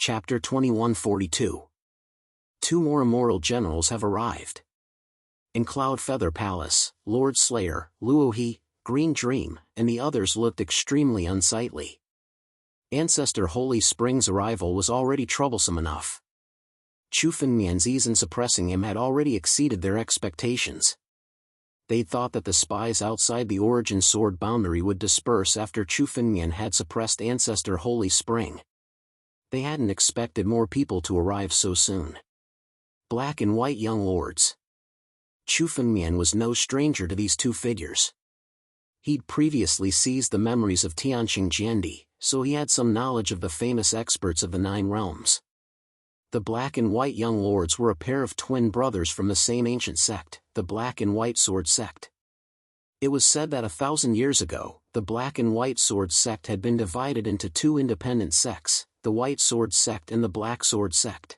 Chapter 2142. Two more immortal generals have arrived. In Cloud Feather Palace, Lord Slayer, Luohi, Green Dream, and the others looked extremely unsightly. Ancestor Holy Spring's arrival was already troublesome enough. Chu Fengmian's ease in suppressing him had already exceeded their expectations. They'd thought that the spies outside the Origin Sword boundary would disperse after Chu Fengmian had suppressed Ancestor Holy Spring. They hadn't expected more people to arrive so soon. Black and white young lords. Chu Fengmian was no stranger to these two figures. He'd previously seized the memories of Tianqing Jiandi, so he had some knowledge of the famous experts of the Nine Realms. The black and white young lords were a pair of twin brothers from the same ancient sect, the Black and White Sword Sect. It was said that 1,000 years ago, the Black and White Sword Sect had been divided into two independent sects, the White Sword Sect and the Black Sword Sect.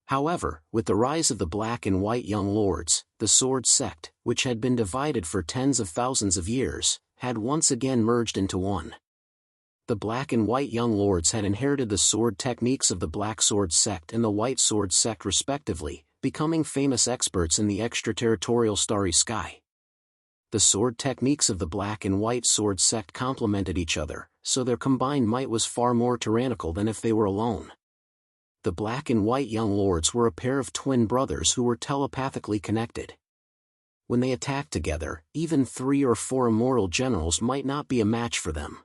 However, with the rise of the Black and White Young Lords, the Sword Sect, which had been divided for tens of thousands of years, had once again merged into one. The Black and White Young Lords had inherited the sword techniques of the Black Sword Sect and the White Sword Sect respectively, becoming famous experts in the extraterritorial starry sky. The sword techniques of the Black and White Sword Sect complemented each other, so their combined might was far more tyrannical than if they were alone. The Black and White Young Lords were a pair of twin brothers who were telepathically connected. When they attacked together, even 3 or 4 immortal generals might not be a match for them.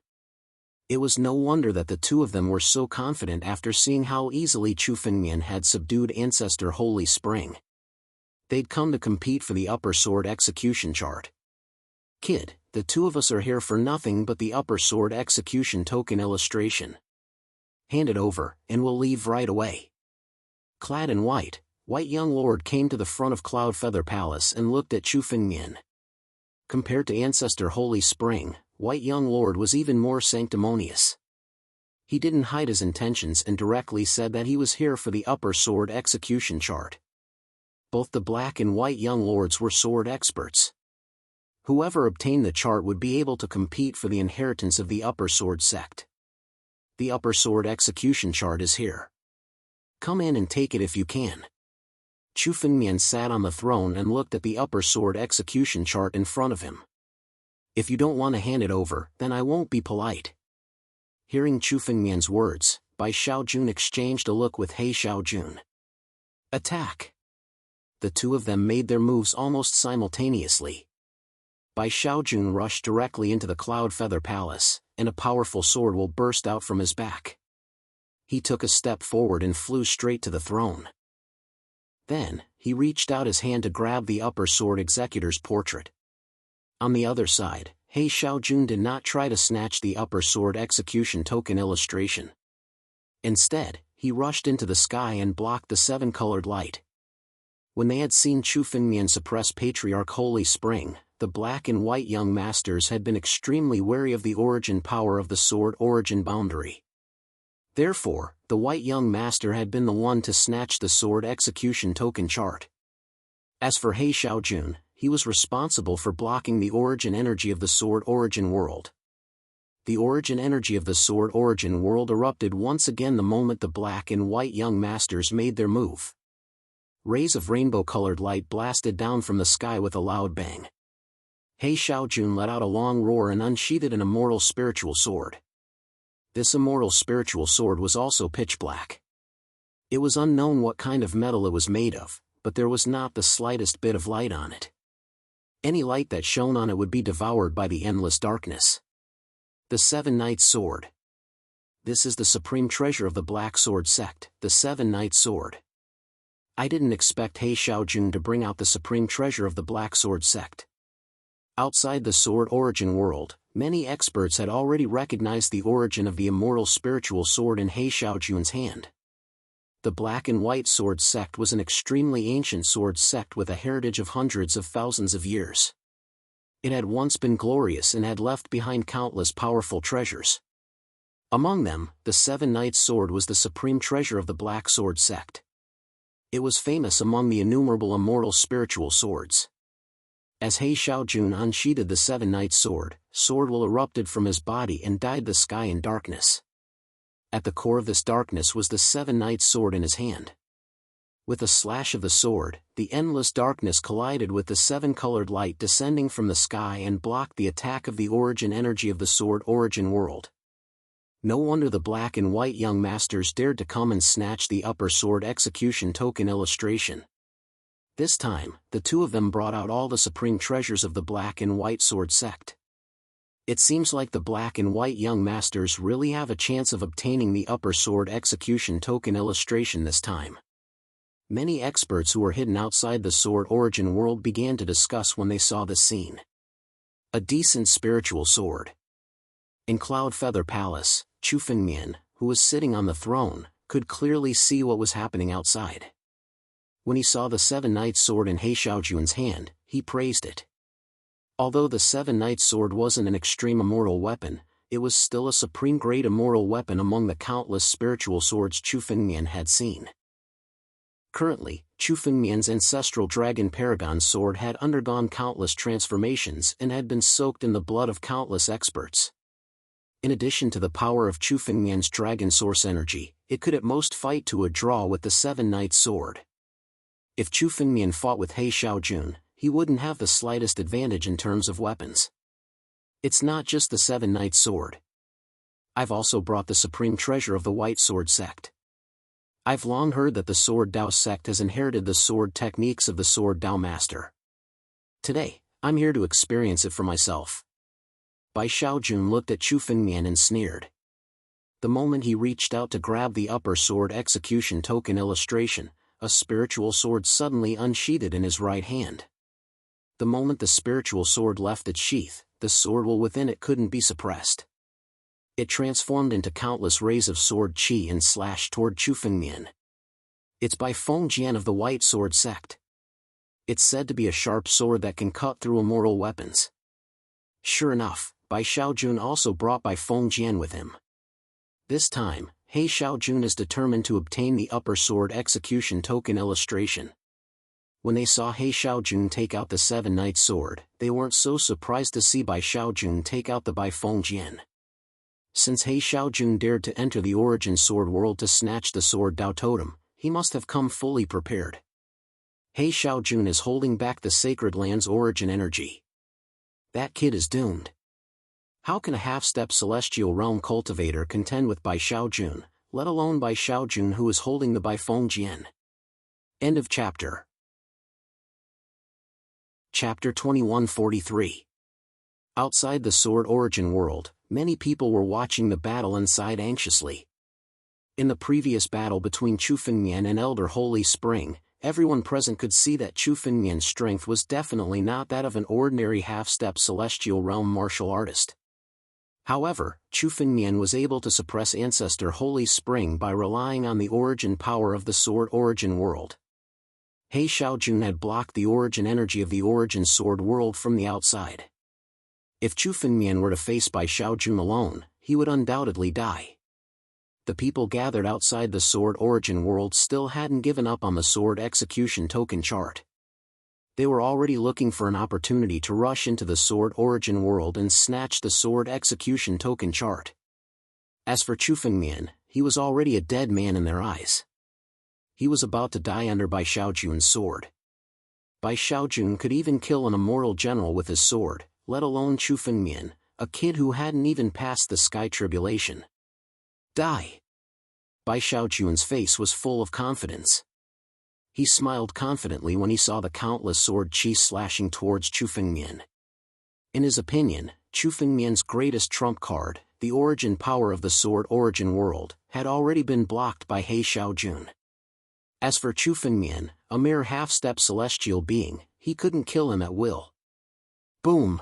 It was no wonder that the two of them were so confident after seeing how easily Chu Fengmian had subdued Ancestor Holy Spring. They'd come to compete for the Upper Sword Execution chart. Kid, the two of us are here for nothing but the Upper Sword Execution token illustration. Hand it over, and we'll leave right away. Clad in white, White Young Lord came to the front of Cloud Feather Palace and looked at Chu Fengmian. Compared to Ancestor Holy Spring, White Young Lord was even more sanctimonious. He didn't hide his intentions and directly said that he was here for the Upper Sword Execution chart. Both the Black and White Young Lords were sword experts. Whoever obtained the chart would be able to compete for the inheritance of the Upper Sword Sect. The Upper Sword Execution chart is here. Come in and take it if you can. Chu Fengmian sat on the throne and looked at the Upper Sword Execution chart in front of him. If you don't want to hand it over, then I won't be polite. Hearing Chu Fengmian's words, Bai Xiaojun exchanged a look with He Xiaojun. Attack! The two of them made their moves almost simultaneously. Bai Xiaojun rushed directly into the Cloud Feather Palace, and a powerful sword will burst out from his back. He took a step forward and flew straight to the throne. Then, he reached out his hand to grab the Upper Sword Executor's portrait. On the other side, He Xiaojun did not try to snatch the Upper Sword Execution token illustration. Instead, he rushed into the sky and blocked the 7-colored light. When they had seen Chu Fengmian suppress Patriarch Holy Spring, the Black and White Young Masters had been extremely wary of the origin power of the sword origin boundary. Therefore, the White Young Master had been the one to snatch the Sword Execution token chart. As for He Xiaojun, he was responsible for blocking the origin energy of the Sword Origin World. The origin energy of the Sword Origin World erupted once again the moment the Black and White Young Masters made their move. Rays of rainbow-colored light blasted down from the sky with a loud bang. He Xiaojun let out a long roar and unsheathed an immortal spiritual sword. This immortal spiritual sword was also pitch black. It was unknown what kind of metal it was made of, but there was not the slightest bit of light on it. Any light that shone on it would be devoured by the endless darkness. The Seven Knights Sword. This is the supreme treasure of the Black Sword Sect, the Seven Knights Sword. I didn't expect He Xiaojun to bring out the supreme treasure of the Black Sword Sect. Outside the Sword Origin World, many experts had already recognized the origin of the immortal spiritual sword in He Xiaojun's hand. The Black and White Sword Sect was an extremely ancient sword sect with a heritage of hundreds of thousands of years. It had once been glorious and had left behind countless powerful treasures. Among them, the Seven Knights Sword was the supreme treasure of the Black Sword Sect. It was famous among the innumerable immortal spiritual swords. As He Xiaojun unsheathed the Seven Knights Sword, sword will erupted from his body and dyed the sky in darkness. At the core of this darkness was the seven-knight sword in his hand. With a slash of the sword, the endless darkness collided with the seven-colored light descending from the sky and blocked the attack of the origin energy of the sword origin world. No wonder the black and white young masters dared to come and snatch the upper sword execution token illustration. This time, the two of them brought out all the supreme treasures of the black and white sword sect. It seems like the black and white young masters really have a chance of obtaining the upper sword execution token illustration this time. Many experts who were hidden outside the sword origin world began to discuss when they saw this scene. A decent spiritual sword. In Cloud Feather Palace, Chu Fengmian, who was sitting on the throne, could clearly see what was happening outside. When he saw the seven-knight sword in He Xiaojun's hand, he praised it. Although the seven-knight sword wasn't an extreme immortal weapon, it was still a supreme great immortal weapon among the countless spiritual swords Chu Fengmian had seen. Currently, Chu Fengmian's ancestral dragon paragon sword had undergone countless transformations and had been soaked in the blood of countless experts. In addition to the power of Chu Fengmian's dragon source energy, it could at most fight to a draw with the seven-knight sword. If Chu Fengmian fought with He Xiaojun, he wouldn't have the slightest advantage in terms of weapons. It's not just the seven-knight sword. I've also brought the supreme treasure of the White Sword sect. I've long heard that the Sword Dao sect has inherited the sword techniques of the Sword Dao master. Today, I'm here to experience it for myself. Bai Xiaojun looked at Chu Fengmian and sneered. The moment he reached out to grab the upper sword execution token illustration, a spiritual sword suddenly unsheathed in his right hand. The moment the spiritual sword left its sheath, the sword will within it couldn't be suppressed. It transformed into countless rays of sword qi and slashed toward Chu Fengmian. It's by Feng Jian of the White Sword sect. It's said to be a sharp sword that can cut through immortal weapons. Sure enough, Bai Xiaojun also brought Bai Feng Jian with him. This time, He Xiaojun is determined to obtain the upper sword execution token illustration. When they saw He Xiaojun take out the seven-knight sword, they weren't so surprised to see Bai Xiaojun take out the Bai Feng Jian. Since He Xiaojun dared to enter the origin sword world to snatch the sword Dao totem, he must have come fully prepared. He Xiaojun is holding back the sacred land's origin energy. That kid is doomed. How can a half-step celestial realm cultivator contend with Bai Xiaojun, let alone Bai Xiaojun who is holding the Bai Feng Jian? End of chapter. Chapter 2143. Outside the sword origin world, many people were watching the battle and sighed anxiously. In the previous battle between Chu Fengmian and Elder Holy Spring, everyone present could see that Chu Fengmian's strength was definitely not that of an ordinary half-step celestial realm martial artist. However, Chu Fengmian was able to suppress Ancestor Holy Spring by relying on the origin power of the sword origin world. He Xiaojun had blocked the origin energy of the origin sword world from the outside. If Chu Fengmian were to face Bai Xiaojun alone, he would undoubtedly die. The people gathered outside the sword origin world still hadn't given up on the sword execution token chart. They were already looking for an opportunity to rush into the sword origin world and snatch the sword execution token chart. As for Chu Fengmian, he was already a dead man in their eyes. He was about to die under Bai Xiaojun's sword. Bai Xiaojun could even kill an immortal general with his sword, let alone Chu Fengmian, a kid who hadn't even passed the sky tribulation. Die! Bai Xiaojun's face was full of confidence. He smiled confidently when he saw the countless sword qi slashing towards Chu Fengmian. In his opinion, Chu Fengmian's greatest trump card, the origin power of the sword origin world, had already been blocked by He Xiaojun. As for Chu Fengmian, a mere half-step celestial being, he couldn't kill him at will. Boom!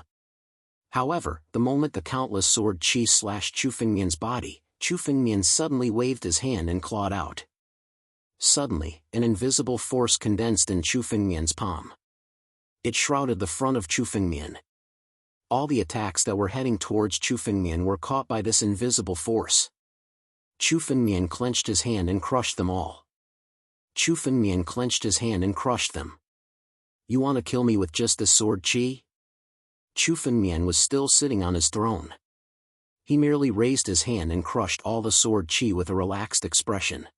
However, the moment the countless sword qi slashed Chu Fengmian's body, Chu Fengmian suddenly waved his hand and clawed out. Suddenly, an invisible force condensed in Chu Fengmian's palm. It shrouded the front of Chu Fengmian. All the attacks that were heading towards Chu Fengmian were caught by this invisible force. Chu Fengmian clenched his hand and crushed them all. Chu Fengmian clenched his hand and crushed them. You want to kill me with just this sword qi? Chu Fengmian was still sitting on his throne. He merely raised his hand and crushed all the sword chi with a relaxed expression.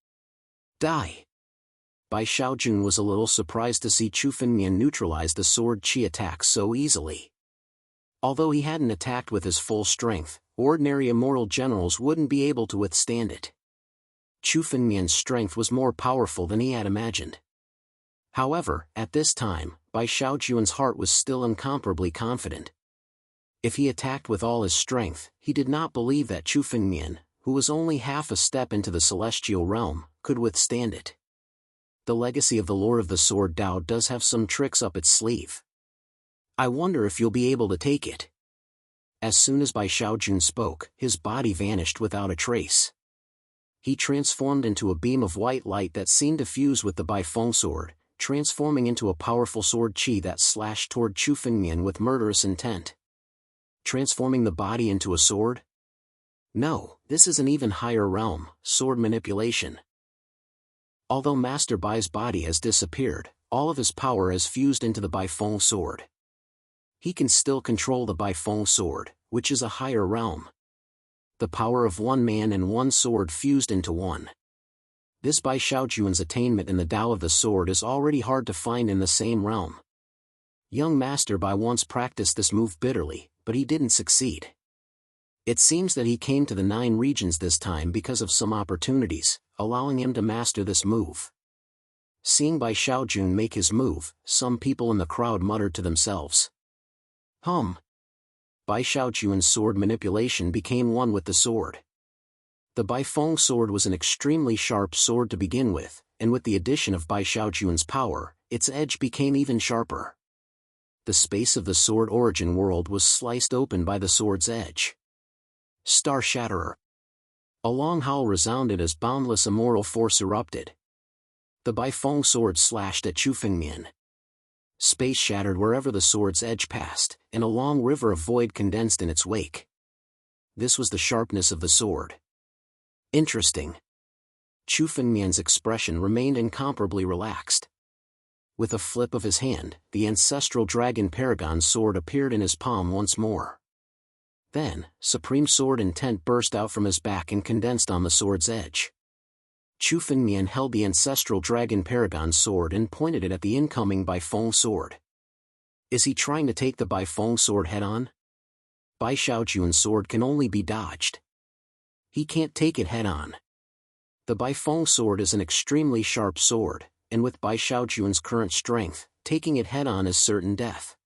Die! Bai Xiaojun was a little surprised to see Chu Fengmian neutralize the sword chi attack so easily. Although he hadn't attacked with his full strength, ordinary immortal generals wouldn't be able to withstand it. Chu Fengmian's strength was more powerful than he had imagined. However, at this time, Bai Xiaojun's heart was still incomparably confident. If he attacked with all his strength, he did not believe that Chu Fengmian, who was only half a step into the celestial realm, could withstand it. The legacy of the Lord of the Sword Dao does have some tricks up its sleeve. I wonder if you'll be able to take it. As soon as Bai Xiaojun spoke, his body vanished without a trace. He transformed into a beam of white light that seemed to fuse with the Bai Feng sword, transforming into a powerful sword chi that slashed toward Chu Fengmian with murderous intent. Transforming the body into a sword? No, this is an even higher realm, sword manipulation. Although Master Bai's body has disappeared, all of his power has fused into the Bai Feng sword. He can still control the Bai Feng sword, which is a higher realm. The power of one man and one sword fused into one. This Bai Xiaojun's attainment in the Tao of the sword is already hard to find in the same realm. Young Master Bai once practiced this move bitterly, but he didn't succeed. It seems that he came to the 9 regions this time because of some opportunities, allowing him to master this move. Seeing Bai Xiaojun make his move, some people in the crowd muttered to themselves. Bai Xiaojun's sword manipulation became one with the sword. The Bai Feng sword was an extremely sharp sword to begin with, and with the addition of Bai Xiaojun's power, its edge became even sharper. The space of the sword origin world was sliced open by the sword's edge. Star Shatterer. A long howl resounded as boundless immortal force erupted. The Bai Feng sword slashed at Chu Fengmian. Space shattered wherever the sword's edge passed, and a long river of void condensed in its wake. This was the sharpness of the sword. Interesting. Chu Fengmian's expression remained incomparably relaxed. With a flip of his hand, the ancestral dragon paragon sword appeared in his palm once more. Then, supreme sword intent burst out from his back and condensed on the sword's edge. Chu Fengmian held the ancestral dragon paragon sword and pointed it at the incoming Bai Feng sword. Is he trying to take the Bai Feng sword head-on? Bai Xiaojun's sword can only be dodged. He can't take it head-on. The Bai Feng sword is an extremely sharp sword, and with Bai Xiaojun's current strength, taking it head-on is certain death.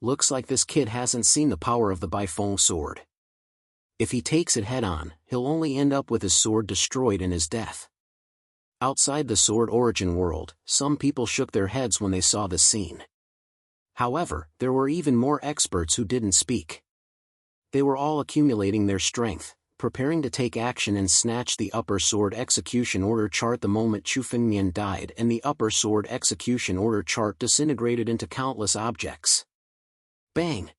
Looks like this kid hasn't seen the power of the Bai Feng sword. If he takes it head-on, he'll only end up with his sword destroyed in his death. Outside the sword origin world, some people shook their heads when they saw this scene. However, there were even more experts who didn't speak. They were all accumulating their strength, preparing to take action and snatch the upper sword execution order chart the moment Chu Fengmian died and the upper sword execution order chart disintegrated into countless objects. Bang!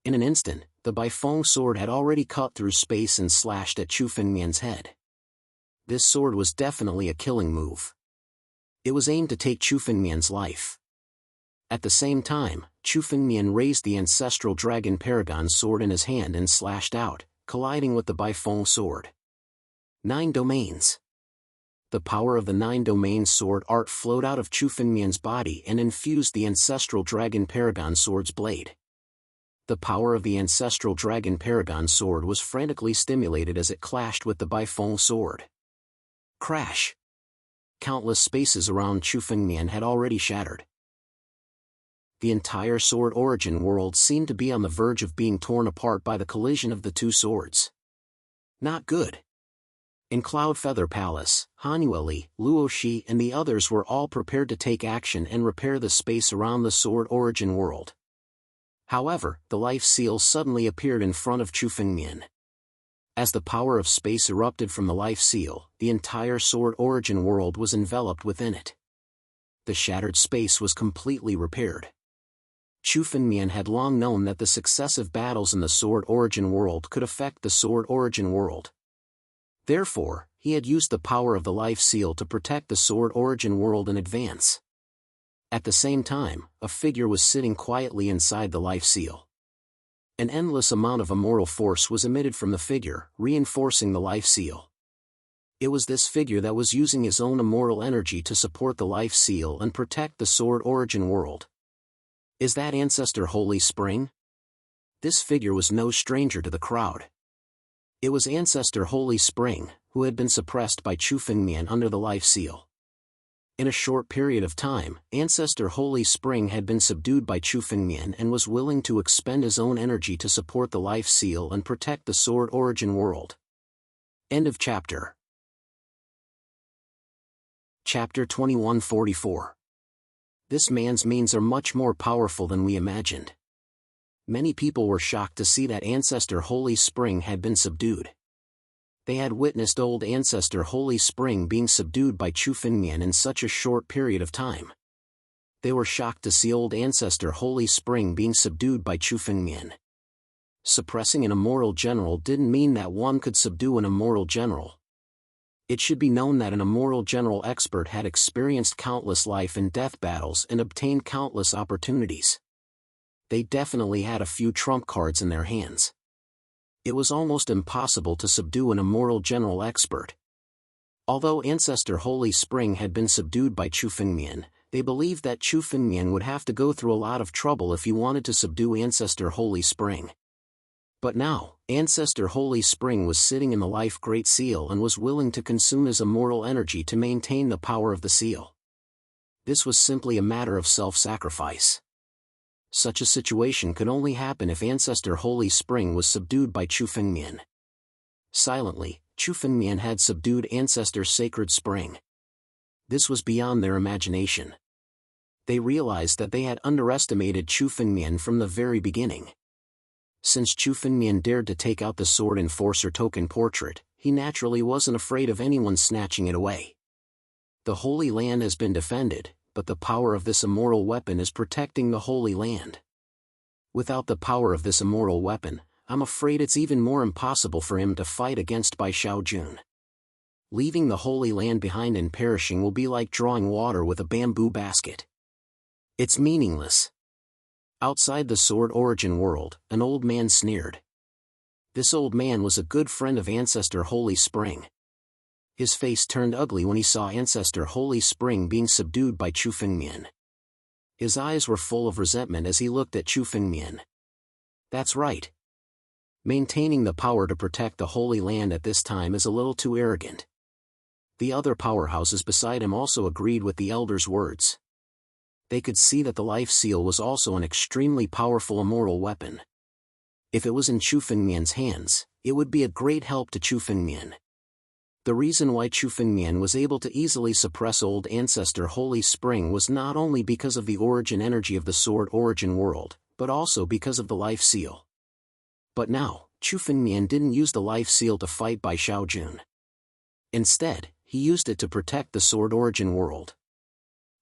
In an instant, the Bai Feng sword had already cut through space and slashed at Chu Fengmian's head. This sword was definitely a killing move. It was aimed to take Chu Fengmian's life. At the same time, Chu Fengmian raised the ancestral dragon paragon sword in his hand and slashed out, colliding with the Bai Feng sword. 9 domains. The power of the 9 domains sword art flowed out of Chu Fengmian's body and infused the ancestral dragon paragon sword's blade. The power of the ancestral dragon paragon sword was frantically stimulated as it clashed with the Bai Feng sword. Crash! Countless spaces around Chu Fengmian had already shattered. The entire sword origin world seemed to be on the verge of being torn apart by the collision of the two swords. Not good. In Cloud Feather Palace, Han Yueli, Luo Shi and the others were all prepared to take action and repair the space around the sword origin world. However, the life seal suddenly appeared in front of Chu Fengmian. As the power of space erupted from the life seal, the entire sword origin world was enveloped within it. The shattered space was completely repaired. Chu Fengmian had long known that the successive battles in the sword origin world could affect the sword origin world. Therefore, he had used the power of the life seal to protect the sword origin world in advance. At the same time, a figure was sitting quietly inside the life seal. An endless amount of immoral force was emitted from the figure, reinforcing the life seal. It was this figure that was using his own immoral energy to support the life seal and protect the sword origin world. Is that ancestor Holy Spring? This figure was no stranger to the crowd. It was ancestor Holy Spring, who had been suppressed by Chu Fengmian under the life seal. In a short period of time, ancestor Holy Spring had been subdued by Chu Fengmian and was willing to expend his own energy to support the life seal and protect the sword origin world. End of chapter. Chapter 2144. This man's means are much more powerful than we imagined. Many people were shocked to see that ancestor Holy Spring had been subdued. They had witnessed old ancestor Holy Spring being subdued by Chu Fengmian in such a short period of time. They were shocked to see old ancestor Holy Spring being subdued by Chu Fengmian. Suppressing an immoral general didn't mean that one could subdue an immoral general. It should be known that an immoral general expert had experienced countless life and death battles and obtained countless opportunities. They definitely had a few trump cards in their hands. It was almost impossible to subdue an immoral general expert. Although ancestor Holy Spring had been subdued by Chu Fengmian, they believed that Chu Fengmian would have to go through a lot of trouble if he wanted to subdue ancestor Holy Spring. But now, ancestor Holy Spring was sitting in the life Great Seal and was willing to consume his immoral energy to maintain the power of the seal. This was simply a matter of self-sacrifice. Such a situation could only happen if ancestor Holy Spring was subdued by Chu Fengmian. Silently, Chu Fengmian had subdued ancestor Sacred Spring. This was beyond their imagination. They realized that they had underestimated Chu Fengmian from the very beginning. Since Chu Fengmian dared to take out the sword enforcer token portrait, he naturally wasn't afraid of anyone snatching it away. The Holy Land has been defended, but the power of this immoral weapon is protecting the Holy Land. Without the power of this immoral weapon, I'm afraid it's even more impossible for him to fight against Bai Shaojun. Leaving the Holy Land behind and perishing will be like drawing water with a bamboo basket. It's meaningless. Outside the sword origin world, an old man sneered. This old man was a good friend of ancestor Holy Spring. His face turned ugly when he saw ancestor Holy Spring being subdued by Chu Fengmian. His eyes were full of resentment as he looked at Chu Fengmian. That's right. Maintaining the power to protect the Holy Land at this time is a little too arrogant. The other powerhouses beside him also agreed with the elder's words. They could see that the life seal was also an extremely powerful immoral weapon. If it was in Chu Fengmian's hands, it would be a great help to Chu Fengmian. The reason why Chu Fengmian was able to easily suppress old ancestor Holy Spring was not only because of the origin energy of the sword origin world, but also because of the life seal. But now, Chu Fengmian didn't use the life seal to fight Bai Shaojun. Instead, he used it to protect the sword origin world.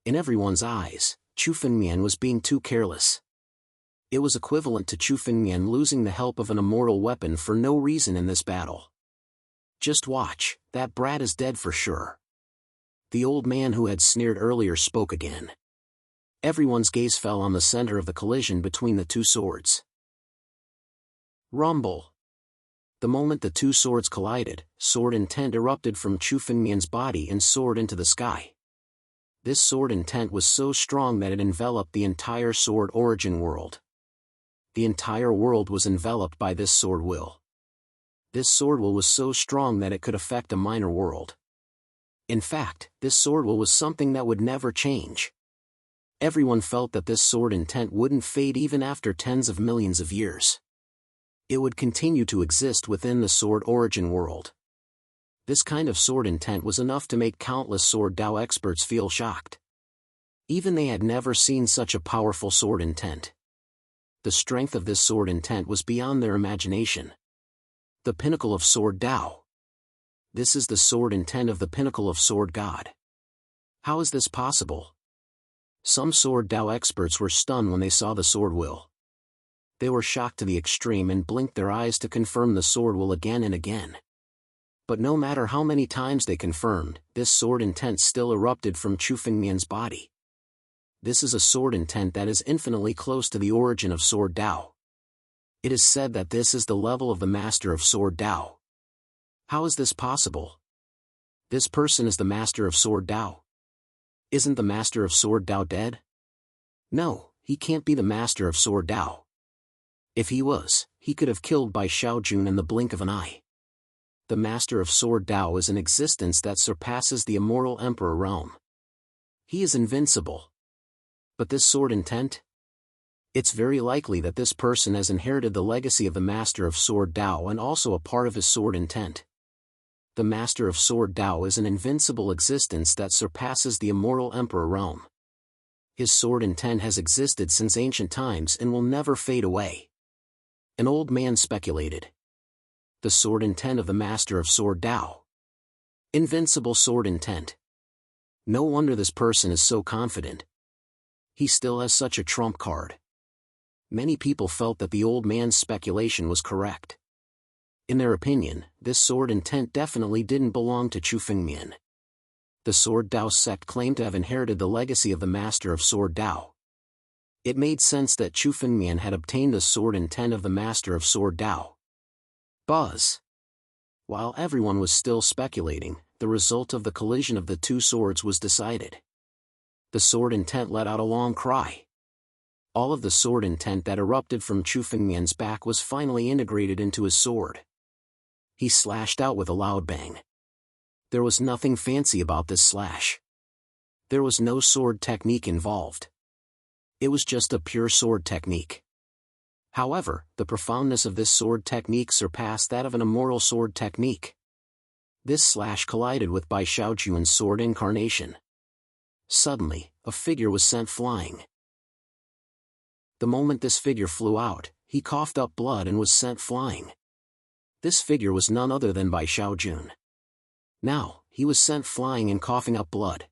In everyone's eyes, Chu Fengmian was being too careless. It was equivalent to Chu Fengmian losing the help of an immoral weapon for no reason in this battle. Just watch, that brat is dead for sure. The old man who had sneered earlier spoke again. Everyone's gaze fell on the center of the collision between the two swords. Rumble. The moment the two swords collided, sword intent erupted from Chu Fengmian's body and soared into the sky. This sword intent was so strong that it enveloped the entire sword origin world. The entire world was enveloped by this sword will. This sword will was so strong that it could affect a minor world. In fact, this sword will was something that would never change. Everyone felt that this sword intent wouldn't fade even after tens of millions of years. It would continue to exist within the sword origin world. This kind of sword intent was enough to make countless sword Dao experts feel shocked. Even they had never seen such a powerful sword intent. The strength of this sword intent was beyond their imagination. The pinnacle of sword Dao. This is the sword intent of the pinnacle of sword God. How is this possible? Some sword Dao experts were stunned when they saw the sword will. They were shocked to the extreme and blinked their eyes to confirm the sword will again and again. But no matter how many times they confirmed, this sword intent still erupted from Chu Fengmian's body. This is a sword intent that is infinitely close to the origin of sword Dao. It is said that this is the level of the Master of Sword Dao. How is this possible? This person is the Master of Sword Dao. Isn't the Master of Sword Dao dead? No, he can't be the Master of Sword Dao. If he was, he could have killed Bai Xiaojun in the blink of an eye. The Master of Sword Dao is an existence that surpasses the immortal Emperor realm. He is invincible. But this sword intent? It's very likely that this person has inherited the legacy of the Master of Sword Dao and also a part of his sword intent. The Master of Sword Dao is an invincible existence that surpasses the immortal Emperor realm. His sword intent has existed since ancient times and will never fade away. An old man speculated. The sword intent of the Master of Sword Dao. Invincible sword intent. No wonder this person is so confident. He still has such a trump card. Many people felt that the old man's speculation was correct. In their opinion, this sword intent definitely didn't belong to Chu Fengmian. The Sword Dao sect claimed to have inherited the legacy of the Master of Sword Dao. It made sense that Chu Fengmian had obtained the sword intent of the Master of Sword Dao. Buzz. While everyone was still speculating, the result of the collision of the two swords was decided. The sword intent let out a long cry. All of the sword intent that erupted from Chu Fengmian's back was finally integrated into his sword. He slashed out with a loud bang. There was nothing fancy about this slash. There was no sword technique involved. It was just a pure sword technique. However, the profoundness of this sword technique surpassed that of an immortal sword technique. This slash collided with Bai Xiaojun's sword incarnation. Suddenly, a figure was sent flying. The moment this figure flew out, he coughed up blood and was sent flying. This figure was none other than Bai Xiaojun. Now, he was sent flying and coughing up blood.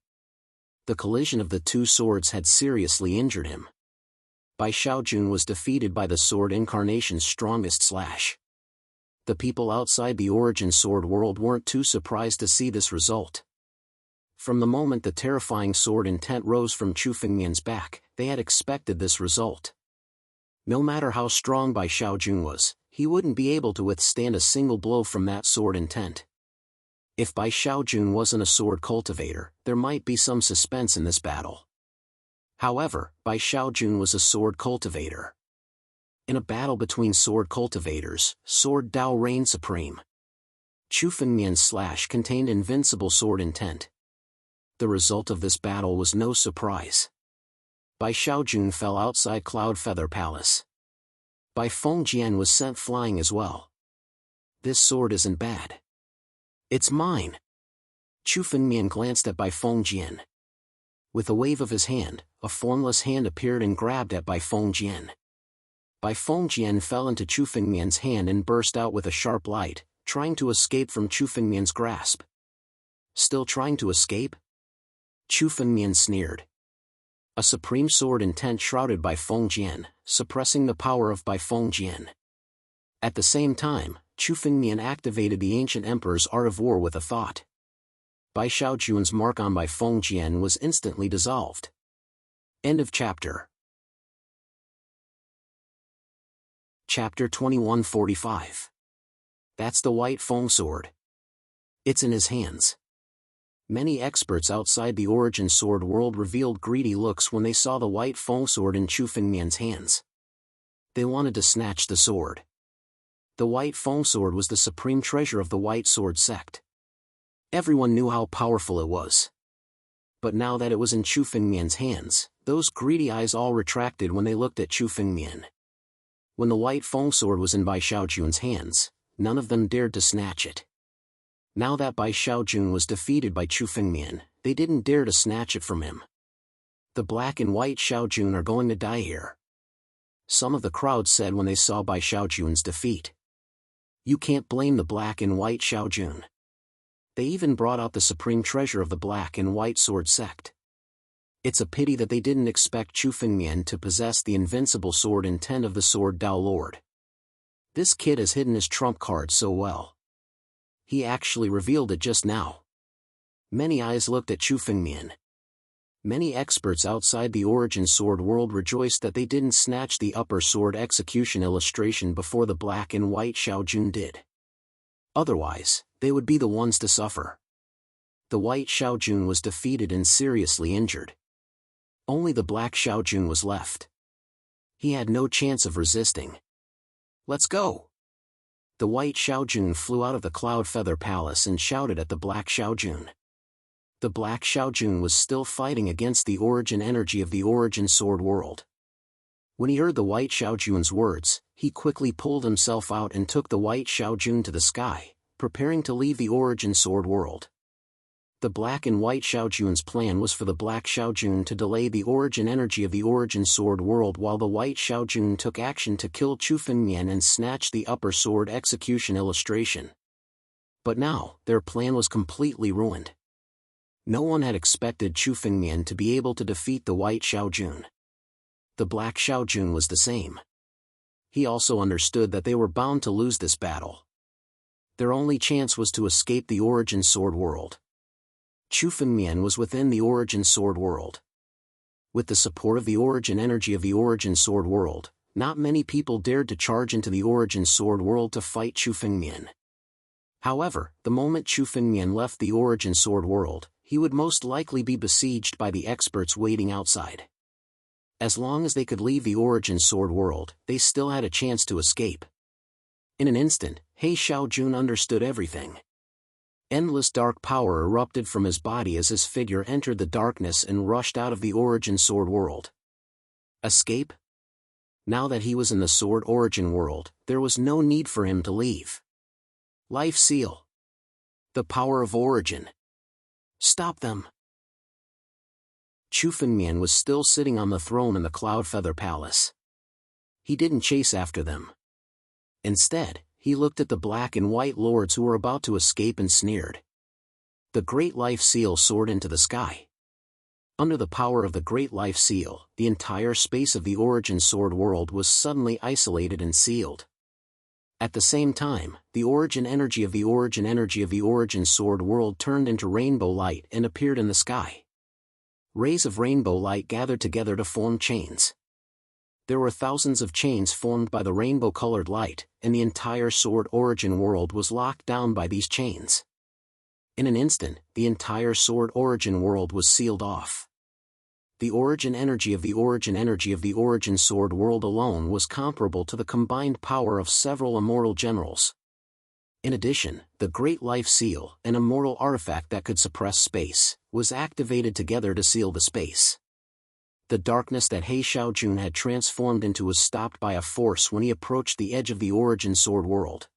The collision of the two swords had seriously injured him. Bai Xiaojun was defeated by the sword incarnation's strongest slash. The people outside the origin sword world weren't too surprised to see this result. From the moment the terrifying sword intent rose from Chu Fengmian's back, they had expected this result. No matter how strong Bai Xiaojun was, he wouldn't be able to withstand a single blow from that sword intent. If Bai Xiaojun wasn't a sword cultivator, there might be some suspense in this battle. However, Bai Xiaojun was a sword cultivator. In a battle between sword cultivators, Sword Dao reigned supreme. Chu Fengmian's slash contained invincible sword intent. The result of this battle was no surprise. Bai Xiaojun fell outside Cloud Feather Palace. Bai Fengjian was sent flying as well. This sword isn't bad. It's mine. Chu Fengmian glanced at Bai Fengjian. With a wave of his hand, a formless hand appeared and grabbed at Bai Fengjian. Bai Fengjian fell into Chu Fengmian's hand and burst out with a sharp light, trying to escape from Chu Fengmian's grasp. Still trying to escape? Chu Fengmian sneered. A supreme sword intent shrouded Bai Fengjian, suppressing the power of Bai Fengjian. At the same time, Chu Fengmian activated the ancient emperor's art of war with a thought. Bai Xiaojun's mark on Bai Fengjian was instantly dissolved. End of chapter. Chapter 2145. That's the White Feng Sword. It's in his hands. Many experts outside the origin sword world revealed greedy looks when they saw the White Feng Sword in Chu Fengmian's hands. They wanted to snatch the sword. The White Feng Sword was the supreme treasure of the White Sword sect. Everyone knew how powerful it was. But now that it was in Chu Fengmian's hands, those greedy eyes all retracted when they looked at Chu Fengmian. When the White Feng Sword was in Bai Xiaojun's hands, none of them dared to snatch it. Now that Bai Xiaojun was defeated by Chu Fengmian, they didn't dare to snatch it from him. The black and white Xiaojun are going to die here. Some of the crowd said when they saw Bai Xiaojun's defeat. You can't blame the black and white Xiaojun. They even brought out the supreme treasure of the black and white sword sect. It's a pity that they didn't expect Chu Fengmian to possess the invincible sword intent of the Sword Dao Lord. This kid has hidden his trump card so well. He actually revealed it just now. Many eyes looked at Chu Fengmian. Many experts outside the Origin Sword world rejoiced that they didn't snatch the upper sword execution illustration before the black and white Xiaojun did. Otherwise, they would be the ones to suffer. The white Xiaojun was defeated and seriously injured. Only the black Xiaojun was left. He had no chance of resisting. "Let's go!" The white Xiaojun flew out of the Cloud Feather Palace and shouted at the black Xiaojun. The black Xiaojun was still fighting against the origin energy of the Origin Sword world. When he heard the white Xiaojun's words, he quickly pulled himself out and took the white Xiaojun to the sky, preparing to leave the Origin Sword world. The black and white Xiaojun's plan was for the black Xiaojun to delay the origin energy of the Origin Sword world while the white Xiaojun took action to kill Chu Fengmian and snatch the upper sword execution illustration. But now, their plan was completely ruined. No one had expected Chu Fengmian to be able to defeat the white Xiaojun. The black Xiaojun was the same. He also understood that they were bound to lose this battle. Their only chance was to escape the Origin Sword world. Chu Fengmian was within the Origin Sword world. With the support of the origin energy of the Origin Sword world, not many people dared to charge into the Origin Sword world to fight Chu Fengmian. However, the moment Chu Fengmian left the Origin Sword world, he would most likely be besieged by the experts waiting outside. As long as they could leave the Origin Sword world, they still had a chance to escape. In an instant, He Xiaojun understood everything. Endless dark power erupted from his body as his figure entered the darkness and rushed out of the Origin Sword world. Escape? Now that he was in the Sword Origin world, there was no need for him to leave. Life Seal. The power of Origin. Stop them. Chu Fengmian was still sitting on the throne in the Cloud Feather Palace. He didn't chase after them. Instead, he looked at the black and white lords who were about to escape and sneered. The Great Life Seal soared into the sky. Under the power of the Great Life Seal, the entire space of the Origin Sword world was suddenly isolated and sealed. At the same time, the origin energy of the Origin Sword world turned into rainbow light and appeared in the sky. Rays of rainbow light gathered together to form chains. There were thousands of chains formed by the rainbow-colored light, and the entire Sword Origin world was locked down by these chains. In an instant, the entire Sword Origin world was sealed off. The origin energy of the Origin Sword world alone was comparable to the combined power of several immortal generals. In addition, the Great Life Seal, an immortal artifact that could suppress space, was activated together to seal the space. The darkness that He Xiaojun had transformed into was stopped by a force when he approached the edge of the Origin Sword world.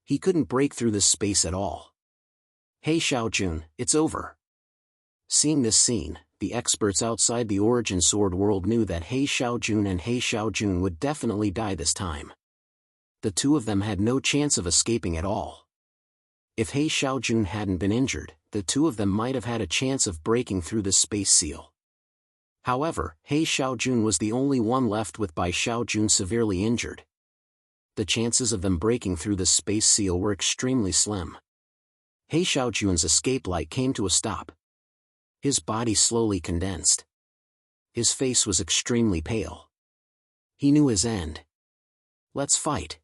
He couldn't break through this space at all. He Xiaojun, it's over. Seeing this scene, the experts outside the Origin Sword world knew that He Xiaojun would definitely die this time. The two of them had no chance of escaping at all. If He Xiaojun hadn't been injured, the two of them might have had a chance of breaking through the space seal. However, He Xiaojun was the only one left with Bai Xiaojun severely injured. The chances of them breaking through the space seal were extremely slim. He Xiaojun's escape light came to a stop. His body slowly condensed. His face was extremely pale. He knew his end. Let's fight.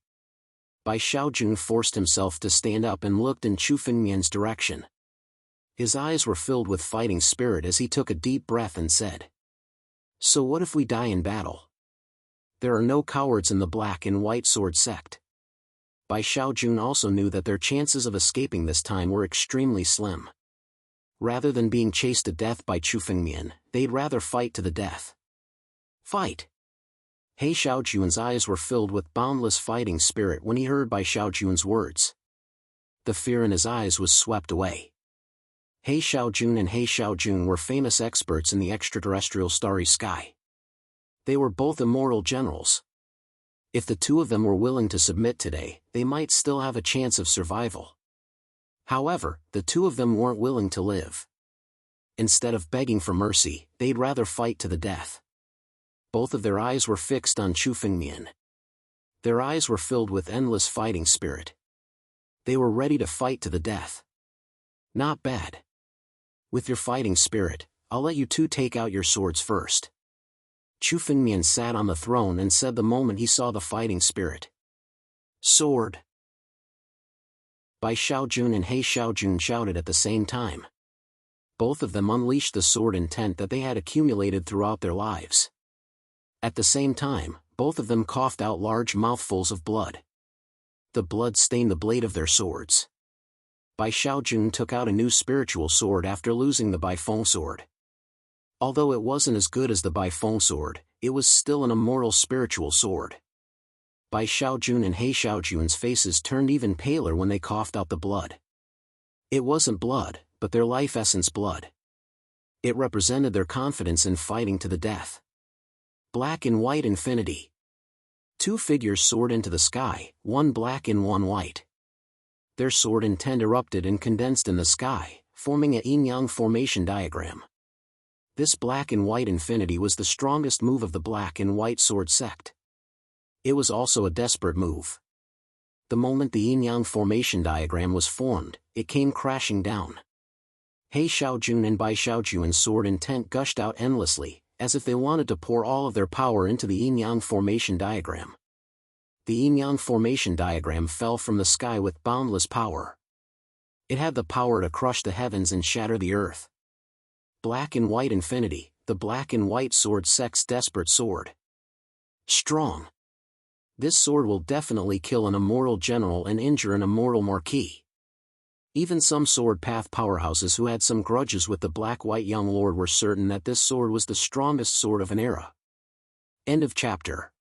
Bai Xiaojun forced himself to stand up and looked in Chu Fengmian's direction. His eyes were filled with fighting spirit as he took a deep breath and said, "So what if we die in battle? There are no cowards in the black and white sword sect." Bai Xiaojun also knew that their chances of escaping this time were extremely slim. Rather than being chased to death by Chu Fengmian, they'd rather fight to the death. Fight! He Xiaojun's eyes were filled with boundless fighting spirit when he heard Bai Xiaojun's words. The fear in his eyes was swept away. He Xiaojun were famous experts in the extraterrestrial starry sky. They were both immortal generals. If the two of them were willing to submit today, they might still have a chance of survival. However, the two of them weren't willing to live. Instead of begging for mercy, they'd rather fight to the death. Both of their eyes were fixed on Chu Fengmian. Their eyes were filled with endless fighting spirit. They were ready to fight to the death. Not bad. With your fighting spirit, I'll let you two take out your swords first. Chu Fengmian sat on the throne and said the moment he saw the fighting spirit. Sword! Bai Xiaojun and He Xiaojun shouted at the same time. Both of them unleashed the sword intent that they had accumulated throughout their lives. At the same time, both of them coughed out large mouthfuls of blood. The blood stained the blade of their swords. Bai Xiaojun took out a new spiritual sword after losing the Bai Feng sword. Although it wasn't as good as the Bai Feng sword, it was still an immortal spiritual sword. Bai Xiaojun and He Xiaojun's faces turned even paler when they coughed out the blood. It wasn't blood, but their life essence blood. It represented their confidence in fighting to the death. Black and white infinity. Two figures soared into the sky, one black and one white. Their sword intent erupted and condensed in the sky, forming a yin-yang formation diagram. This black and white infinity was the strongest move of the black and white sword sect. It was also a desperate move. The moment the yin-yang formation diagram was formed, it came crashing down. He Xiaojun and Bai Xiaojun's sword intent gushed out endlessly, as if they wanted to pour all of their power into the yin-yang formation diagram. The yin-yang formation diagram fell from the sky with boundless power. It had the power to crush the heavens and shatter the earth. Black and white infinity, the black and white sword sect's desperate sword. Strong. This sword will definitely kill an immortal general and injure an immortal marquis. Even some sword path powerhouses who had some grudges with the black-white young lord were certain that this sword was the strongest sword of an era. End of chapter.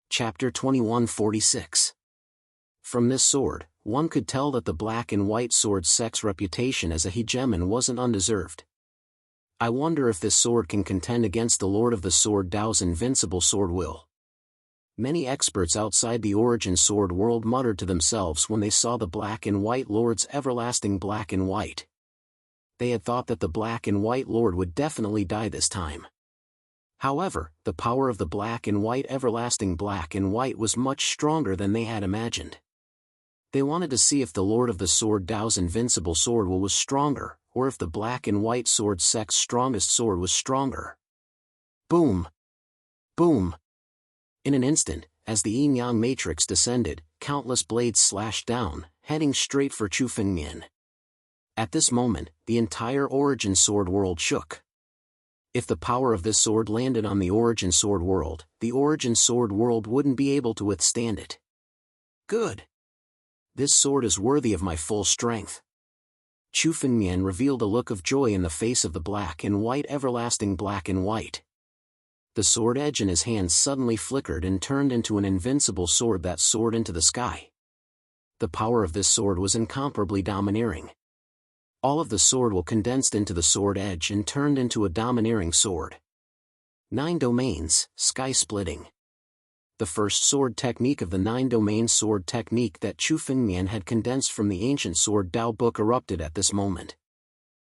Chapter 2146. From this sword, one could tell that the black and white sword sect's reputation as a hegemon wasn't undeserved. I wonder if this sword can contend against the Lord of the Sword Dao's invincible sword will. Many experts outside the origin sword world muttered to themselves when they saw the black and white lord's everlasting black and white. They had thought that the black and white lord would definitely die this time. However, the power of the black and white everlasting black and white was much stronger than they had imagined. They wanted to see if the Lord of the Sword Dao's invincible sword will was stronger, or if the black and white sword sect's strongest sword was stronger. Boom! Boom! In an instant, as the yin-yang matrix descended, countless blades slashed down, heading straight for Chu Fengmian. At this moment, the entire origin sword world shook. If the power of this sword landed on the origin sword world, the origin sword world wouldn't be able to withstand it. Good! This sword is worthy of my full strength. Chu Fengmian revealed a look of joy in the face of the black and white everlasting black and white. The sword edge in his hand suddenly flickered and turned into an invincible sword that soared into the sky. The power of this sword was incomparably domineering. All of the sword will condensed into the sword edge and turned into a domineering sword. 9 domains, sky-splitting. The first sword technique of the 9-domain sword technique that Chu Fengmian had condensed from the ancient Sword Dao book erupted at this moment.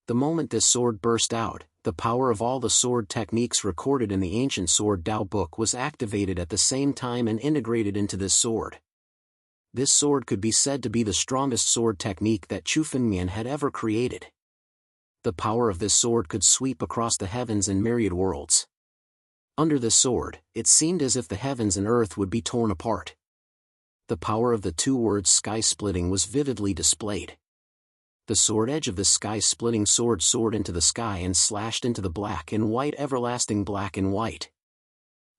The moment this sword burst out, the power of all the sword techniques recorded in the ancient Sword Dao book was activated at the same time and integrated into this sword. This sword could be said to be the strongest sword technique that Chu Fengmian had ever created. The power of this sword could sweep across the heavens and myriad worlds. Under this sword, it seemed as if the heavens and earth would be torn apart. The power of the two words sky-splitting was vividly displayed. The sword edge of the sky-splitting sword soared into the sky and slashed into the black and white everlasting black and white.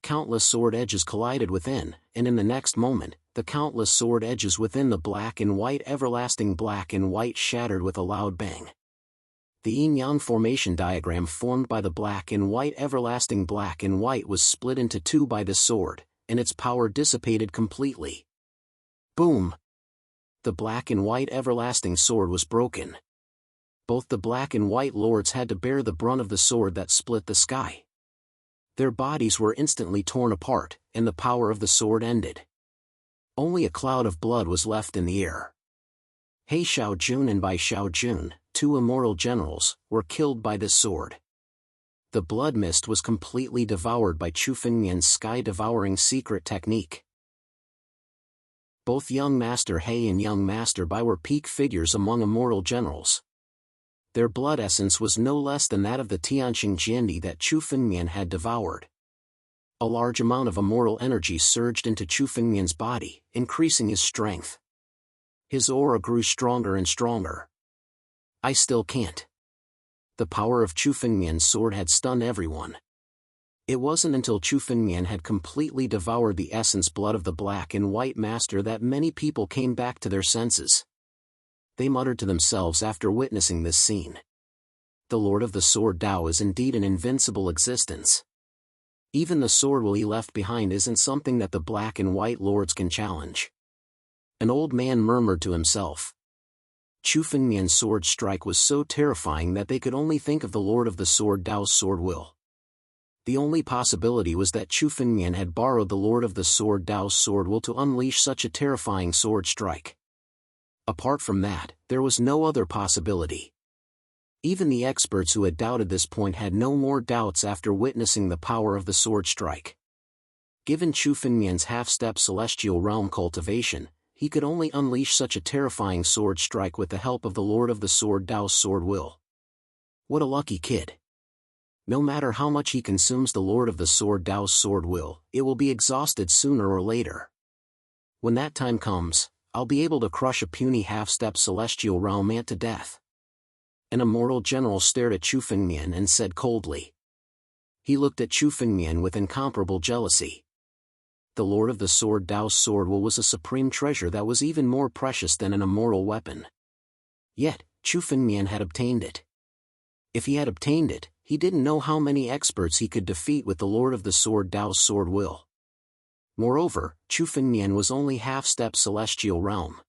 Countless sword edges collided within, and in the next moment, the countless sword edges within the black and white everlasting black and white shattered with a loud bang. The yin-yang formation diagram formed by the black and white everlasting black and white was split into two by this sword, and its power dissipated completely. Boom! The black and white everlasting sword was broken. Both the black and white lords had to bear the brunt of the sword that split the sky. Their bodies were instantly torn apart, and the power of the sword ended. Only a cloud of blood was left in the air. He Xiaojun and Bai Xiaojun, two immortal generals, were killed by this sword. The blood mist was completely devoured by Chu Fengmian's sky-devouring secret technique. Both young Master He and young Master Bai were peak figures among immortal generals. Their blood essence was no less than that of the Tianqing Jiandi that Chu Fengmian had devoured. A large amount of immortal energy surged into Chu Fengmian's body, increasing his strength. His aura grew stronger and stronger. I still can't. The power of Chu Fengmian's sword had stunned everyone. It wasn't until Chu Fengmian had completely devoured the essence blood of the Black and White Master that many people came back to their senses. They muttered to themselves after witnessing this scene. The Lord of the Sword Dao is indeed an invincible existence. Even the sword will he left behind isn't something that the Black and White Lords can challenge. An old man murmured to himself. Chu Fengmian's sword strike was so terrifying that they could only think of the Lord of the Sword Dao's sword will. The only possibility was that Chu Fengmian had borrowed the Lord of the Sword Dao's sword will to unleash such a terrifying sword strike. Apart from that, there was no other possibility. Even the experts who had doubted this point had no more doubts after witnessing the power of the sword strike. Given Chu Fengmian's half-step celestial realm cultivation, he could only unleash such a terrifying sword strike with the help of the Lord of the Sword Dao's sword will. What a lucky kid. No matter how much he consumes the Lord of the Sword Dao's sword will, it will be exhausted sooner or later. When that time comes, I'll be able to crush a puny half-step celestial realm ant to death. An immortal general stared at Chu Fengmian and said coldly. He looked at Chu Fengmian with incomparable jealousy. The Lord of the Sword Dao's sword will was a supreme treasure that was even more precious than an immortal weapon. Yet, Chu Fengmian had obtained it. If he had obtained it, he didn't know how many experts he could defeat with the Lord of the Sword Dao's sword will. Moreover, Chu Fengmian was only half-step celestial realm.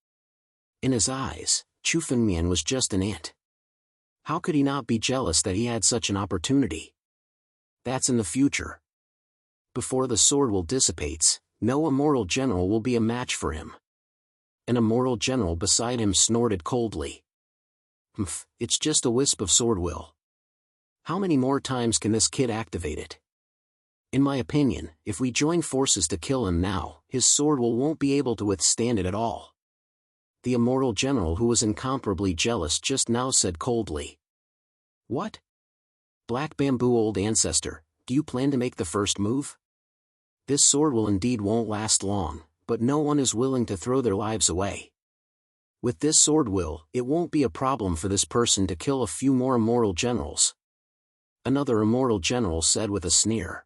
In his eyes, Chu Fengmian was just an ant. How could he not be jealous that he had such an opportunity? That's in the future. Before the sword will dissipates, no immortal general will be a match for him. An immortal general beside him snorted coldly. Humph, it's just a wisp of sword will. How many more times can this kid activate it? In my opinion, if we join forces to kill him now, his sword will won't be able to withstand it at all. The immortal general who was incomparably jealous just now said coldly. What? Black Bamboo Old Ancestor, do you plan to make the first move? This sword will indeed won't last long, but no one is willing to throw their lives away. With this sword will, it won't be a problem for this person to kill a few more immortal generals. Another immortal general said with a sneer.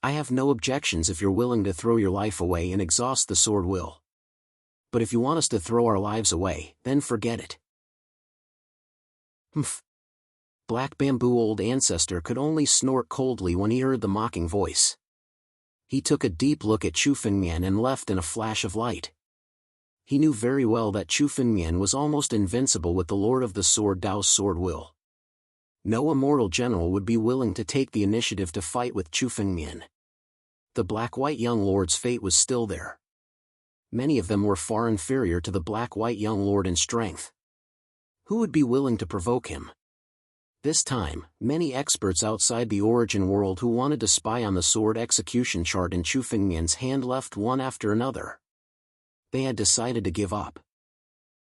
I have no objections if you're willing to throw your life away and exhaust the sword will. But if you want us to throw our lives away, then forget it. Humph. Black Bamboo Old Ancestor could only snort coldly when he heard the mocking voice. He took a deep look at Chu Fengmian and left in a flash of light. He knew very well that Chu Fengmian was almost invincible with the Lord of the Sword Dao's sword will. No immortal general would be willing to take the initiative to fight with Chu Fengmian. The Black-White Young Lord's fate was still there. Many of them were far inferior to the Black-White Young Lord in strength. Who would be willing to provoke him? This time, many experts outside the origin world who wanted to spy on the sword execution chart in Chu Fengmian's hand left one after another. They had decided to give up.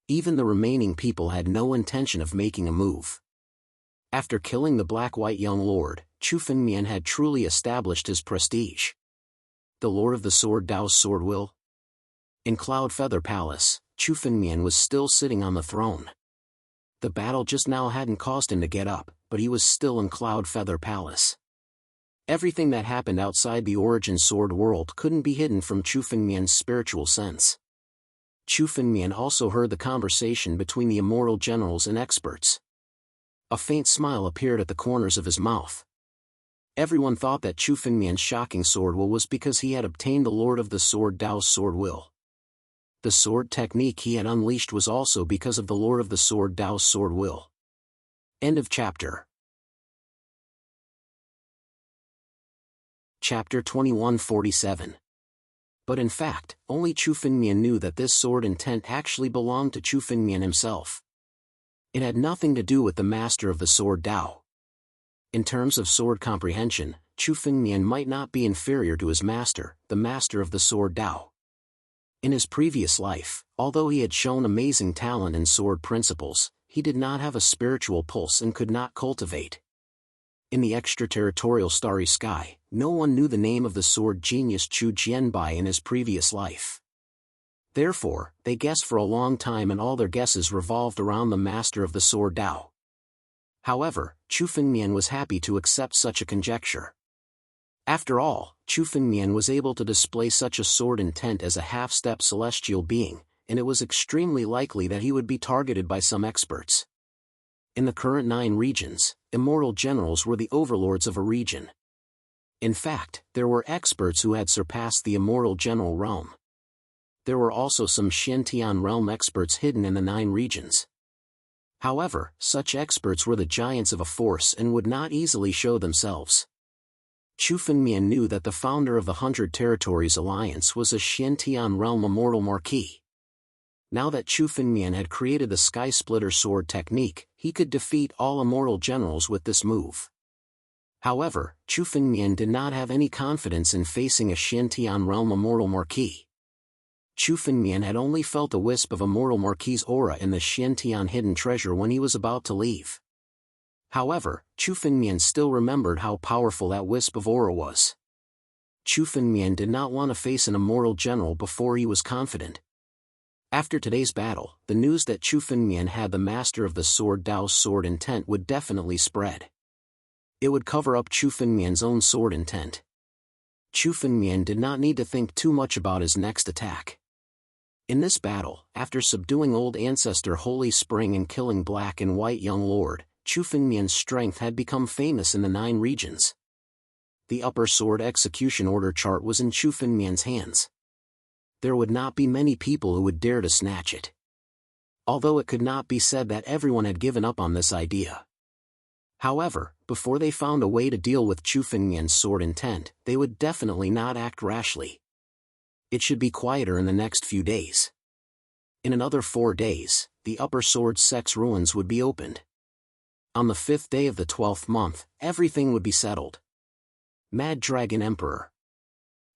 Even the remaining people had no intention of making a move. After killing the Black-White Young Lord, Chu Fengmian had truly established his prestige. The Lord of the Sword Dao's sword will? In Cloud Feather Palace, Chu Fengmian was still sitting on the throne. The battle just now hadn't caused him to get up, but he was still in Cloud Feather Palace. Everything that happened outside the origin sword world couldn't be hidden from Chu Fengmian's spiritual sense. Chu Fengmian also heard the conversation between the immortal generals and experts. A faint smile appeared at the corners of his mouth. Everyone thought that Chu Fengmian's shocking sword will was because he had obtained the Lord of the Sword Dao's sword will. The sword technique he had unleashed was also because of the Lord of the Sword Dao's sword will. End of chapter. Chapter 2147. But in fact, only Chu Fengmian knew that this sword intent actually belonged to Chu Fengmian himself. It had nothing to do with the master of the Sword Dao. In terms of sword comprehension, Chu Fengmian might not be inferior to his master, the master of the Sword Dao. In his previous life, although he had shown amazing talent in sword principles, he did not have a spiritual pulse and could not cultivate. In the extraterritorial starry sky, no one knew the name of the sword genius Chu Jianbai in his previous life. Therefore, they guessed for a long time and all their guesses revolved around the master of the sword Dao. However, Chu Fengmian was happy to accept such a conjecture. After all, Chu Fengmian was able to display such a sword intent as a half-step celestial being, and it was extremely likely that he would be targeted by some experts. In the current 9 regions, immortal generals were the overlords of a region. In fact, there were experts who had surpassed the immortal general realm. There were also some Xiantian realm experts hidden in the 9 regions. However, such experts were the giants of a force and would not easily show themselves. Chu Fengmian knew that the founder of the 100 Territories Alliance was a Xiantian realm immortal marquis. Now that Chu Fengmian had created the Sky Splitter sword technique, he could defeat all immortal generals with this move. However, Chu Fengmian did not have any confidence in facing a Xiantian realm immortal marquis. Chu Fengmian had only felt a wisp of immortal marquis' aura in the Xiantian hidden treasure when he was about to leave. However, Chu Fengmian still remembered how powerful that wisp of aura was. Chu Fengmian did not want to face an immortal general before he was confident. After today's battle, the news that Chu Fengmian had the master of the sword Dao's sword intent would definitely spread. It would cover up Chu Fengmian's own sword intent. Chu Fengmian did not need to think too much about his next attack. In this battle, after subduing Old Ancestor Holy Spring and killing Black and White Young Lord, Chu Fengmian's strength had become famous in the 9 regions. The upper sword execution order chart was in Chu Fengmian's hands. There would not be many people who would dare to snatch it. Although it could not be said that everyone had given up on this idea. However, before they found a way to deal with Chu Fengmian's sword intent, they would definitely not act rashly. It should be quieter in the next few days. In another 4 days, the upper sword sex ruins would be opened. On the 5th day of the 12th month, everything would be settled. Mad Dragon Emperor.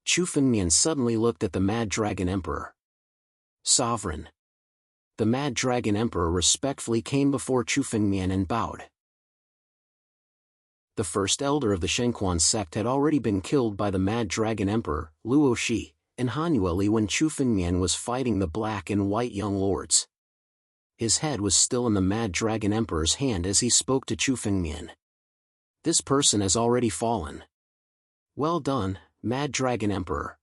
Chu Fengmian suddenly looked at the Mad Dragon Emperor. Sovereign. The Mad Dragon Emperor respectfully came before Chu Fengmian and bowed. The first elder of the Shenquan sect had already been killed by the Mad Dragon Emperor, Luo Shi, in Hanueli when Chu Fengmian was fighting the Black and White Young Lords. His head was still in the Mad Dragon Emperor's hand as he spoke to Chu Fengmian. This person has already fallen. Well done, Mad Dragon Emperor.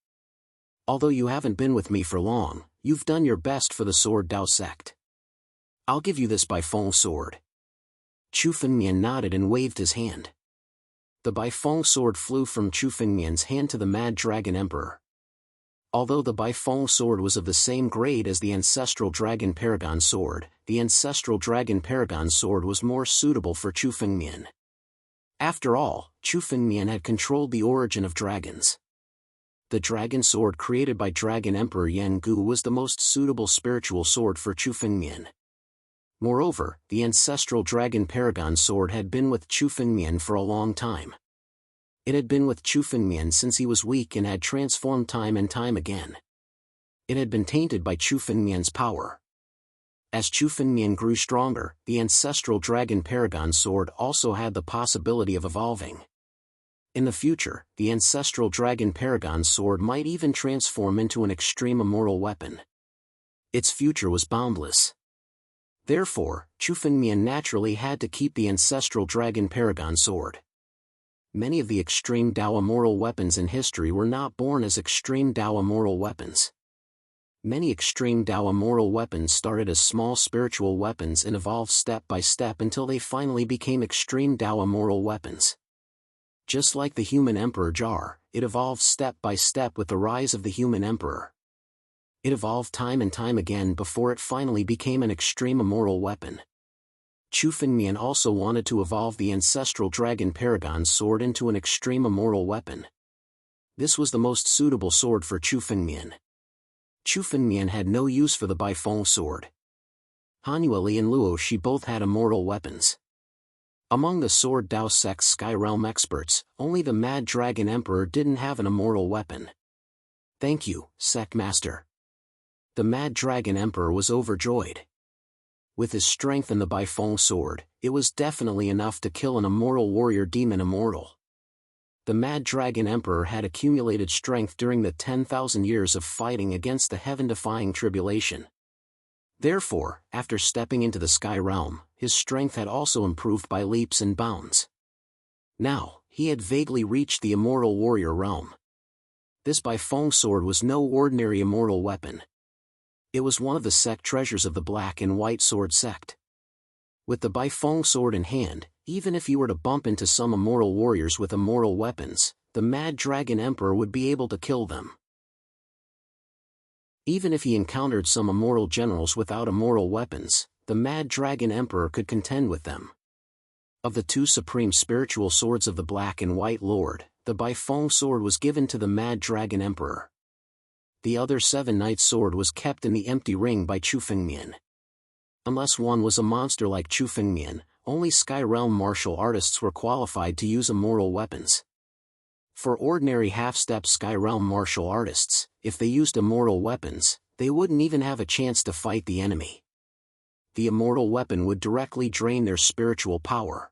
Although you haven't been with me for long, you've done your best for the Sword Dao sect. I'll give you this Baifeng sword. Chu Fengmian nodded and waved his hand. The Baifeng sword flew from Chu Fengmian's hand to the Mad Dragon Emperor. Although the Baifeng sword was of the same grade as the Ancestral Dragon Paragon sword, the Ancestral Dragon Paragon sword was more suitable for Chu Fengmian. After all, Chu Fengmian had controlled the origin of dragons. The dragon sword created by Dragon Emperor Yan Gu was the most suitable spiritual sword for Chu Fengmian. Moreover, the Ancestral Dragon Paragon sword had been with Chu Fengmian for a long time. It had been with Chu Fengmian since he was weak and had transformed time and time again. It had been tainted by Chu Fengmian's power. As Chu Fengmian grew stronger, the Ancestral Dragon Paragon sword also had the possibility of evolving. In the future, the Ancestral Dragon Paragon sword might even transform into an extreme immortal weapon. Its future was boundless. Therefore, Chu Fengmian naturally had to keep the Ancestral Dragon Paragon sword. Many of the extreme Dao immortal weapons in history were not born as extreme Dao immortal weapons. Many extreme Dao immortal weapons started as small spiritual weapons and evolved step by step until they finally became extreme Dao immortal weapons. Just like the human Emperor Jar, it evolved step by step with the rise of the human Emperor. It evolved time and time again before it finally became an extreme immortal weapon. Chu Fengmian also wanted to evolve the Ancestral Dragon Paragon sword into an extreme immortal weapon. This was the most suitable sword for Chu Fengmian. Chu Fengmian had no use for the Baifeng sword. Hanueli and Luo Shi both had immortal weapons. Among the Sword Dao sect's Sky Realm experts, only the Mad Dragon Emperor didn't have an immortal weapon. Thank you, Sect Master. The Mad Dragon Emperor was overjoyed. With his strength and the Baifeng sword, it was definitely enough to kill an immortal warrior demon immortal. The Mad Dragon Emperor had accumulated strength during the 10,000 years of fighting against the heaven-defying tribulation. Therefore, after stepping into the sky realm, his strength had also improved by leaps and bounds. Now, he had vaguely reached the immortal warrior realm. This Baifeng sword was no ordinary immortal weapon. It was one of the sect treasures of the Black and White Sword sect. With the Baifeng sword in hand, even if you were to bump into some immortal warriors with immortal weapons, the Mad Dragon Emperor would be able to kill them. Even if he encountered some immortal generals without immortal weapons, the Mad Dragon Emperor could contend with them. Of the two supreme spiritual swords of the Black and White Lord, the Baifeng sword was given to the Mad Dragon Emperor. The other Seven Knights sword was kept in the empty ring by Chu Fengmian. Unless one was a monster like Chu Fengmian, only Sky Realm martial artists were qualified to use immortal weapons. For ordinary half-step Sky Realm martial artists, if they used immortal weapons, they wouldn't even have a chance to fight the enemy. The immortal weapon would directly drain their spiritual power.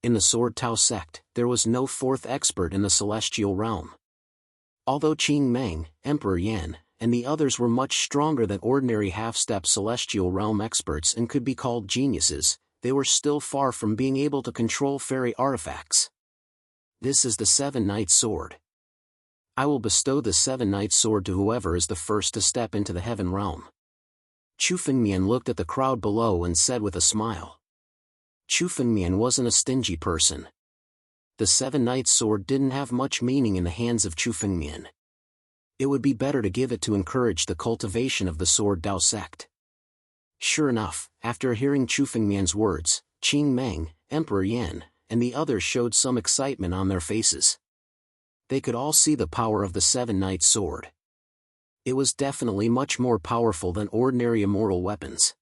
In the Sword Tao sect, there was no fourth expert in the celestial realm. Although Qing Meng, Emperor Yan, and the others were much stronger than ordinary half-step celestial realm experts and could be called geniuses, they were still far from being able to control fairy artifacts. This is the Seven Knights sword. I will bestow the Seven Knights sword to whoever is the first to step into the heaven realm. Chu Fengmian looked at the crowd below and said with a smile. Chu Fengmian wasn't a stingy person. The Seven Knights sword didn't have much meaning in the hands of Chu Fengmian. It would be better to give it to encourage the cultivation of the Sword Tao sect. Sure enough, after hearing Chu Fengmian's words, Qing Meng, Emperor Yan, and the others showed some excitement on their faces. They could all see the power of the Seven Knights sword. It was definitely much more powerful than ordinary immortal weapons.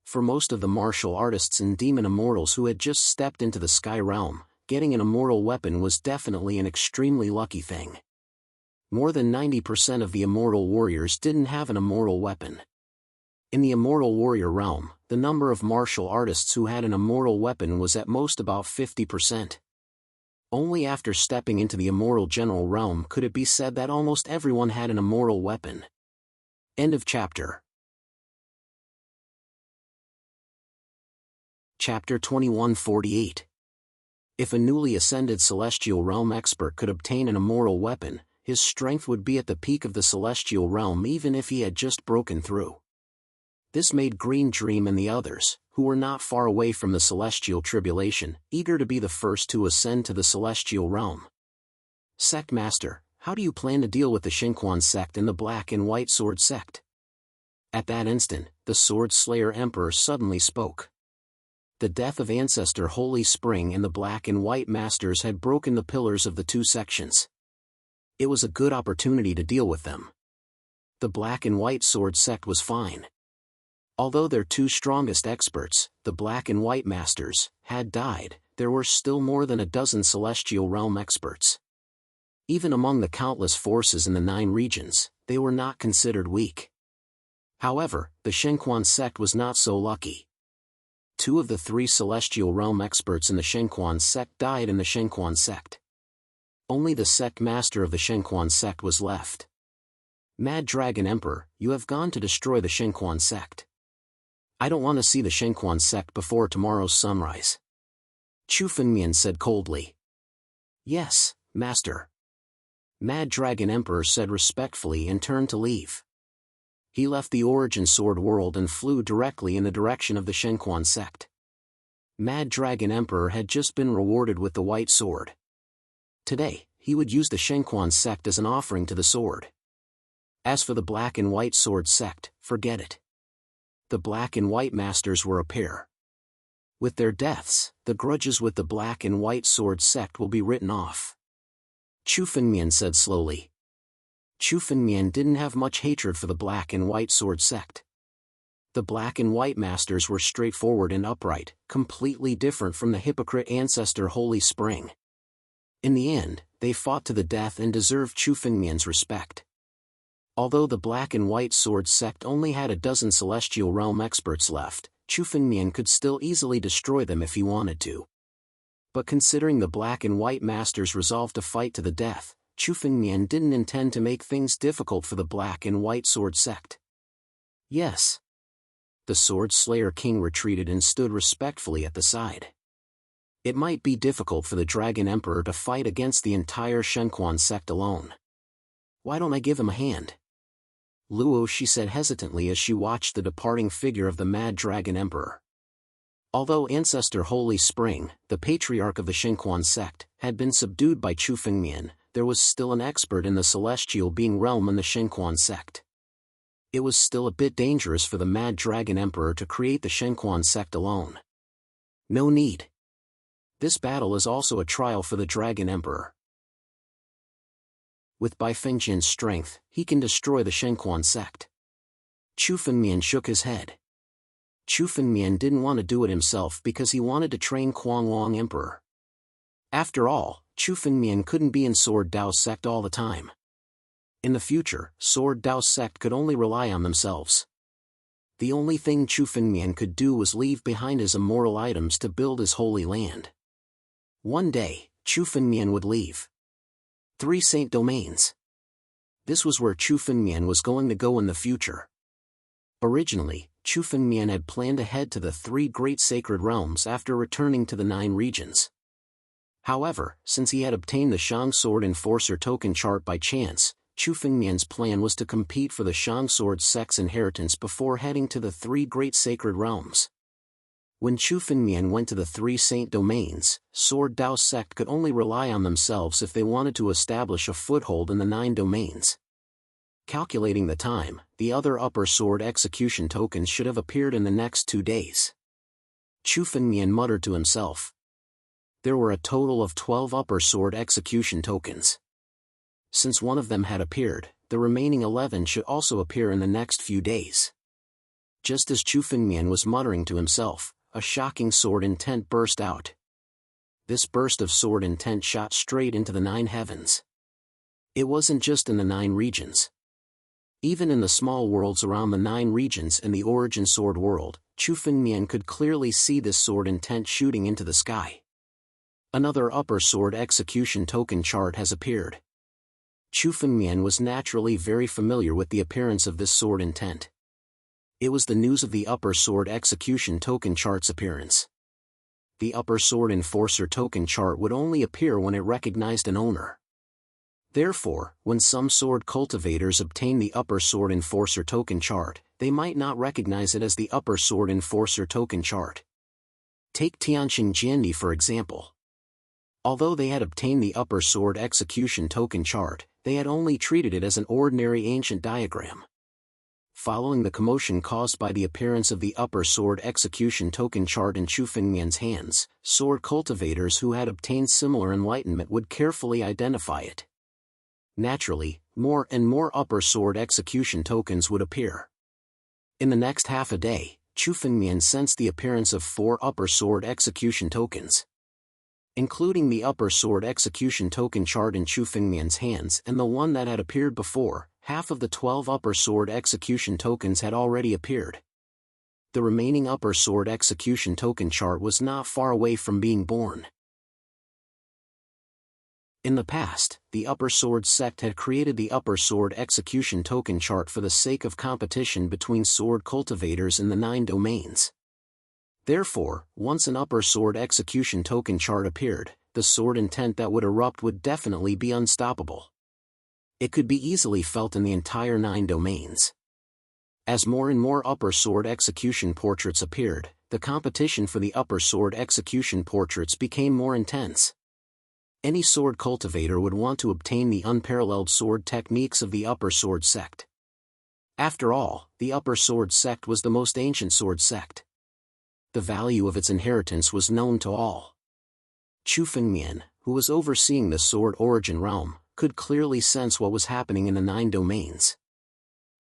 For most of the martial artists and demon immortals who had just stepped into the Sky Realm, getting an immortal weapon was definitely an extremely lucky thing. More than 90% of the immortal warriors didn't have an immortal weapon. In the immortal warrior realm, the number of martial artists who had an immortal weapon was at most about 50%. Only after stepping into the immortal general realm could it be said that almost everyone had an immortal weapon. End of chapter. Chapter 2148. If a newly ascended celestial realm expert could obtain an immortal weapon, his strength would be at the peak of the celestial realm even if he had just broken through. This made Green Dream and the others, who were not far away from the celestial tribulation, eager to be the first to ascend to the celestial realm. Sect Master, how do you plan to deal with the Shenquan sect and the Black and White Sword sect? At that instant, the Sword Slayer Emperor suddenly spoke. The death of Ancestor Holy Spring and the Black and White Masters had broken the pillars of the two sections. It was a good opportunity to deal with them. The Black and White Sword sect was fine. Although their two strongest experts, the Black and White Masters, had died, there were still more than a dozen celestial realm experts. Even among the countless forces in the 9 regions, they were not considered weak. However, the Shenquan sect was not so lucky. 2 of the 3 celestial realm experts in the Shenquan sect died in the Shenquan sect. Only the sect master of the Shenquan sect was left. Mad Dragon Emperor, you have gone to destroy the Shenquan sect. I don't want to see the Shenquan sect before tomorrow's sunrise. Chu Fengmian said coldly. Yes, Master. Mad Dragon Emperor said respectfully and turned to leave. He left the Origin Sword world and flew directly in the direction of the Shenquan sect. Mad Dragon Emperor had just been rewarded with the White Sword. Today, he would use the Shenquan sect as an offering to the sword. As for the Black and White Sword sect, forget it. The Black and White Masters were a pair. With their deaths, the grudges with the Black and White Sword sect will be written off. Chu Fengmian said slowly. Chu Fengmian didn't have much hatred for the Black and White Sword sect. The Black and White Masters were straightforward and upright, completely different from the hypocrite ancestor Holy Spring. In the end, they fought to the death and deserved Chu Fengmian's respect. Although the Black and White Sword sect only had a dozen Celestial Realm experts left, Chu Fengmian could still easily destroy them if he wanted to. But considering the Black and White Masters resolved to fight to the death, Chu Fengmian didn't intend to make things difficult for the Black and White Sword sect. Yes. The Sword Slayer King retreated and stood respectfully at the side. It might be difficult for the Dragon Emperor to fight against the entire Shenquan sect alone. Why don't I give him a hand? Luo, she said hesitantly as she watched the departing figure of the Mad Dragon Emperor. Although Ancestor Holy Spring, the patriarch of the Shenquan sect, had been subdued by Chu Fengmian, there was still an expert in the Celestial Being realm in the Shenquan sect. It was still a bit dangerous for the Mad Dragon Emperor to create the Shenquan sect alone. No need. This battle is also a trial for the Dragon Emperor. With Bai Fengjian's strength, he can destroy the Shenquan sect. Chu Fengmian shook his head. Chu Fengmian didn't want to do it himself because he wanted to train Kuang Emperor. After all, Chu Fengmian couldn't be in Sword Dao sect all the time. In the future, Sword Dao sect could only rely on themselves. The only thing Chu Fengmian could do was leave behind his immoral items to build his holy land. One day, Chu Fengmian would leave. 3 Saint Domains. This was where Chu Fengmian was going to go in the future. Originally, Chu Fengmian had planned to head to the 3 Great Sacred Realms after returning to the 9 regions. However, since he had obtained the Shang Sword Enforcer token chart by chance, Chu Fengmian's plan was to compete for the Shang Sword sect's inheritance before heading to the 3 Great Sacred Realms. When Chu Fengmian went to the 3 Saint Domains, Sword Dao sect could only rely on themselves if they wanted to establish a foothold in the 9 domains. Calculating the time, the other Upper Sword execution tokens should have appeared in the next 2 days. Chu Fengmian muttered to himself. There were a total of 12 Upper Sword execution tokens. Since one of them had appeared, the remaining 11 should also appear in the next few days. Just as Chu Fengmian was muttering to himself, a shocking sword intent burst out. This burst of sword intent shot straight into the 9 heavens. It wasn't just in the 9 regions. Even in the small worlds around the 9 regions and the Origin Sword world, Chu Fengmian could clearly see this sword intent shooting into the sky. Another Upper Sword execution token chart has appeared. Chu Fengmian was naturally very familiar with the appearance of this sword intent. It was the news of the Upper Sword execution token chart's appearance. The Upper Sword Enforcer token chart would only appear when it recognized an owner. Therefore, when some sword cultivators obtain the Upper Sword Enforcer token chart, they might not recognize it as the Upper Sword Enforcer token chart. Take Tianqing Jianni for example. Although they had obtained the Upper Sword execution token chart, they had only treated it as an ordinary ancient diagram. Following the commotion caused by the appearance of the Upper Sword execution token chart in Chu Fengmian's hands, sword cultivators who had obtained similar enlightenment would carefully identify it. Naturally, more and more Upper Sword execution tokens would appear. In the next half a day, Chu Fengmian sensed the appearance of 4 Upper Sword execution tokens. Including the Upper Sword execution token chart in Chu Fengmian's hands and the one that had appeared before, half of the 12 Upper Sword execution tokens had already appeared. The remaining Upper Sword execution token chart was not far away from being born. In the past, the Upper Sword sect had created the Upper Sword execution token chart for the sake of competition between sword cultivators in the 9 domains. Therefore, once an Upper Sword execution token chart appeared, the sword intent that would erupt would definitely be unstoppable. It could be easily felt in the entire 9 domains. As more and more Upper Sword execution portraits appeared, the competition for the Upper Sword execution portraits became more intense. Any sword cultivator would want to obtain the unparalleled sword techniques of the Upper Sword sect. After all, the Upper Sword sect was the most ancient sword sect. The value of its inheritance was known to all. Chu Fengmian, who was overseeing the Sword Origin realm, could clearly sense what was happening in the 9 domains.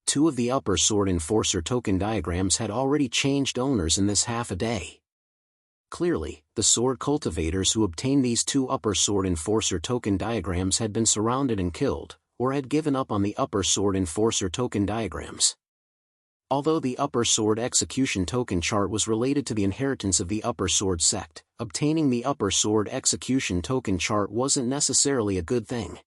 2 of the Upper Sword Enforcer token diagrams had already changed owners in this half a day. Clearly, the sword cultivators who obtained these 2 Upper Sword Enforcer token diagrams had been surrounded and killed, or had given up on the upper sword enforcer token diagrams. Although the upper sword execution token chart was related to the inheritance of the upper sword sect, obtaining the upper sword execution token chart wasn't necessarily a good thing.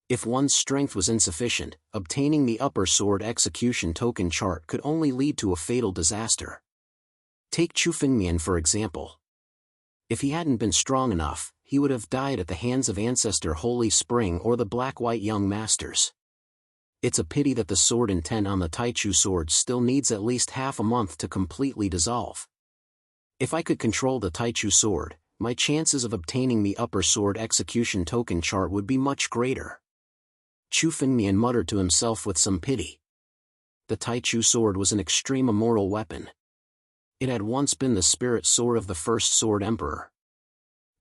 If one's strength was insufficient, obtaining the upper sword execution token chart could only lead to a fatal disaster. Take Chu Fengmian for example. If he hadn't been strong enough, he would have died at the hands of Ancestor Holy Spring or the Black-White Young Masters. It's a pity that the sword intent on the Taichu sword still needs at least half a month to completely dissolve. If I could control the Taichu sword, my chances of obtaining the upper sword execution token chart would be much greater. Chu Fengmian muttered to himself with some pity. The Taichu sword was an extreme immoral weapon. It had once been the spirit sword of the first Sword Emperor.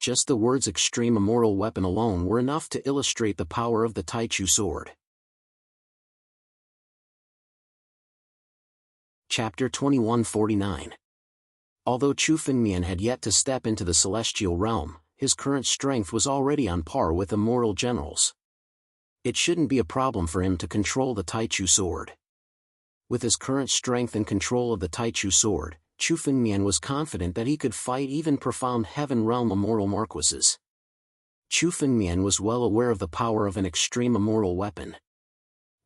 Just the words extreme immoral weapon alone were enough to illustrate the power of the Taichu sword. Chapter 2149. Although Chu Fengmian had yet to step into the celestial realm, his current strength was already on par with immortal generals. It shouldn't be a problem for him to control the Taichu sword. With his current strength and control of the Taichu sword, Chu Fengmian was confident that he could fight even profound heaven realm immoral marquises. Chu Fengmian was well aware of the power of an extreme immoral weapon.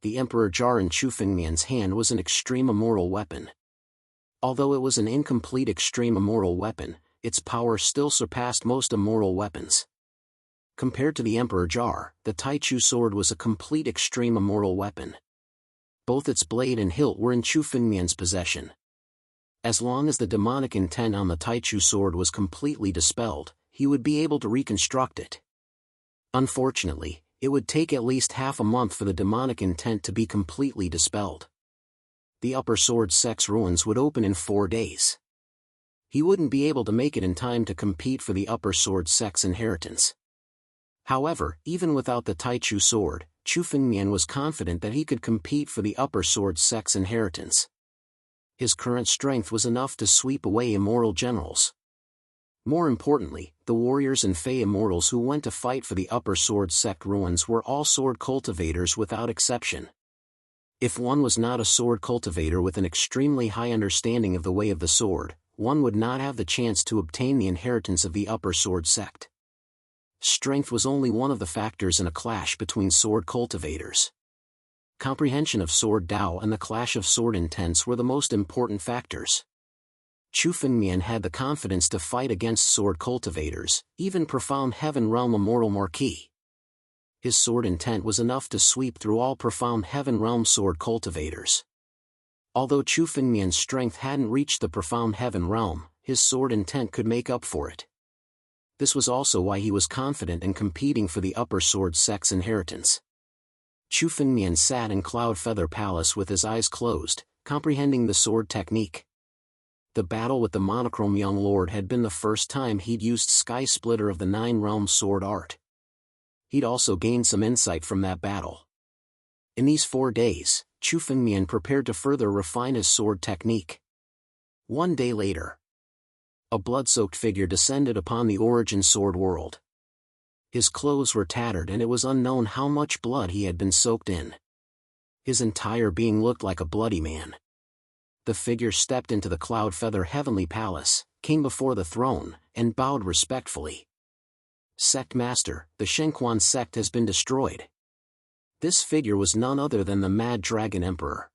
The Emperor Jar in Chu Fengmian's hand was an extreme immoral weapon. Although it was an incomplete extreme immoral weapon, its power still surpassed most immoral weapons. Compared to the Emperor Jar, the Taichu sword was a complete extreme immoral weapon. Both its blade and hilt were in Chu Fengmian's possession. As long as the demonic intent on the Taichu sword was completely dispelled, he would be able to reconstruct it. Unfortunately, it would take at least half a month for the demonic intent to be completely dispelled. The upper sword sect's ruins would open in 4 days. He wouldn't be able to make it in time to compete for the upper sword sect's inheritance. However, even without the Taichu sword, Chu Fengmian was confident that he could compete for the upper sword sect's inheritance. His current strength was enough to sweep away immoral generals. More importantly, the warriors and Fey immortals who went to fight for the upper sword sect ruins were all sword cultivators without exception. If one was not a sword cultivator with an extremely high understanding of the way of the sword, one would not have the chance to obtain the inheritance of the upper sword sect. Strength was only one of the factors in a clash between sword cultivators. Comprehension of sword Dao and the clash of sword intents were the most important factors. Chu Fengmian had the confidence to fight against sword cultivators, even profound heaven realm immoral marquis. His sword intent was enough to sweep through all profound heaven realm sword cultivators. Although Chu Fengmian's strength hadn't reached the profound heaven realm, his sword intent could make up for it. This was also why he was confident in competing for the upper sword sect's inheritance. Chu Fengmian sat in Cloud Feather Palace with his eyes closed, comprehending the sword technique. The battle with the monochrome young lord had been the first time he'd used Sky Splitter of the Nine Realms sword art. He'd also gained some insight from that battle. In these 4 days, Chu Fengmian prepared to further refine his sword technique. 1 day later, a blood-soaked figure descended upon the Origin Sword world. His clothes were tattered and it was unknown how much blood he had been soaked in. His entire being looked like a bloody man. The figure stepped into the Cloud Feather Heavenly Palace, came before the throne, and bowed respectfully. Sect Master, the Shenquan sect has been destroyed. This figure was none other than the Mad Dragon Emperor.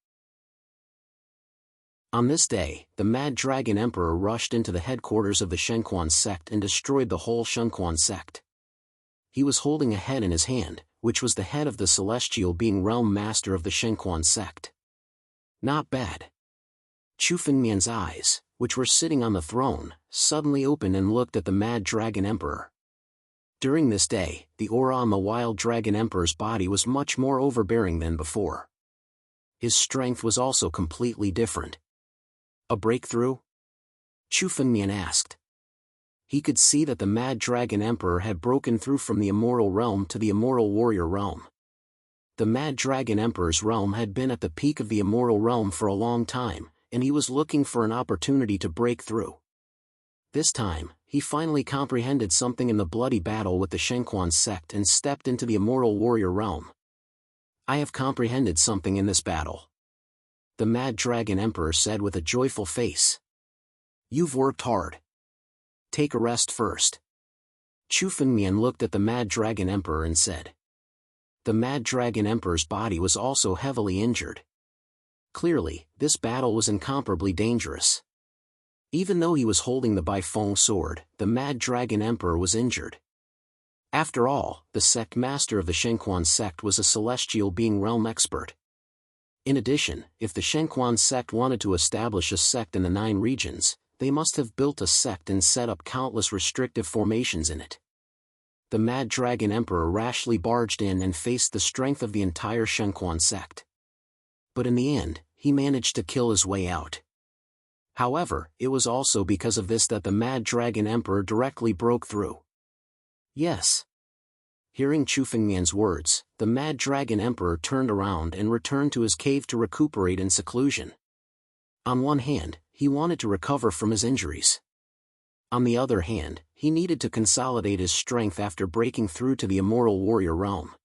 On this day, the Mad Dragon Emperor rushed into the headquarters of the Shenquan sect and destroyed the whole Shenquan sect. He was holding a head in his hand, which was the head of the celestial being realm master of the Shenquan sect. Not bad. Chu Fengmian's eyes, which were sitting on the throne, suddenly opened and looked at the Mad Dragon Emperor. During this day, the aura on the Wild Dragon Emperor's body was much more overbearing than before. His strength was also completely different. A breakthrough? Chu Fengmian asked. He could see that the Mad Dragon Emperor had broken through from the immoral realm to the immoral warrior realm. The Mad Dragon Emperor's realm had been at the peak of the immoral realm for a long time, and he was looking for an opportunity to break through. This time, he finally comprehended something in the bloody battle with the Shenquan sect and stepped into the immoral warrior realm. I have comprehended something in this battle. The Mad Dragon Emperor said with a joyful face. You've worked hard. Take a rest first. Chu Fengmian looked at the Mad Dragon Emperor and said. The Mad Dragon Emperor's body was also heavily injured. Clearly, this battle was incomparably dangerous. Even though he was holding the Baifeng sword, the Mad Dragon Emperor was injured. After all, the sect master of the Shenquan sect was a celestial being realm expert. In addition, if the Shenquan sect wanted to establish a sect in the 9 regions, they must have built a sect and set up countless restrictive formations in it. The Mad Dragon Emperor rashly barged in and faced the strength of the entire Shenquan sect. But in the end, he managed to kill his way out. However, it was also because of this that the Mad Dragon Emperor directly broke through. Yes. Hearing Chu Fengmian's words, the Mad Dragon Emperor turned around and returned to his cave to recuperate in seclusion. On one hand, he wanted to recover from his injuries. On the other hand, he needed to consolidate his strength after breaking through to the Immortal Warrior realm.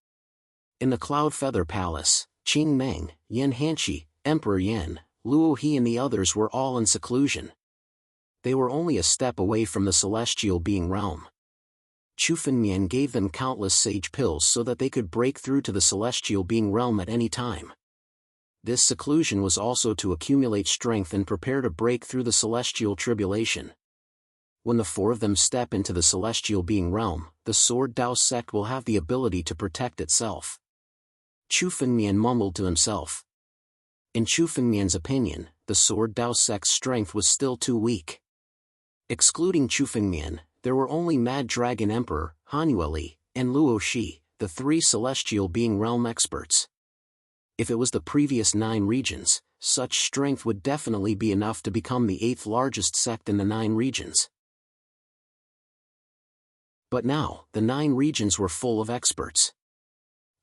In the Cloud Feather Palace, Qing Meng, Yan Hanshi, Emperor Yan, Luo He and the others were all in seclusion. They were only a step away from the celestial being realm. Chu Fengmian gave them countless sage pills so that they could break through to the celestial being realm at any time. This seclusion was also to accumulate strength and prepare to break through the celestial tribulation. When the 4 of them step into the celestial being realm, the Sword Dao sect will have the ability to protect itself. Chu Fengmian mumbled to himself. In Chu Fengmian's opinion, the Sword Dao sect's strength was still too weak. Excluding Chu Fengmian, there were only Mad Dragon Emperor, Han Yueli, and Luo Shi, the 3 celestial being realm experts. If it was the previous 9 regions, such strength would definitely be enough to become the 8th largest sect in the 9 regions. But now, the 9 regions were full of experts.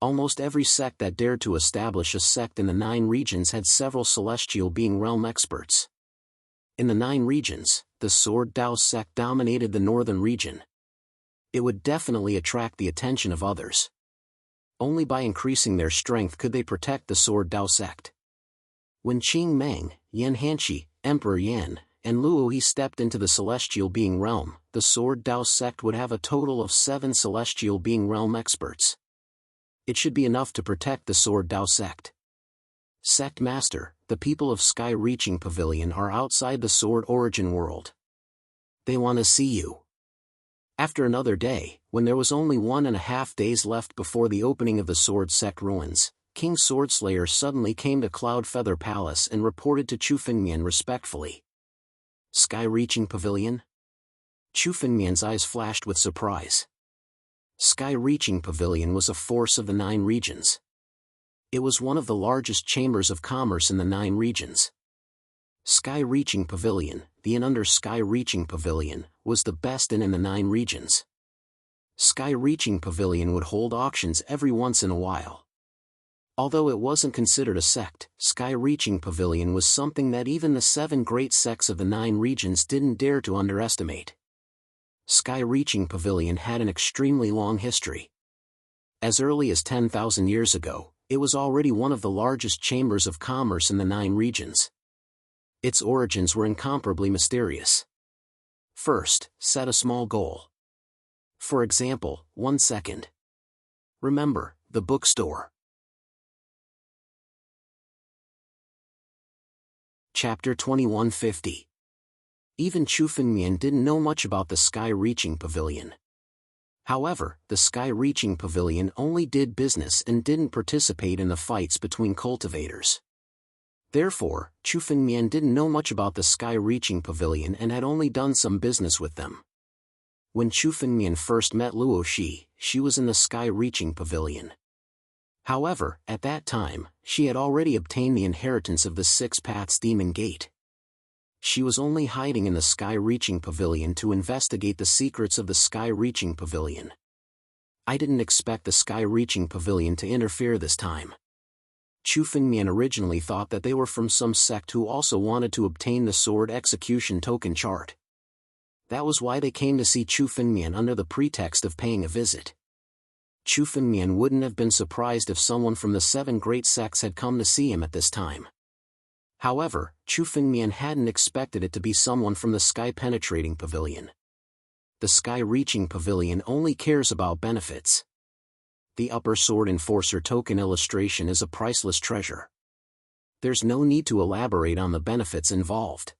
Almost every sect that dared to establish a sect in the 9 regions had several celestial being realm experts. In the 9 regions, the Sword Dao sect dominated the northern region. It would definitely attract the attention of others. Only by increasing their strength could they protect the Sword Dao sect. When Qing Meng, Yan Hanshi, Emperor Yan, and Luo He stepped into the celestial being realm, the Sword Dao sect would have a total of 7 celestial being realm experts. It should be enough to protect the Sword Dao sect. Sect Master, the people of Sky Reaching Pavilion are outside the Sword Origin world. They want to see you. After another day, when there was only 1.5 days left before the opening of the Sword Sect ruins, King Swordslayer suddenly came to Cloud Feather Palace and reported to Chu Fengmian respectfully. Sky Reaching Pavilion? Chu Fengmian's eyes flashed with surprise. Sky Reaching Pavilion was a force of the 9 regions. It was one of the largest chambers of commerce in the 9 regions. Sky Reaching Pavilion, the inn under Sky Reaching Pavilion, was the best inn in the 9 regions. Sky Reaching Pavilion would hold auctions every once in a while. Although it wasn't considered a sect, Sky Reaching Pavilion was something that even the 7 great sects of the 9 regions didn't dare to underestimate. Sky Reaching Pavilion had an extremely long history. As early as 10,000 years ago, it was already one of the largest chambers of commerce in the 9 regions. Its origins were incomparably mysterious. First, set a small goal. For example, 1 second. Remember, the bookstore. Chapter 2150. Even Chu Fengmian didn't know much about the Sky Reaching Pavilion. However, the Sky Reaching Pavilion only did business and didn't participate in the fights between cultivators. Therefore, Chu Fengmian didn't know much about the Sky Reaching Pavilion and had only done some business with them. When Chu Fengmian first met Luo Shi, she was in the Sky Reaching Pavilion. However, at that time, she had already obtained the inheritance of the 6 Paths Demon Gate. She was only hiding in the Sky Reaching Pavilion to investigate the secrets of the Sky Reaching Pavilion. I didn't expect the Sky Reaching Pavilion to interfere this time. Chu Fengmian originally thought that they were from some sect who also wanted to obtain the Sword Execution Token chart. That was why they came to see Chu Fengmian under the pretext of paying a visit. Chu Fengmian wouldn't have been surprised if someone from the 7 great sects had come to see him at this time. However, Chu Fengmian hadn't expected it to be someone from the sky-penetrating pavilion. The sky-reaching pavilion only cares about benefits. The upper sword enforcer token illustration is a priceless treasure. There's no need to elaborate on the benefits involved.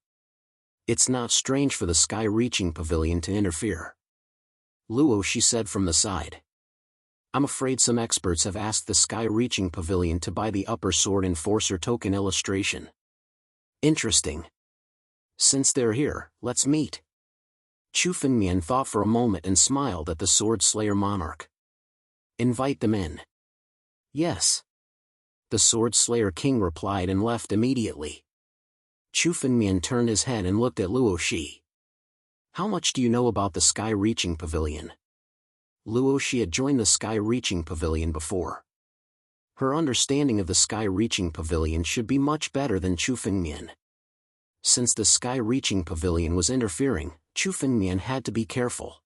It's not strange for the sky-reaching pavilion to interfere. Luo, she said from the side. I'm afraid some experts have asked the sky-reaching pavilion to buy the upper sword enforcer token illustration. Interesting. Since they're here, let's meet. Chu Fengmian thought for a moment and smiled at the Sword Slayer monarch. Invite them in. Yes. The Sword Slayer king replied and left immediately. Chu Fengmian turned his head and looked at Luo Shi. How much do you know about the sky-reaching pavilion? Luo Shi had joined the sky-reaching pavilion before. Her understanding of the sky-reaching pavilion should be much better than Chu Fengmian. Since the sky-reaching pavilion was interfering, Chu Fengmian had to be careful.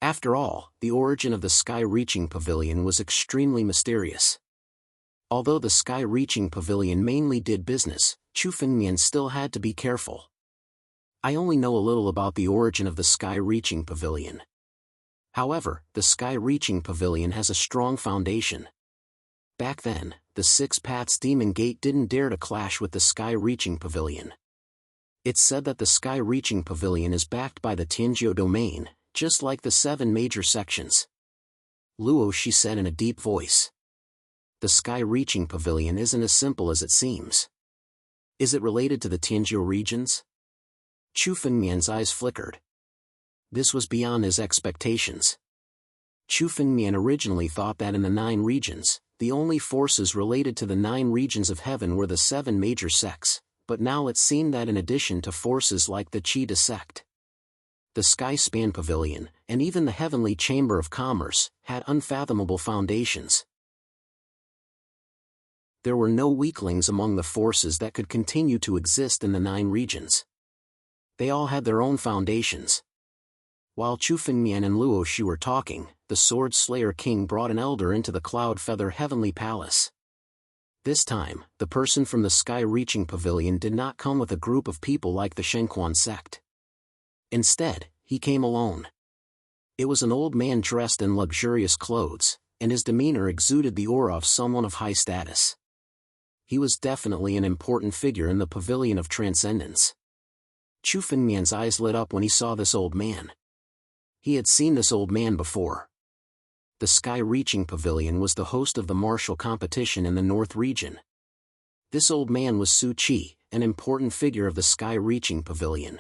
After all, the origin of the sky-reaching pavilion was extremely mysterious. Although the sky-reaching pavilion mainly did business, Chu Fengmian still had to be careful. I only know a little about the origin of the sky-reaching pavilion. However, the sky-reaching pavilion has a strong foundation. Back then, the 6 Paths Demon Gate didn't dare to clash with the sky-reaching pavilion. It's said that the sky-reaching pavilion is backed by the Tianjiu domain, just like the 7 major sections. Luo, she said in a deep voice. The sky-reaching pavilion isn't as simple as it seems. Is it related to the Tianjiu regions? Chu Fengmian's eyes flickered. This was beyond his expectations. Chu Fengmian originally thought that in the 9 regions, the only forces related to the 9 regions of heaven were the 7 major sects, but now it seemed that in addition to forces like the Qi sect, the Sky Span Pavilion, and even the Heavenly Chamber of Commerce, had unfathomable foundations. There were no weaklings among the forces that could continue to exist in the 9 regions. They all had their own foundations. While Chu Fengmian and Luo Shi were talking, the Sword Slayer King brought an elder into the Cloud Feather Heavenly Palace. This time, the person from the sky-reaching pavilion did not come with a group of people like the Shenquan sect. Instead, he came alone. It was an old man dressed in luxurious clothes, and his demeanor exuded the aura of someone of high status. He was definitely an important figure in the Pavilion of Transcendence. Chu Fengmian's eyes lit up when he saw this old man. He had seen this old man before. The sky-reaching pavilion was the host of the martial competition in the North region. This old man was Su Qi, an important figure of the sky-reaching pavilion.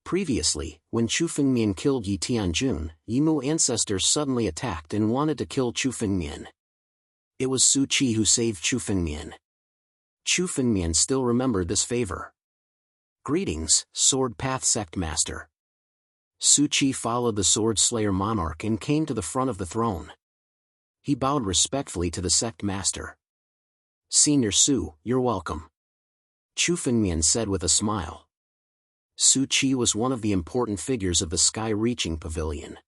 Previously, when Chu Fengmian killed Yi Tianjun, Yimu ancestors suddenly attacked and wanted to kill Chu Fengmian. It was Su Qi who saved Chu Fengmian. Chu Fengmian still remembered this favor. Greetings, Sword Path Sect Master. Su Qi followed the Sword Slayer monarch and came to the front of the throne. He bowed respectfully to the sect master. Senior Su, you're welcome. Chu Fengmian said with a smile. Su Qi was one of the important figures of the sky-reaching pavilion.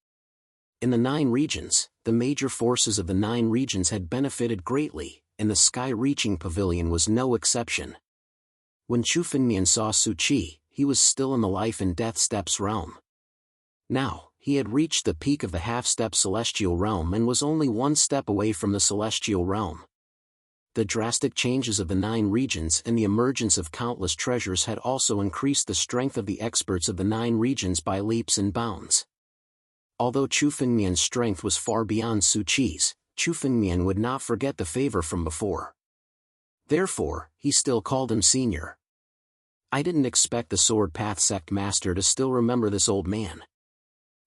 In the 9 regions, the major forces of the 9 regions had benefited greatly, and the sky-reaching pavilion was no exception. When Chu Fengmian saw Su Qi, he was still in the life and death steps realm. Now, he had reached the peak of the half-step celestial realm and was only 1 step away from the celestial realm. The drastic changes of the 9 regions and the emergence of countless treasures had also increased the strength of the experts of the 9 regions by leaps and bounds. Although Chu Fengmian's strength was far beyond Su Qi's, Chu Fengmian would not forget the favor from before. Therefore, he still called him senior. I didn't expect the Sword Path Sect Master to still remember this old man.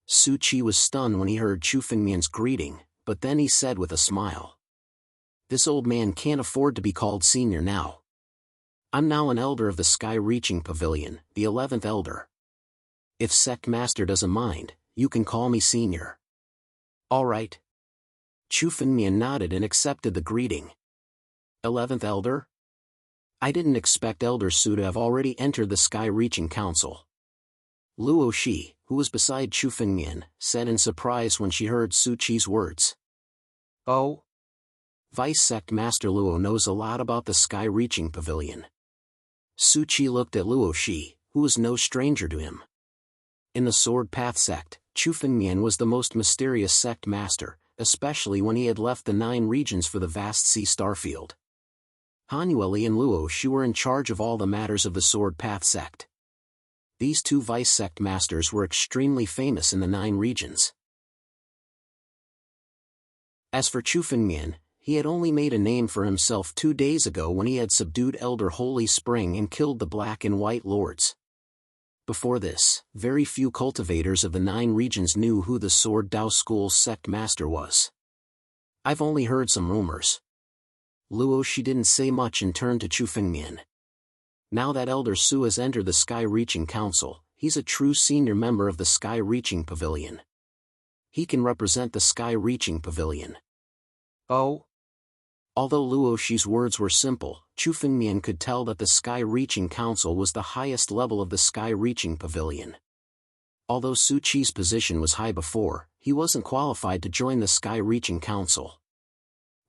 Su Qi was stunned when he heard Chu Fengmian's greeting, but then he said with a smile. This old man can't afford to be called senior now. I'm now an elder of the sky-reaching pavilion, the 11th elder. If Sect Master doesn't mind, you can call me senior. All right. Chu Fengmian nodded and accepted the greeting. 11th elder? I didn't expect Elder Su to have already entered the sky-reaching council. Luo Shi, who was beside Chu Fengmian, said in surprise when she heard Su Qi's words. Oh? Vice Sect Master Luo knows a lot about the Sky-Reaching Pavilion. Su Qi looked at Luo Shi, who was no stranger to him. In the Sword Path sect, Chu Fengmian was the most mysterious sect master, especially when he had left the 9 regions for the vast sea starfield. Han Yueli and Luo Shi were in charge of all the matters of the Sword Path sect. These 2 vice sect masters were extremely famous in the 9 regions. As for Chu Fengmian, he had only made a name for himself 2 days ago when he had subdued Elder Holy Spring and killed the Black and White Lords. Before this, very few cultivators of the 9 regions knew who the Sword Dao School's sect master was. I've only heard some rumors. Luo Shi didn't say much and turned to Chu Fengmian. Now that Elder Su has entered the Sky-Reaching Council, he's a true senior member of the Sky-Reaching Pavilion. He can represent the Sky-Reaching Pavilion. Oh? Although Luo Shi's words were simple, Chu Fengmian could tell that the Sky-Reaching Council was the highest level of the Sky-Reaching Pavilion. Although Su Qi's position was high before, he wasn't qualified to join the Sky-Reaching Council.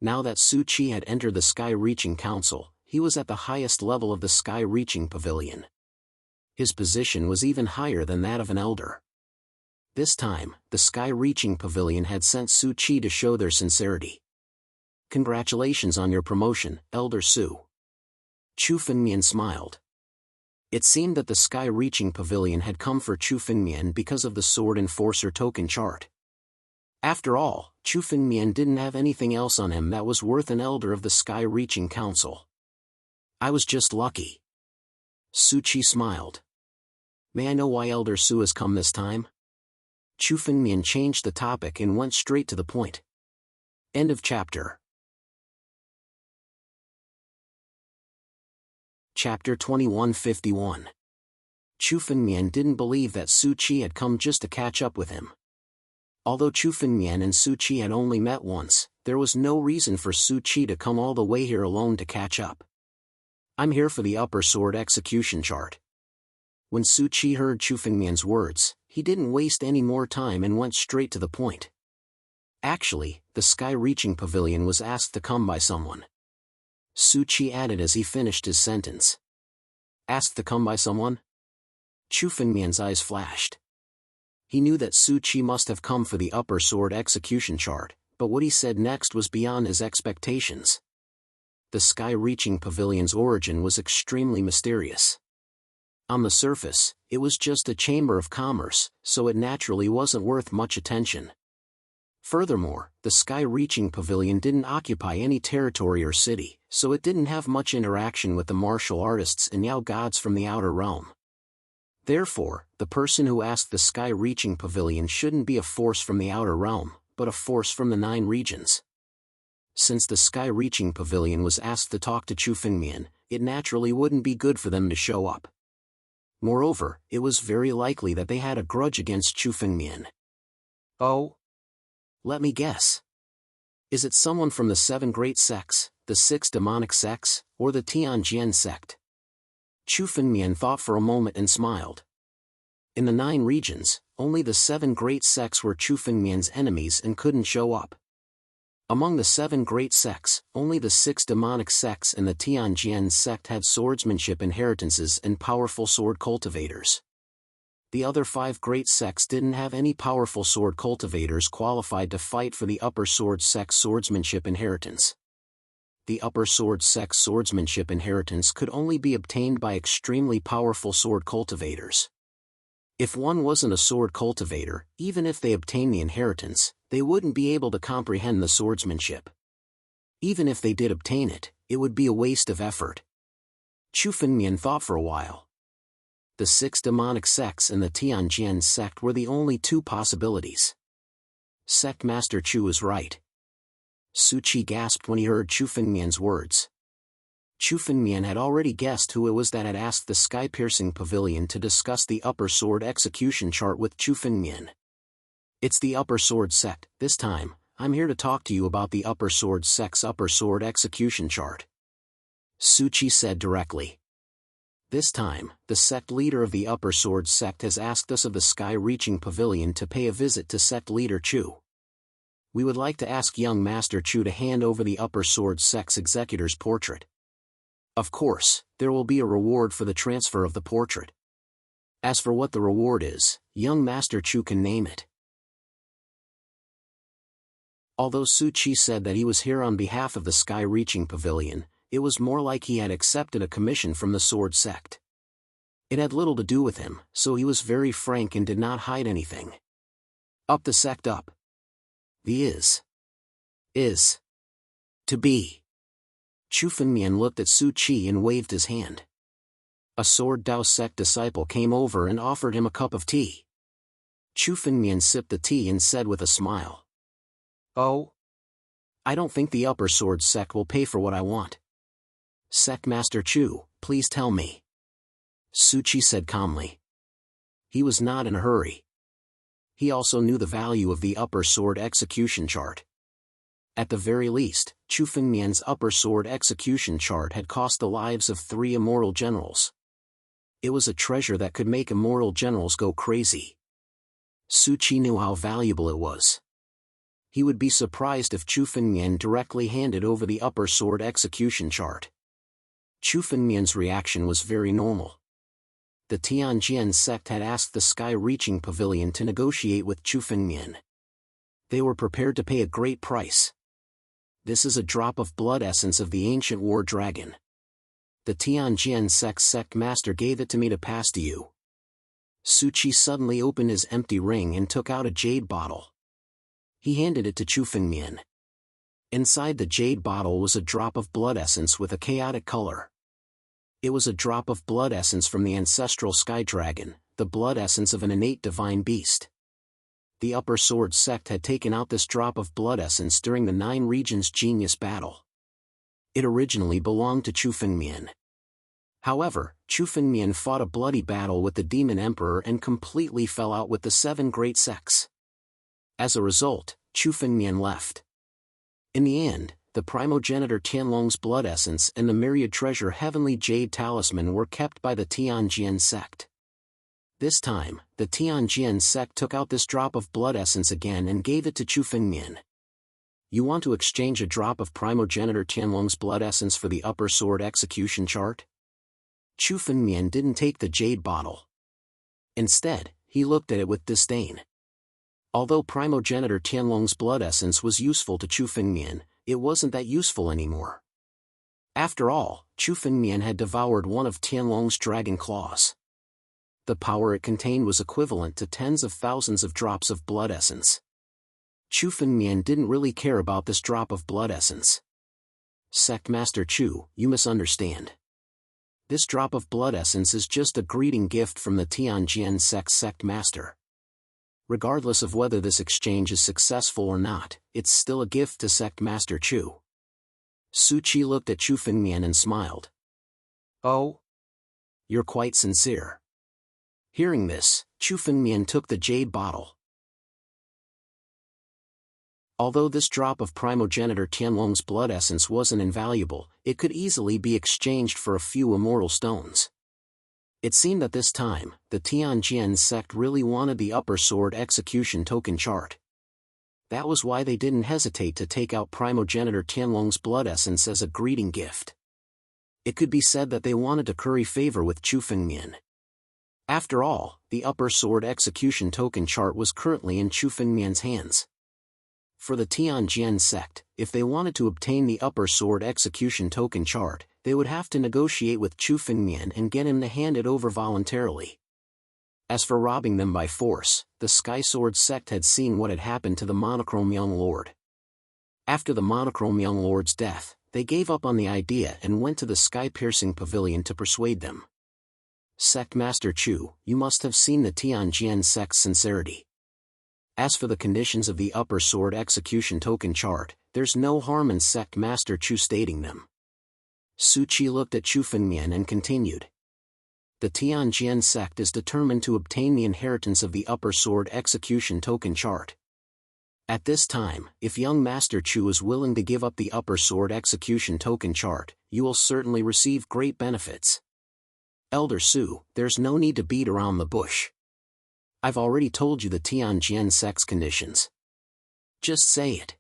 Now that Su Qi had entered the Sky-Reaching Council, he was at the highest level of the Sky-Reaching Pavilion. His position was even higher than that of an elder. This time, the Sky-Reaching Pavilion had sent Su Qi to show their sincerity. Congratulations on your promotion, Elder Su. Chu Fengmian smiled. It seemed that the Sky-Reaching Pavilion had come for Chu Fengmian because of the Sword Enforcer token chart. After all, Chu Fengmian didn't have anything else on him that was worth an elder of the Sky-Reaching Council. I was just lucky. Su Qi smiled. May I know why Elder Su has come this time? Chu Fengmian changed the topic and went straight to the point. End of chapter. Chapter 2151. Chu Fengmian didn't believe that Su Qi had come just to catch up with him. Although Chu Fengmian and Su Qi had only met once, there was no reason for Su Qi to come all the way here alone to catch up. I'm here for the upper sword execution chart. When Su Qi heard Chu Fengmian's words, he didn't waste any more time and went straight to the point. Actually, the Sky-Reaching Pavilion was asked to come by someone. Su Qi added as he finished his sentence. Asked to come by someone? Chu Fengmian's eyes flashed. He knew that Su Qi must have come for the upper sword execution chart, but what he said next was beyond his expectations. The Sky-Reaching Pavilion's origin was extremely mysterious. On the surface, it was just a chamber of commerce, so it naturally wasn't worth much attention. Furthermore, the Sky-Reaching Pavilion didn't occupy any territory or city, so it didn't have much interaction with the martial artists and Yao gods from the outer realm. Therefore, the person who asked the Sky-Reaching Pavilion shouldn't be a force from the outer realm, but a force from the 9 regions. Since the Sky-Reaching Pavilion was asked to talk to Chu Fengmian, it naturally wouldn't be good for them to show up. Moreover, it was very likely that they had a grudge against Chu Fengmian. Oh? Let me guess. Is it someone from the 7 great sects, the 6 demonic sects, or the Tianjian sect? Chu Fengmian thought for a moment and smiled. In the 9 regions, only the 7 great sects were Chu Fengmian's enemies and couldn't show up. Among the 7 great sects, only the 6 demonic sects and the Tianjian sect had swordsmanship inheritances and powerful sword cultivators. The other 5 great sects didn't have any powerful sword cultivators qualified to fight for the upper sword sect's swordsmanship inheritance. The upper sword sect's swordsmanship inheritance could only be obtained by extremely powerful sword cultivators. If one wasn't a sword cultivator, even if they obtained the inheritance, they wouldn't be able to comprehend the swordsmanship. Even if they did obtain it, it would be a waste of effort. Chu Fengmian thought for a while. The 6 demonic sects and the Tianjian sect were the only 2 possibilities. Sect Master Chu was right. Su Qi gasped when he heard Chu Fengmian's words. Chu Fengmian had already guessed who it was that had asked the Sky-Piercing Pavilion to discuss the upper sword execution chart with Chu Fengmian. It's the upper sword sect. This time, I'm here to talk to you about the upper sword sect's upper sword execution chart. Su Qi said directly. This time, the sect leader of the upper sword sect has asked us of the Sky-Reaching Pavilion to pay a visit to sect leader Chu. We would like to ask young Master Chu to hand over the upper sword sect's executor's portrait. Of course, there will be a reward for the transfer of the portrait. As for what the reward is, young Master Chu can name it. Although Su Qi said that he was here on behalf of the Sky-Reaching Pavilion, it was more like he had accepted a commission from the sword sect. It had little to do with him, so he was very frank and did not hide anything. Up the sect up. The is. To be. Chu Fengmian looked at Su Qi and waved his hand. A Sword Dao sect disciple came over and offered him a cup of tea. Chu Fengmian sipped the tea and said with a smile, "Oh? I don't think the upper sword sect will pay for what I want. Sect Master Chu, please tell me." Su Qi said calmly. He was not in a hurry. He also knew the value of the upper sword execution chart. At the very least, Chu Fengmian's upper sword execution chart had cost the lives of 3 immortal generals. It was a treasure that could make immortal generals go crazy. Su Qi knew how valuable it was. He would be surprised if Chu Fengmian directly handed over the upper sword execution chart. Chu Fengmian's reaction was very normal. The Tianjian sect had asked the Sky-Reaching Pavilion to negotiate with Chu Fengmian. They were prepared to pay a great price. This is a drop of blood essence of the ancient war dragon. The Tianjian sect master gave it to me to pass to you. Su Qi suddenly opened his empty ring and took out a jade bottle. He handed it to Chu Fengmian. Inside the jade bottle was a drop of blood essence with a chaotic color. It was a drop of blood essence from the ancestral sky dragon, the blood essence of an innate divine beast. The upper sword sect had taken out this drop of blood essence during the 9 regions genius battle. It originally belonged to Chu Fengmian. However, Chu Fengmian fought a bloody battle with the Demon Emperor and completely fell out with the 7 great sects. As a result, Chu Fengmian left. In the end, the primogenitor Tianlong's blood essence and the myriad treasure heavenly jade talisman were kept by the Tianjian sect. This time, the Tianjian sect took out this drop of blood essence again and gave it to Chu Fengmian. You want to exchange a drop of primogenitor Tianlong's blood essence for the upper sword execution chart? Chu Fengmian didn't take the jade bottle. Instead, he looked at it with disdain. Although primogenitor Tianlong's blood essence was useful to Chu Fengmian, it wasn't that useful anymore. After all, Chu Fengmian had devoured one of Tianlong's dragon claws. The power it contained was equivalent to tens of thousands of drops of blood essence. Chu Fengmian didn't really care about this drop of blood essence. Sect Master Chu, you misunderstand. This drop of blood essence is just a greeting gift from the Tianjian sect master. Regardless of whether this exchange is successful or not, it's still a gift to Sect Master Chu. Su Qi looked at Chu Fengmian and smiled. Oh? You're quite sincere. Hearing this, Chu Fengmian took the jade bottle. Although this drop of primogenitor Tianlong's blood essence wasn't invaluable, it could easily be exchanged for a few immortal stones. It seemed that this time, the Tianjian sect really wanted the upper sword execution token chart. That was why they didn't hesitate to take out primogenitor Tianlong's blood essence as a greeting gift. It could be said that they wanted to curry favor with Chu Fengmian. After all, the upper sword execution token chart was currently in Chu Fengmian's hands. For the Tianjian sect, if they wanted to obtain the upper sword execution token chart, they would have to negotiate with Chu Fengmian and get him to hand it over voluntarily. As for robbing them by force, the Sky Sword sect had seen what had happened to the Monochrome Young Lord. After the Monochrome Young Lord's death, they gave up on the idea and went to the Sky-Piercing Pavilion to persuade them. Sect Master Chu, you must have seen the Tianjian sect's sincerity. As for the conditions of the upper sword execution token chart, there's no harm in Sect Master Chu stating them. Su Qi looked at Chu Fengmian and continued. The Tianjian sect is determined to obtain the inheritance of the upper sword execution token chart. At this time, if young Master Chu is willing to give up the upper sword execution token chart, you will certainly receive great benefits. Elder Su, there's no need to beat around the bush. I've already told you the Tianjian sect's conditions. Just say it.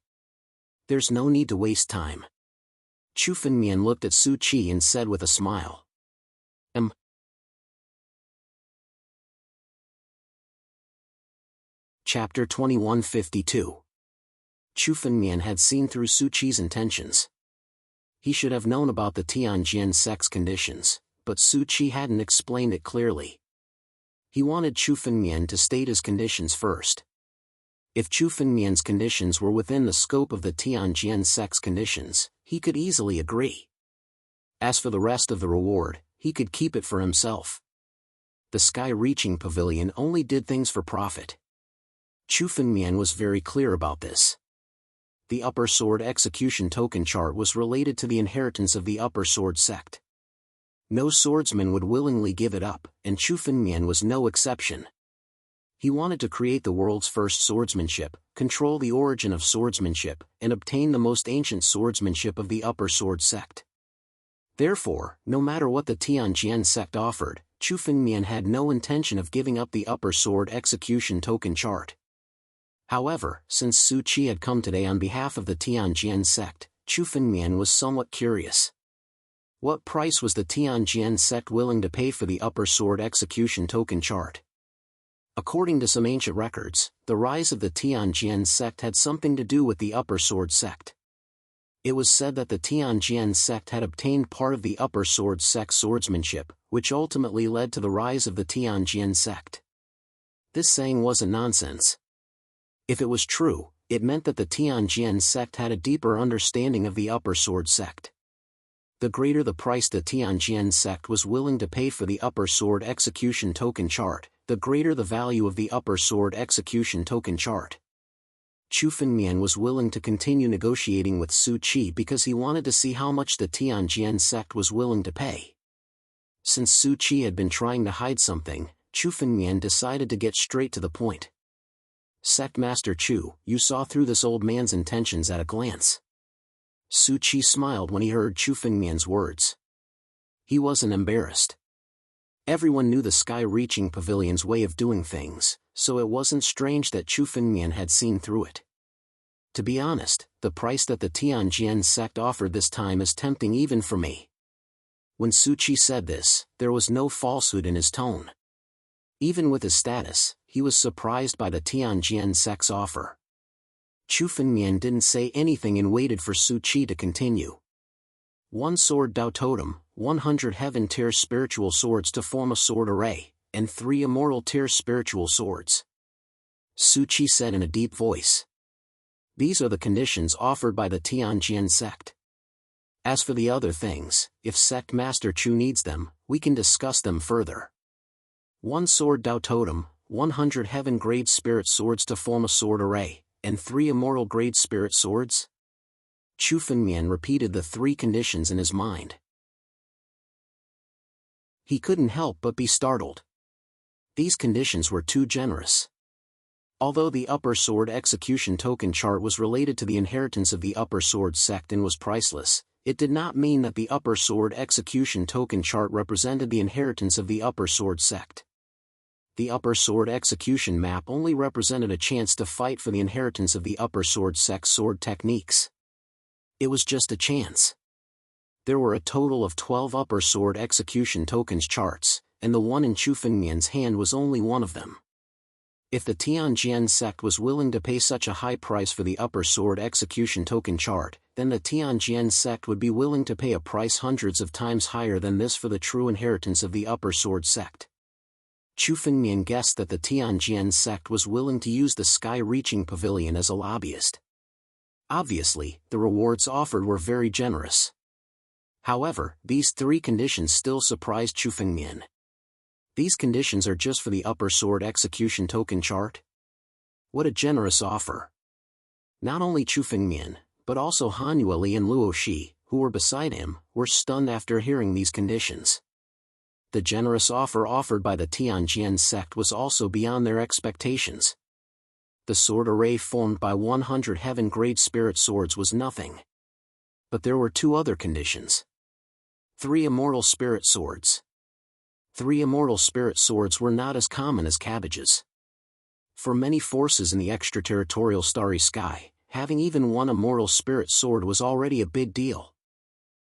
There's no need to waste time. Chu Fengmian looked at Su Qi and said with a smile. Chapter 2152. Chu Fengmian had seen through Su Qi's intentions. He should have known about the Tianjin sect's conditions, but Su Qi hadn't explained it clearly. He wanted Chu Fengmian to state his conditions first. If Chu Fengmian's conditions were within the scope of the Tianjin sect's conditions, he could easily agree. As for the rest of the reward, he could keep it for himself. The sky-reaching pavilion only did things for profit. Chu Fengmian was very clear about this. The Upper Sword Execution Token chart was related to the inheritance of the Upper Sword sect. No swordsman would willingly give it up, and Chu Fengmian was no exception. He wanted to create the world's first swordsmanship, control the origin of swordsmanship, and obtain the most ancient swordsmanship of the Upper Sword sect. Therefore, no matter what the Tianjin sect offered, Chu Fengmian had no intention of giving up the Upper Sword Execution Token chart. However, since Su Qi had come today on behalf of the Tianjin sect, Chu Fengmian was somewhat curious. What price was the Tianjin sect willing to pay for the Upper Sword Execution Token chart? According to some ancient records, the rise of the Tianjin sect had something to do with the Upper Sword sect. It was said that the Tianjin sect had obtained part of the Upper Sword sect's swordsmanship, which ultimately led to the rise of the Tianjin sect. This saying wasn't nonsense. If it was true, it meant that the Tianjin sect had a deeper understanding of the Upper Sword sect. The greater the price the Tianjin sect was willing to pay for the Upper Sword Execution Token chart, the greater the value of the Upper Sword Execution Token chart. Chu Fengmian was willing to continue negotiating with Su Qi because he wanted to see how much the Tianjin sect was willing to pay. Since Su Qi had been trying to hide something, Chu Fengmian decided to get straight to the point. Sect Master Chu, you saw through this old man's intentions at a glance. Su Qi smiled when he heard Chu Fengmian's words. He wasn't embarrassed. Everyone knew the sky-reaching pavilion's way of doing things, so it wasn't strange that Chu Fengmian had seen through it. To be honest, the price that the Tianjin sect offered this time is tempting even for me. When Su Qi said this, there was no falsehood in his tone. Even with his status, he was surprised by the Tianjin sect's offer. Chu Fengmian didn't say anything and waited for Su Qi to continue. 1 sword Dao Totem, 100 heaven tier spiritual swords to form a sword array, and 3 immortal tier spiritual swords. Su Qi said in a deep voice. These are the conditions offered by the Tianjin sect. As for the other things, if Sect Master Chu needs them, we can discuss them further. 1 sword Dao Totem, 100 heaven grade spirit swords to form a sword array, and 3 immortal grade spirit swords? Chu Fengmian repeated the 3 conditions in his mind. He couldn't help but be startled. These conditions were too generous. Although the Upper Sword Execution Token chart was related to the inheritance of the Upper Sword sect and was priceless, it did not mean that the Upper Sword Execution Token chart represented the inheritance of the Upper Sword sect. The Upper Sword Execution map only represented a chance to fight for the inheritance of the Upper Sword sect's sword techniques. It was just a chance. There were a total of 12 Upper Sword Execution Tokens charts, and the one in Chu Fengmian's hand was only one of them. If the Tianjin sect was willing to pay such a high price for the Upper Sword Execution Token chart, then the Tianjin sect would be willing to pay a price hundreds of times higher than this for the true inheritance of the Upper Sword sect. Chu Fengmian guessed that the Tianjin sect was willing to use the sky-reaching pavilion as a lobbyist. Obviously, the rewards offered were very generous. However, these 3 conditions still surprised Chu Fengmian. These conditions are just for the Upper Sword Execution Token chart? What a generous offer. Not only Chu Fengmian, but also Han Yueli and Luo Shi, who were beside him, were stunned after hearing these conditions. The generous offer offered by the Tianjin sect was also beyond their expectations. The sword array formed by 100 heaven-grade spirit swords was nothing. But there were 2 other conditions. 3 immortal spirit swords. 3 immortal spirit swords were not as common as cabbages. For many forces in the extraterritorial starry sky, having even one immortal spirit sword was already a big deal.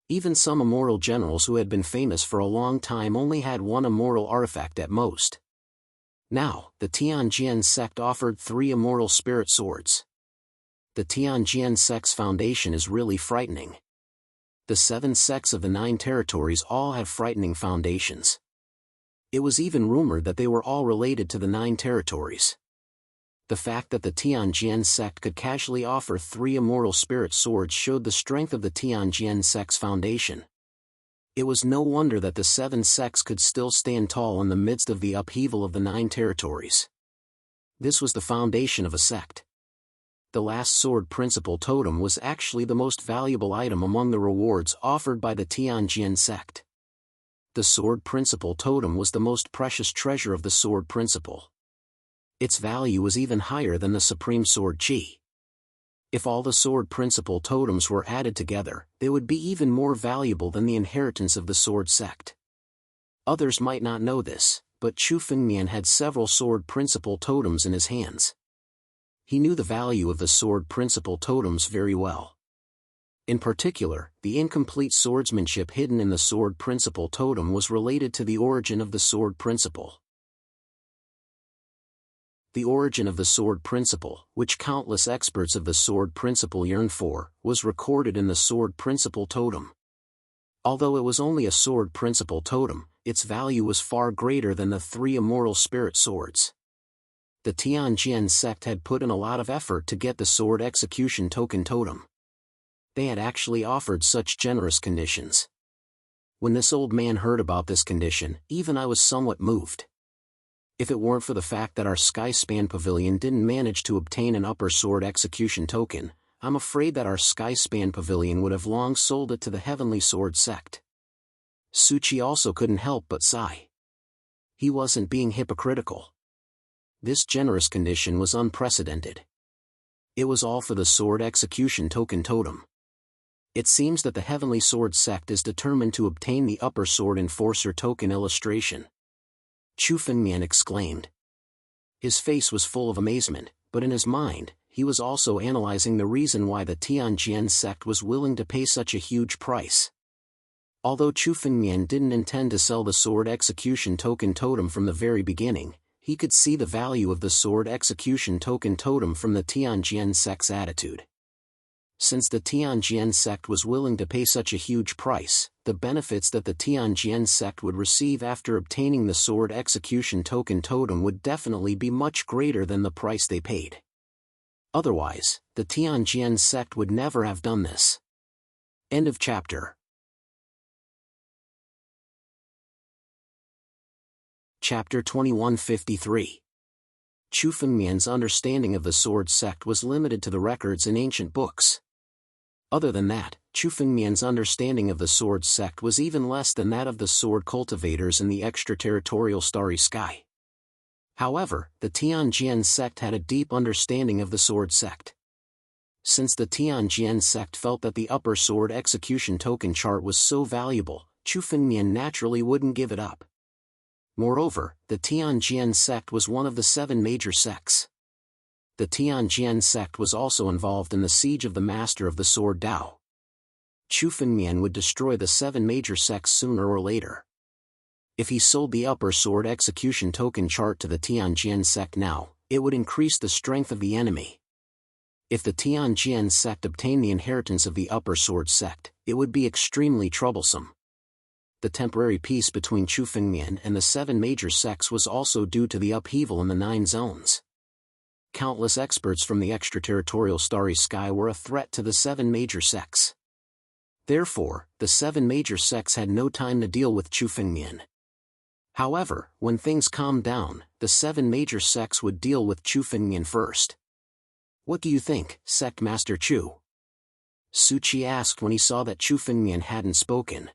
Even some immortal generals who had been famous for a long time only had one immortal artifact at most. Now, the Tianjian sect offered 3 immortal spirit swords. The Tianjian sect's foundation is really frightening. The 7 sects of the 9 territories all have frightening foundations. It was even rumored that they were all related to the 9 territories. The fact that the Tianjian sect could casually offer 3 immortal spirit swords showed the strength of the Tianjian sect's foundation. It was no wonder that the 7 sects could still stand tall in the midst of the upheaval of the 9 territories. This was the foundation of a sect. The last sword principle totem was actually the most valuable item among the rewards offered by the Tianjian sect. The sword principle totem was the most precious treasure of the sword principle. Its value was even higher than the supreme sword chi. If all the sword principle totems were added together, they would be even more valuable than the inheritance of the sword sect. Others might not know this, but Chu Fengmian had several sword principle totems in his hands. He knew the value of the sword principle totems very well. In particular, the incomplete swordsmanship hidden in the sword principle totem was related to the origin of the sword principle. The origin of the sword principle, which countless experts of the sword principle yearn for, was recorded in the sword principle totem. Although it was only a sword principle totem, its value was far greater than the 3 immortal spirit swords. The Tianjian sect had put in a lot of effort to get the sword execution token totem. They had actually offered such generous conditions. When this old man heard about this condition, even I was somewhat moved. If it weren't for the fact that our Skyspan Pavilion didn't manage to obtain an upper sword execution token, I'm afraid that our Skyspan Pavilion would have long sold it to the Heavenly Sword sect. Suchi also couldn't help but sigh. He wasn't being hypocritical. This generous condition was unprecedented. It was all for the sword execution token totem. It seems that the Heavenly Sword sect is determined to obtain the upper sword enforcer token illustration. Chu Fengmian exclaimed. His face was full of amazement, but in his mind, he was also analyzing the reason why the Tianjian sect was willing to pay such a huge price. Although Chu Fengmian didn't intend to sell the sword execution token totem from the very beginning, he could see the value of the sword execution token totem from the Tianjian sect's attitude. Since the Tianjian sect was willing to pay such a huge price, the benefits that the Tianjian sect would receive after obtaining the sword execution token totem would definitely be much greater than the price they paid. Otherwise, the Tianjian sect would never have done this. End of chapter. Chapter 2153. Chu Fengmian's understanding of the sword sect was limited to the records in ancient books. Other than that, Chu Fengmian's understanding of the sword sect was even less than that of the sword cultivators in the extraterritorial starry sky. However, the Tianjian sect had a deep understanding of the sword sect. Since the Tianjian sect felt that the upper sword execution token chart was so valuable, Chu Fengmian naturally wouldn't give it up. Moreover, the Tianjian sect was one of the 7 major sects. The Tianjian sect was also involved in the siege of the Master of the Sword Dao. Chu Fengmian would destroy the 7 major sects sooner or later. If he sold the upper sword execution token chart to the Tianjian sect now, it would increase the strength of the enemy. If the Tianjian sect obtained the inheritance of the upper sword sect, it would be extremely troublesome. The temporary peace between Chu Fengmian and the 7 major sects was also due to the upheaval in the 9 zones. Countless experts from the extraterritorial starry sky were a threat to the 7 major sects. Therefore, the 7 major sects had no time to deal with Chu Fengmian. However, when things calmed down, the 7 major sects would deal with Chu Fengmian first. What do you think, Sect Master Chu? Suchi asked when he saw that Chu Fengmian hadn't spoken.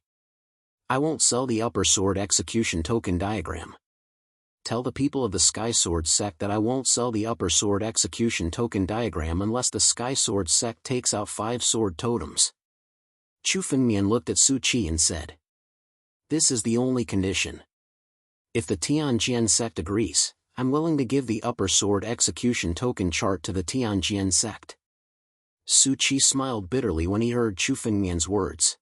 I won't sell the upper sword execution token diagram. Tell the people of the Sky Sword sect that I won't sell the upper sword execution token diagram unless the Sky Sword sect takes out 5 sword totems. Chu Fengmian looked at Su Qi and said. This is the only condition. If the Tianjian sect agrees, I'm willing to give the upper sword execution token chart to the Tianjian sect. Su Qi smiled bitterly when he heard Chu Fengmian's words.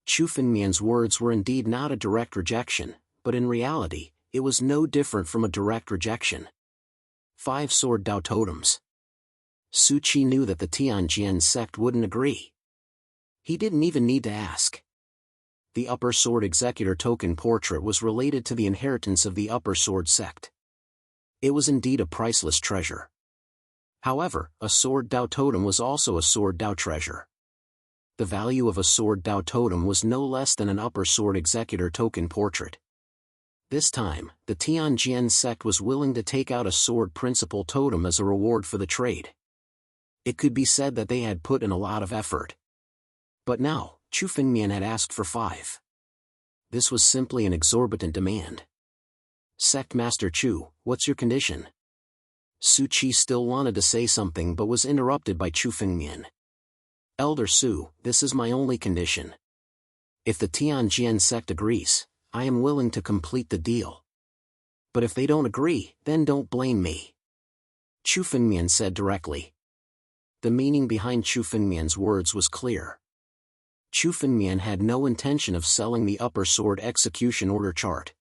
Chu Fengmian's words were indeed not a direct rejection, but in reality, it was no different from a direct rejection. 5 sword Dao totems. Su Qi knew that the Tianjian sect wouldn't agree. He didn't even need to ask. The Upper Sword Executor token portrait was related to the inheritance of the Upper Sword sect. It was indeed a priceless treasure. However, a Sword Dao totem was also a Sword Dao treasure. The value of a Sword Dao totem was no less than an Upper Sword Executor token portrait. This time, the Tianjian sect was willing to take out a Sword Principal totem as a reward for the trade. It could be said that they had put in a lot of effort. But now, Chu Fengmian had asked for 5. This was simply an exorbitant demand. Sect Master Chu, what's your condition? Su Qi still wanted to say something but was interrupted by Chu Fengmian. Elder Su, this is my only condition. If the Tianjian sect agrees, I am willing to complete the deal. But if they don't agree, then don't blame me. Chu Fengmian said directly. The meaning behind Chu Fengmian's words was clear. Chu Fengmian had no intention of selling the Upper Sword Execution Order chart.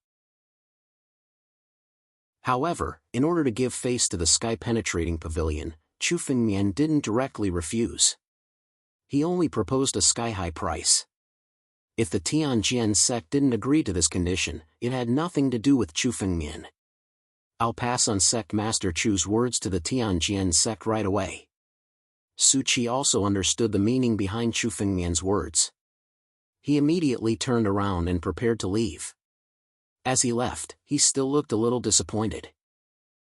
However, in order to give face to the sky-penetrating pavilion, Chu Fengmian didn't directly refuse. He only proposed a sky-high price. If the Tianjian sect didn't agree to this condition, it had nothing to do with Chu Fengmian. I'll pass on Sect Master Chu's words to the Tianjian sect right away. Su Qi also understood the meaning behind Chu Fengmian's words. He immediately turned around and prepared to leave. As he left, he still looked a little disappointed.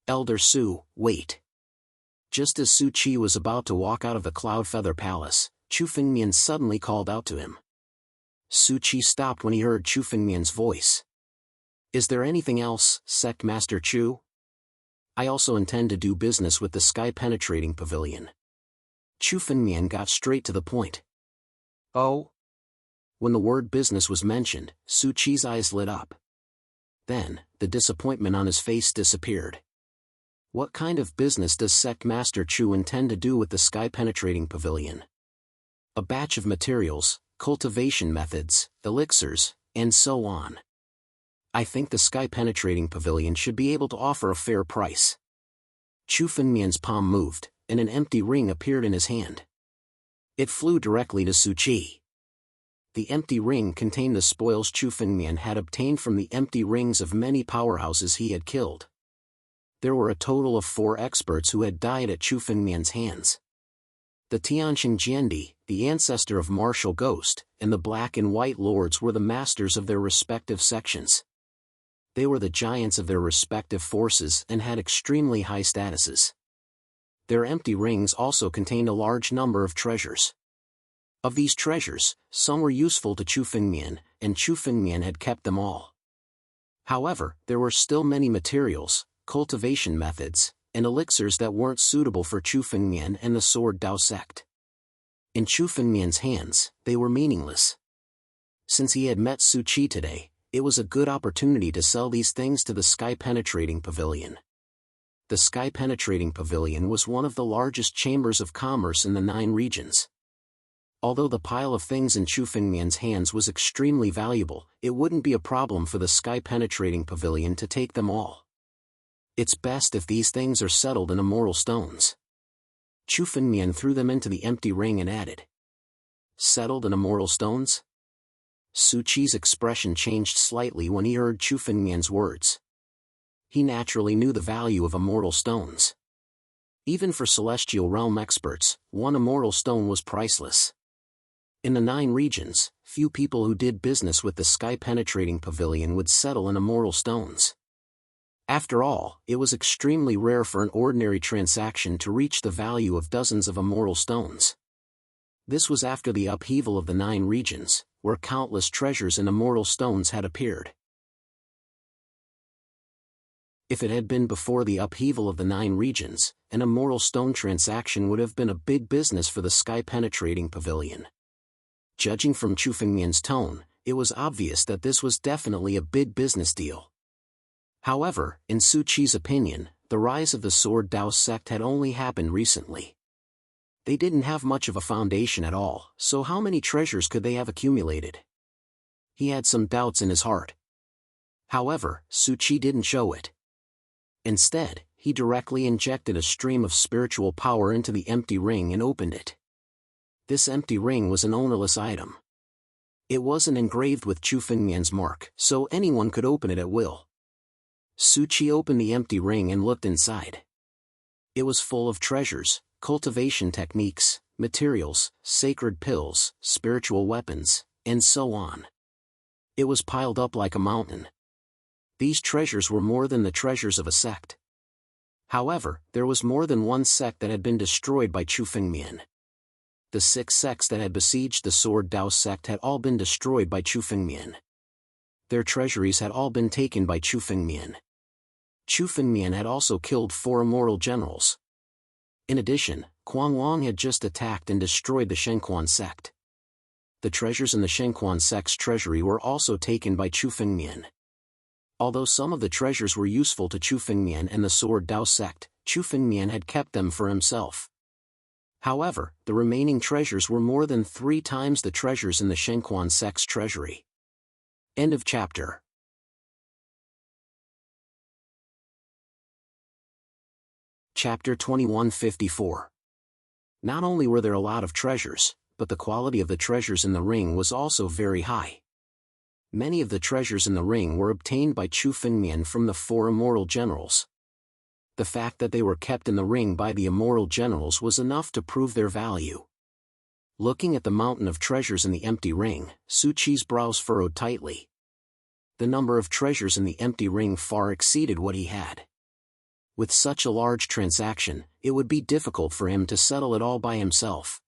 Elder Su, wait. Just as Su Qi was about to walk out of the Cloud Feather Palace, Chu Fengmian suddenly called out to him. Su Qi stopped when he heard Chu Fengmian's voice. Is there anything else, Sect Master Chu? I also intend to do business with the sky-penetrating pavilion. Chu Fengmian got straight to the point. Oh? When the word business was mentioned, Su Qi's eyes lit up. Then, the disappointment on his face disappeared. What kind of business does Sect Master Chu intend to do with the sky-penetrating pavilion? A batch of materials, cultivation methods, elixirs, and so on. I think the sky-penetrating pavilion should be able to offer a fair price. Chu Fengmian's palm moved, and an empty ring appeared in his hand. It flew directly to Su Qi. The empty ring contained the spoils Chu Fengmian had obtained from the empty rings of many powerhouses he had killed. There were a total of 4 experts who had died at Chu Fengmian's hands. The Tianqing Jiandi, the ancestor of Martial Ghost, and the Black and White Lords were the masters of their respective sections. They were the giants of their respective forces and had extremely high statuses. Their empty rings also contained a large number of treasures. Of these treasures, some were useful to Chu Fengmian, and Chu Fengmian had kept them all. However, there were still many materials, cultivation methods, and elixirs that weren't suitable for Chu Fengmian and the Sword Dao sect. In Chu Fengmian's hands, they were meaningless. Since he had met Su Qi today, it was a good opportunity to sell these things to the sky-penetrating pavilion. The sky-penetrating pavilion was one of the largest chambers of commerce in the 9 regions. Although the pile of things in Chu Fengmian's hands was extremely valuable, it wouldn't be a problem for the sky-penetrating pavilion to take them all. It's best if these things are settled in immortal stones. Chu Fengmian threw them into the empty ring and added. Settled in immortal stones? Su Qi's expression changed slightly when he heard Chu Fengmian's words. He naturally knew the value of immortal stones. Even for celestial realm experts, one immortal stone was priceless. In the 9 regions, few people who did business with the sky-penetrating pavilion would settle in immortal stones. After all, it was extremely rare for an ordinary transaction to reach the value of dozens of immortal stones. This was after the upheaval of the 9 regions, where countless treasures and immortal stones had appeared. If it had been before the upheaval of the 9 regions, an immortal stone transaction would have been a big business for the sky-penetrating pavilion. Judging from Chu Fengmian's tone, it was obvious that this was definitely a big business deal. However, in Su Qi's opinion, the rise of the Sword Dao sect had only happened recently. They didn't have much of a foundation at all, so how many treasures could they have accumulated? He had some doubts in his heart. However, Su Chi didn't show it. Instead, he directly injected a stream of spiritual power into the empty ring and opened it. This empty ring was an ownerless item. It wasn't engraved with Chu Fengmian's mark, so anyone could open it at will. Su Chi opened the empty ring and looked inside. It was full of treasures, cultivation techniques, materials, sacred pills, spiritual weapons, and so on. It was piled up like a mountain. These treasures were more than the treasures of a sect. However, there was more than one sect that had been destroyed by Chu Fengmian. The 6 sects that had besieged the Sword Dao sect had all been destroyed by Chu Fengmian. Their treasuries had all been taken by Chu Fengmian. Chu Fengmian had also killed 4 immortal generals. In addition, Jianwang had just attacked and destroyed the Shenquan sect. The treasures in the Shenquan sect's treasury were also taken by Chu Fengmian. Although some of the treasures were useful to Chu Fengmian and the Sword Dao sect, Chu Fengmian had kept them for himself. However, the remaining treasures were more than 3 times the treasures in the Shenquan sect's treasury. End of chapter. Chapter 2154. Not only were there a lot of treasures, but the quality of the treasures in the ring was also very high. Many of the treasures in the ring were obtained by Chu Fengmian from the 4 immortal generals. The fact that they were kept in the ring by the immortal generals was enough to prove their value. Looking at the mountain of treasures in the empty ring, Su Chi's brows furrowed tightly. The number of treasures in the empty ring far exceeded what he had. With such a large transaction, it would be difficult for him to settle it all by himself.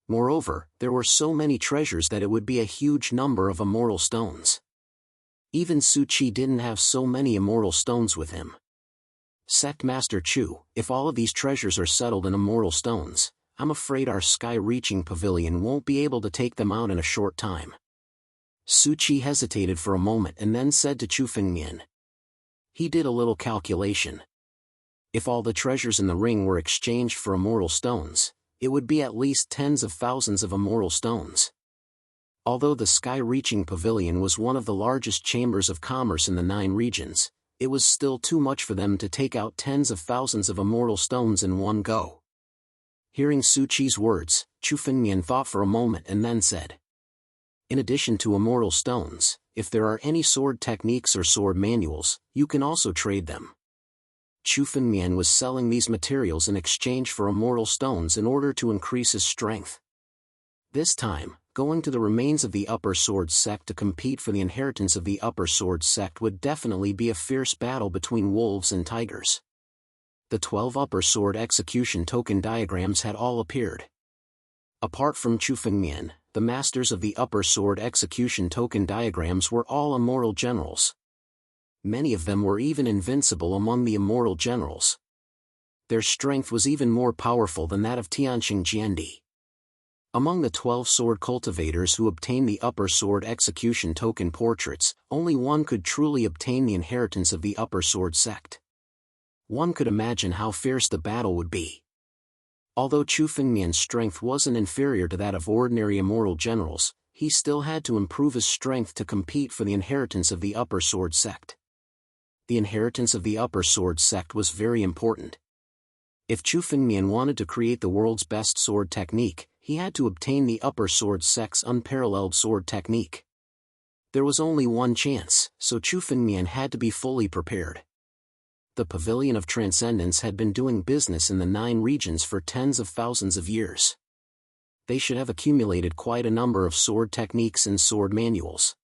Moreover, there were so many treasures that it would be a huge number of immortal stones. Even Su Chi didn't have so many immortal stones with him. Sect Master Chu, if all of these treasures are settled in immortal stones, I'm afraid our sky-reaching pavilion won't be able to take them out in a short time. Su Chi hesitated for a moment and then said to Chu Fengmian. He did a little calculation. If all the treasures in the ring were exchanged for immortal stones, it would be at least tens of thousands of immortal stones. Although the sky-reaching pavilion was one of the largest chambers of commerce in the 9 regions, it was still too much for them to take out tens of thousands of immortal stones in one go. Hearing Su Chi's words, Chu Fengmian thought for a moment and then said, in addition to immortal stones, if there are any sword techniques or sword manuals, you can also trade them. Chu Fengmian was selling these materials in exchange for immortal stones in order to increase his strength. This time, going to the remains of the Upper Sword sect to compete for the inheritance of the Upper Sword sect would definitely be a fierce battle between wolves and tigers. The 12 Upper Sword execution token diagrams had all appeared. Apart from Chu Fengmian, the masters of the Upper Sword execution token diagrams were all immortal generals. Many of them were even invincible among the immortal generals. Their strength was even more powerful than that of Tianqing Jiandi. Among the 12 sword cultivators who obtained the Upper Sword execution token portraits, only one could truly obtain the inheritance of the Upper Sword sect. One could imagine how fierce the battle would be. Although Chu Fengmian's strength wasn't inferior to that of ordinary immortal generals, he still had to improve his strength to compete for the inheritance of the Upper Sword sect. The inheritance of the Upper Sword sect was very important. If Chu Fengmian wanted to create the world's best sword technique, he had to obtain the Upper Sword sect's unparalleled sword technique. There was only one chance, so Chu Fengmian had to be fully prepared. The Pavilion of Transcendence had been doing business in the 9 regions for tens of thousands of years. They should have accumulated quite a number of sword techniques and sword manuals.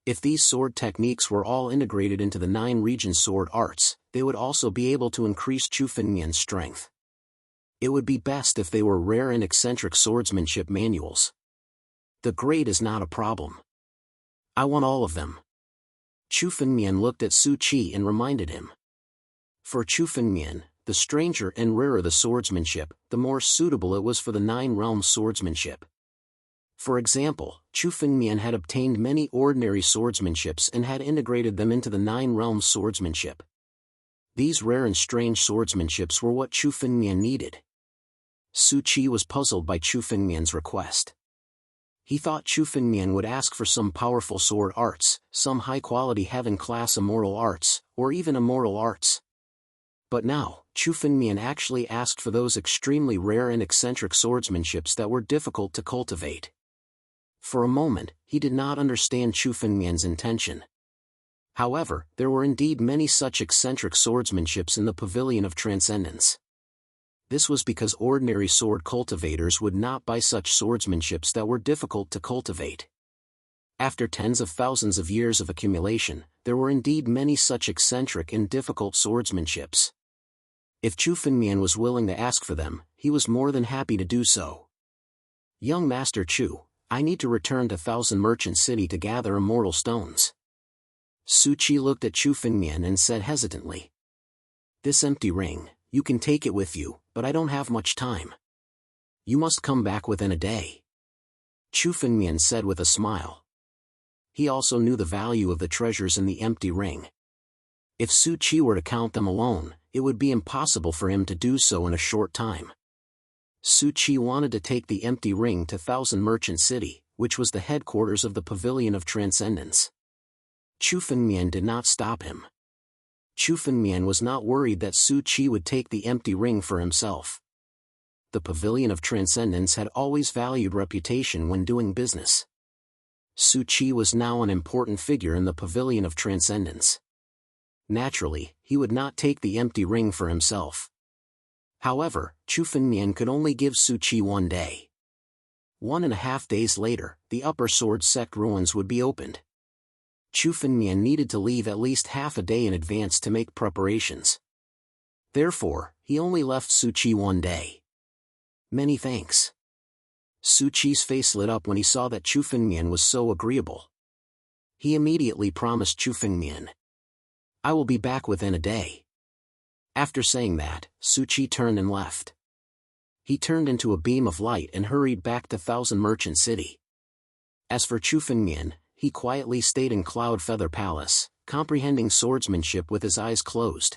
If these sword techniques were all integrated into the 9 region sword arts, they would also be able to increase Chu Fengmian's strength. It would be best if they were rare and eccentric swordsmanship manuals. The grade is not a problem. I want all of them. Chu Fengmian looked at Su Chi and reminded him. For Chu Fengmian, the stranger and rarer the swordsmanship, the more suitable it was for the 9 realms swordsmanship. For example, Chu Fengmian had obtained many ordinary swordsmanships and had integrated them into the 9 realms swordsmanship. These rare and strange swordsmanships were what Chu Fengmian needed. Su Qi was puzzled by Chu Fengmian's request. He thought Chu Fengmian would ask for some powerful sword arts, some high-quality heaven-class immoral arts, or even immoral arts. But now, Chu Fengmian actually asked for those extremely rare and eccentric swordsmanships that were difficult to cultivate. For a moment, he did not understand Chu Fengmian's intention. However, there were indeed many such eccentric swordsmanships in the Pavilion of Transcendence. This was because ordinary sword cultivators would not buy such swordsmanships that were difficult to cultivate. After tens of thousands of years of accumulation, there were indeed many such eccentric and difficult swordsmanships. If Chu Fengmian was willing to ask for them, he was more than happy to do so. Young Master Chu, I need to return to Thousand Merchant City to gather immortal stones. Su Qi looked at Chu Fengmian and said hesitantly. This empty ring, you can take it with you, but I don't have much time. You must come back within a day. Chu Fengmian said with a smile. He also knew the value of the treasures in the empty ring. If Su Qi were to count them alone, it would be impossible for him to do so in a short time. Su Qi wanted to take the empty ring to Thousand Merchant City, which was the headquarters of the Pavilion of Transcendence. Chu Fengmian did not stop him. Chu Fengmian was not worried that Su Qi would take the empty ring for himself. The Pavilion of Transcendence had always valued reputation when doing business. Su Qi was now an important figure in the Pavilion of Transcendence. Naturally, he would not take the empty ring for himself. However, Chu Fengmian could only give Su Qi 1 day. 1.5 days later, the Upper Sword Sect ruins would be opened. Chu Fengmian needed to leave at least half a day in advance to make preparations. Therefore, he only left Su Qi 1 day. Many thanks. Su Qi's face lit up when he saw that Chu Fengmian was so agreeable. He immediately promised Chu Fengmian, I will be back within a day. After saying that, Su Qi turned and left. He turned into a beam of light and hurried back to Thousand Merchant City. As for Chu Fengmian, he quietly stayed in Cloud Feather Palace, comprehending swordsmanship with his eyes closed.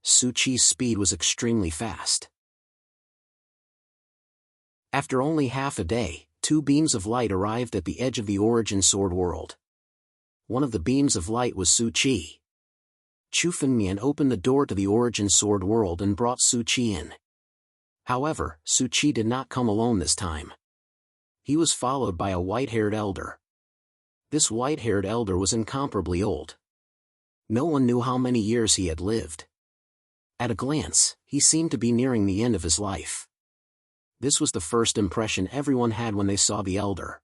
Su Qi's speed was extremely fast. After only half a day, 2 beams of light arrived at the edge of the Origin Sword World. One of the beams of light was Su Qi. Chu Fengmian opened the door to the Origin Sword World and brought Su Qi in. However, Su Qi did not come alone this time. He was followed by a white-haired elder. This white-haired elder was incomparably old. No one knew how many years he had lived. At a glance, he seemed to be nearing the end of his life. This was the first impression everyone had when they saw the elder.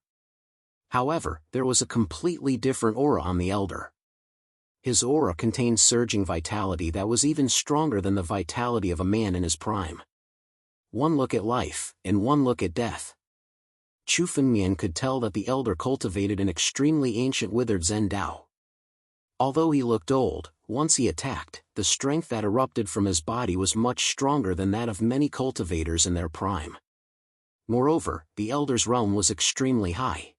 However, there was a completely different aura on the elder. His aura contained surging vitality that was even stronger than the vitality of a man in his prime. One look at life, and one look at death. Chu Fengmian could tell that the elder cultivated an extremely ancient withered Zen Dao. Although he looked old, once he attacked, the strength that erupted from his body was much stronger than that of many cultivators in their prime. Moreover, the elder's realm was extremely high.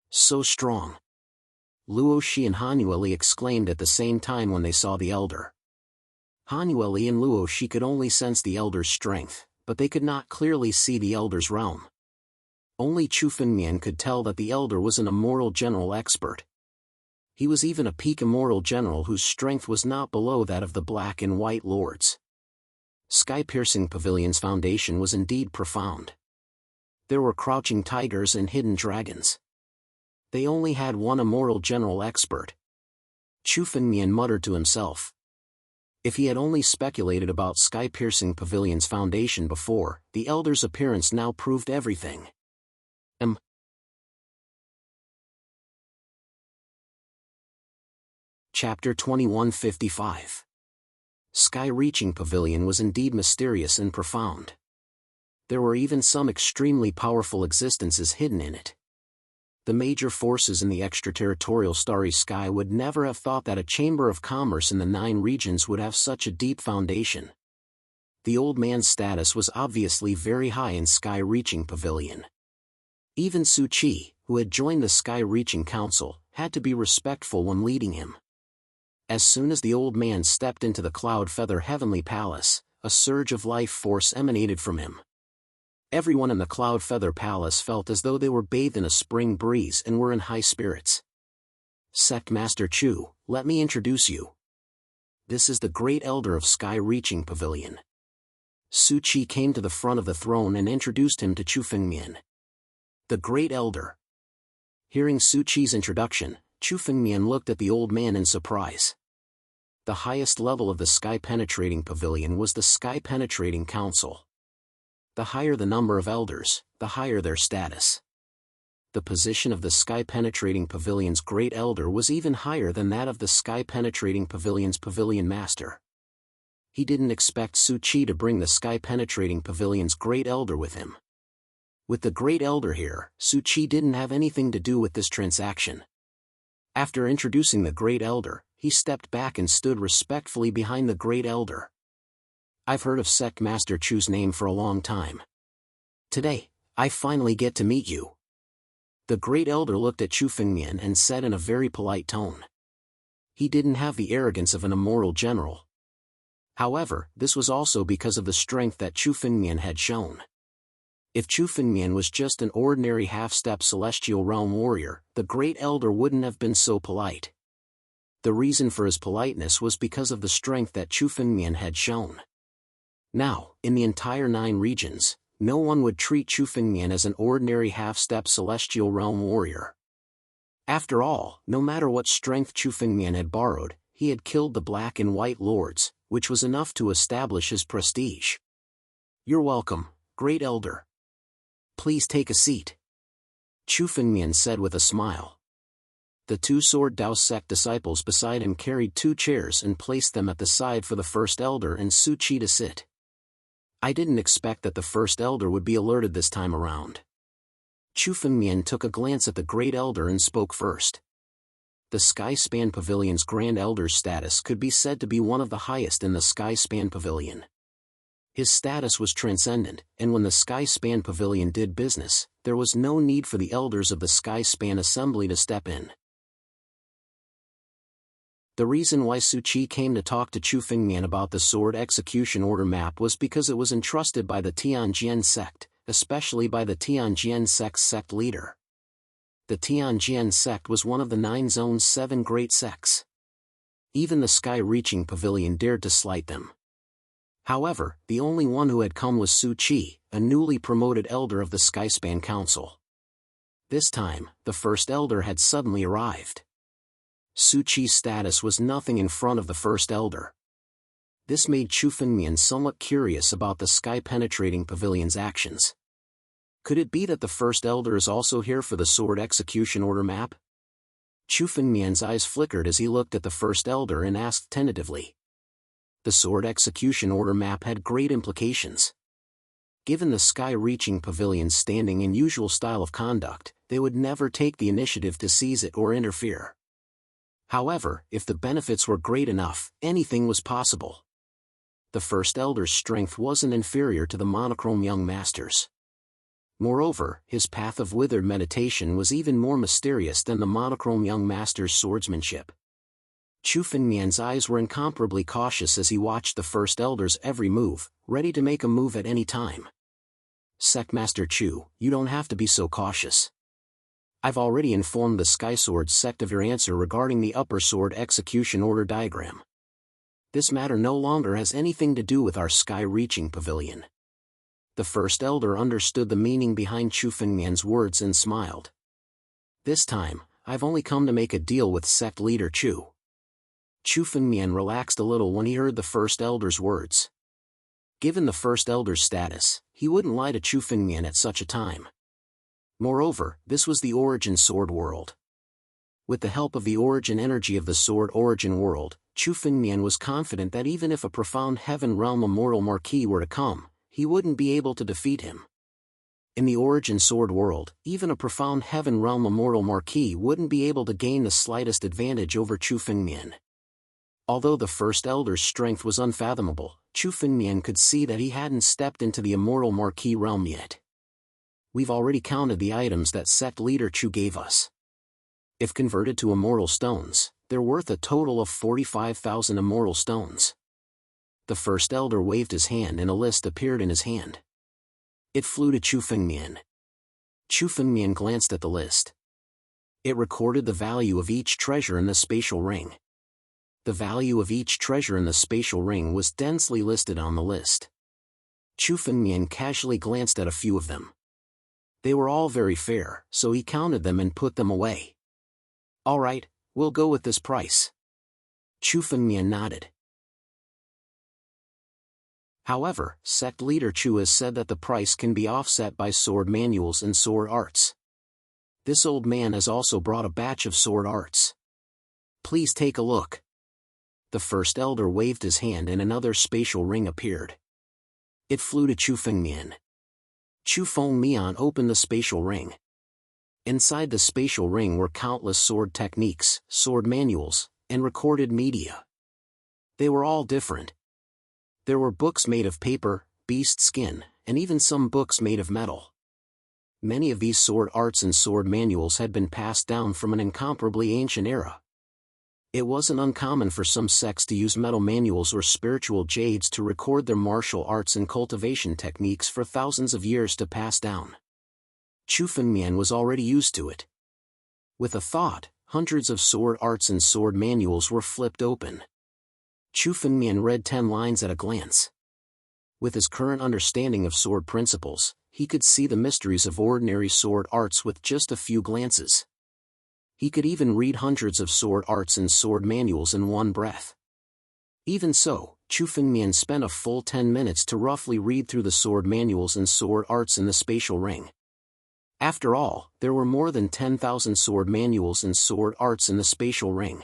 So strong. Luo Shi and Hanueli exclaimed at the same time when they saw the elder. Hanueli and Luo Shi could only sense the elder's strength, but they could not clearly see the elder's realm. Only Chu Fengmian could tell that the elder was an immortal general expert. He was even a peak immortal general whose strength was not below that of the Black and White Lords. Sky-piercing Pavilion's foundation was indeed profound. There were crouching tigers and hidden dragons. They only had one immortal general expert. Chu Fengmian muttered to himself. If he had only speculated about Sky-piercing Pavilion's foundation before, the elder's appearance now proved everything. Chapter 2155. Sky-reaching Pavilion was indeed mysterious and profound. There were even some extremely powerful existences hidden in it. The major forces in the extraterritorial starry sky would never have thought that a chamber of commerce in the 9 regions would have such a deep foundation. The old man's status was obviously very high in Sky-reaching Pavilion. Even Su Qi, who had joined the Sky-reaching Council, had to be respectful when leading him. As soon as the old man stepped into the cloud feather heavenly palace, a surge of life force emanated from him. Everyone in the cloud feather palace felt as though they were bathed in a spring breeze and were in high spirits. Sect Master Chu, let me introduce you. This is the Great Elder of Sky-Reaching Pavilion. Su Qi came to the front of the throne and introduced him to Chu Fengmian. The Great Elder. Hearing Su Qi's introduction, Chu Fengmian looked at the old man in surprise. The highest level of the Sky-Penetrating Pavilion was the Sky-Penetrating Council. The higher the number of elders, the higher their status. The position of the Sky-Penetrating Pavilion's Great Elder was even higher than that of the Sky-Penetrating Pavilion's Pavilion Master. He didn't expect Su Qi to bring the Sky-Penetrating Pavilion's Great Elder with him. With the Great Elder here, Su Qi didn't have anything to do with this transaction. After introducing the Great Elder, he stepped back and stood respectfully behind the Great Elder. I've heard of Sect Master Chu's name for a long time. Today, I finally get to meet you. The Great Elder looked at Chu Fengmian and said in a very polite tone. He didn't have the arrogance of an immoral general. However, this was also because of the strength that Chu Fengmian had shown. If Chu Fengmian was just an ordinary half-step celestial realm warrior, the Great Elder wouldn't have been so polite. The reason for his politeness was because of the strength that Chu Fengmian had shown. Now, in the entire 9 regions, no one would treat Chu Fengmian as an ordinary half-step celestial realm warrior. After all, no matter what strength Chu Fengmian had borrowed, he had killed the Black and White Lords, which was enough to establish his prestige. You're welcome, Great Elder. Please take a seat. Chu Fengmian said with a smile. The 2 Sword Dao sect disciples beside him carried 2 chairs and placed them at the side for the First Elder and Su Qi to sit. I didn't expect that the First Elder would be alerted this time around. Chu Fengmian took a glance at the Great Elder and spoke first. The Skyspan Pavilion's Grand Elder's status could be said to be one of the highest in the Skyspan Pavilion. His status was transcendent, and when the Skyspan Pavilion did business, there was no need for the elders of the Skyspan Assembly to step in. The reason why Su Qi came to talk to Chu Fengmian about the Sword Execution Order map was because it was entrusted by the Tianjian sect, especially by the Tianjian sect's sect leader. The Tianjian sect was one of the 9 zone's 7 great sects. Even the Sky-Reaching Pavilion dared to slight them. However, the only one who had come was Su Qi, a newly promoted elder of the Skyspan Council. This time, the First Elder had suddenly arrived. Su Qi's status was nothing in front of the First Elder. This made Chu Fengmian somewhat curious about the Sky-Penetrating Pavilion's actions. Could it be that the First Elder is also here for the Sword Execution Order map? Chu Fengmian's eyes flickered as he looked at the First Elder and asked tentatively. The Sword Execution Order map had great implications. Given the Sky-Reaching Pavilion's standing and usual style of conduct, they would never take the initiative to seize it or interfere. However, if the benefits were great enough, anything was possible. The First Elder's strength wasn't inferior to the monochrome young masters. Moreover, his path of withered meditation was even more mysterious than the monochrome young master's swordsmanship. Chu Fengmian's eyes were incomparably cautious as he watched the First Elder's every move, ready to make a move at any time. Sect Master Chu, you don't have to be so cautious. I've already informed the Sky Sword sect of your answer regarding the Upper Sword Execution Order diagram. This matter no longer has anything to do with our Sky-Reaching Pavilion. The First Elder understood the meaning behind Chu Fengmian's words and smiled. This time, I've only come to make a deal with sect leader Chu. Chu Fengmian relaxed a little when he heard the First Elder's words. Given the First Elder's status, he wouldn't lie to Chu Fengmian at such a time. Moreover, this was the Origin Sword World. With the help of the origin energy of the Sword Origin World, Chu Fengmian was confident that even if a profound Heaven Realm Immortal Marquis were to come, he wouldn't be able to defeat him. In the Origin Sword World, even a profound Heaven Realm Immortal Marquis wouldn't be able to gain the slightest advantage over Chu Fengmian. Although the First Elder's strength was unfathomable, Chu Fengmian could see that he hadn't stepped into the Immortal Marquis realm yet. We've already counted the items that sect leader Chu gave us. If converted to immortal stones, they're worth a total of 45,000 immortal stones. The first elder waved his hand and a list appeared in his hand. It flew to Chu Fengmian. Chu Fengmian glanced at the list. It recorded the value of each treasure in the spatial ring. The value of each treasure in the spatial ring was densely listed on the list. Chu Fengmian casually glanced at a few of them. They were all very fair, so he counted them and put them away. All right, we'll go with this price. Chu Fengmian nodded. However, sect leader Chu has said that the price can be offset by sword manuals and sword arts. This old man has also brought a batch of sword arts. Please take a look. The first elder waved his hand and another spatial ring appeared. It flew to Chu Fengmian. Chu Fengmian opened the spatial ring. Inside the spatial ring were countless sword techniques, sword manuals, and recorded media. They were all different. There were books made of paper, beast skin, and even some books made of metal. Many of these sword arts and sword manuals had been passed down from an incomparably ancient era. It wasn't uncommon for some sects to use metal manuals or spiritual jades to record their martial arts and cultivation techniques for thousands of years to pass down. Chu Fengmian was already used to it. With a thought, hundreds of sword arts and sword manuals were flipped open. Chu Fengmian read 10 lines at a glance. With his current understanding of sword principles, he could see the mysteries of ordinary sword arts with just a few glances. He could even read hundreds of sword arts and sword manuals in one breath. Even so, Chu Fengmian spent a full 10 minutes to roughly read through the sword manuals and sword arts in the spatial ring. After all, there were more than 10,000 sword manuals and sword arts in the spatial ring.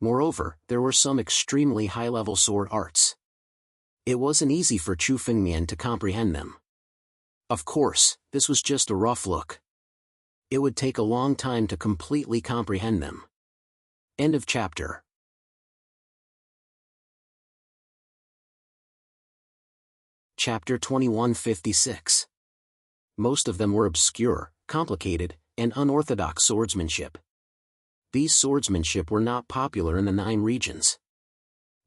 Moreover, there were some extremely high-level sword arts. It wasn't easy for Chu Fengmian to comprehend them. Of course, this was just a rough look. It would take a long time to completely comprehend them. End of chapter. Chapter 2156. Most of them were obscure, complicated, and unorthodox swordsmanship. These swordsmanship were not popular in the 9 regions.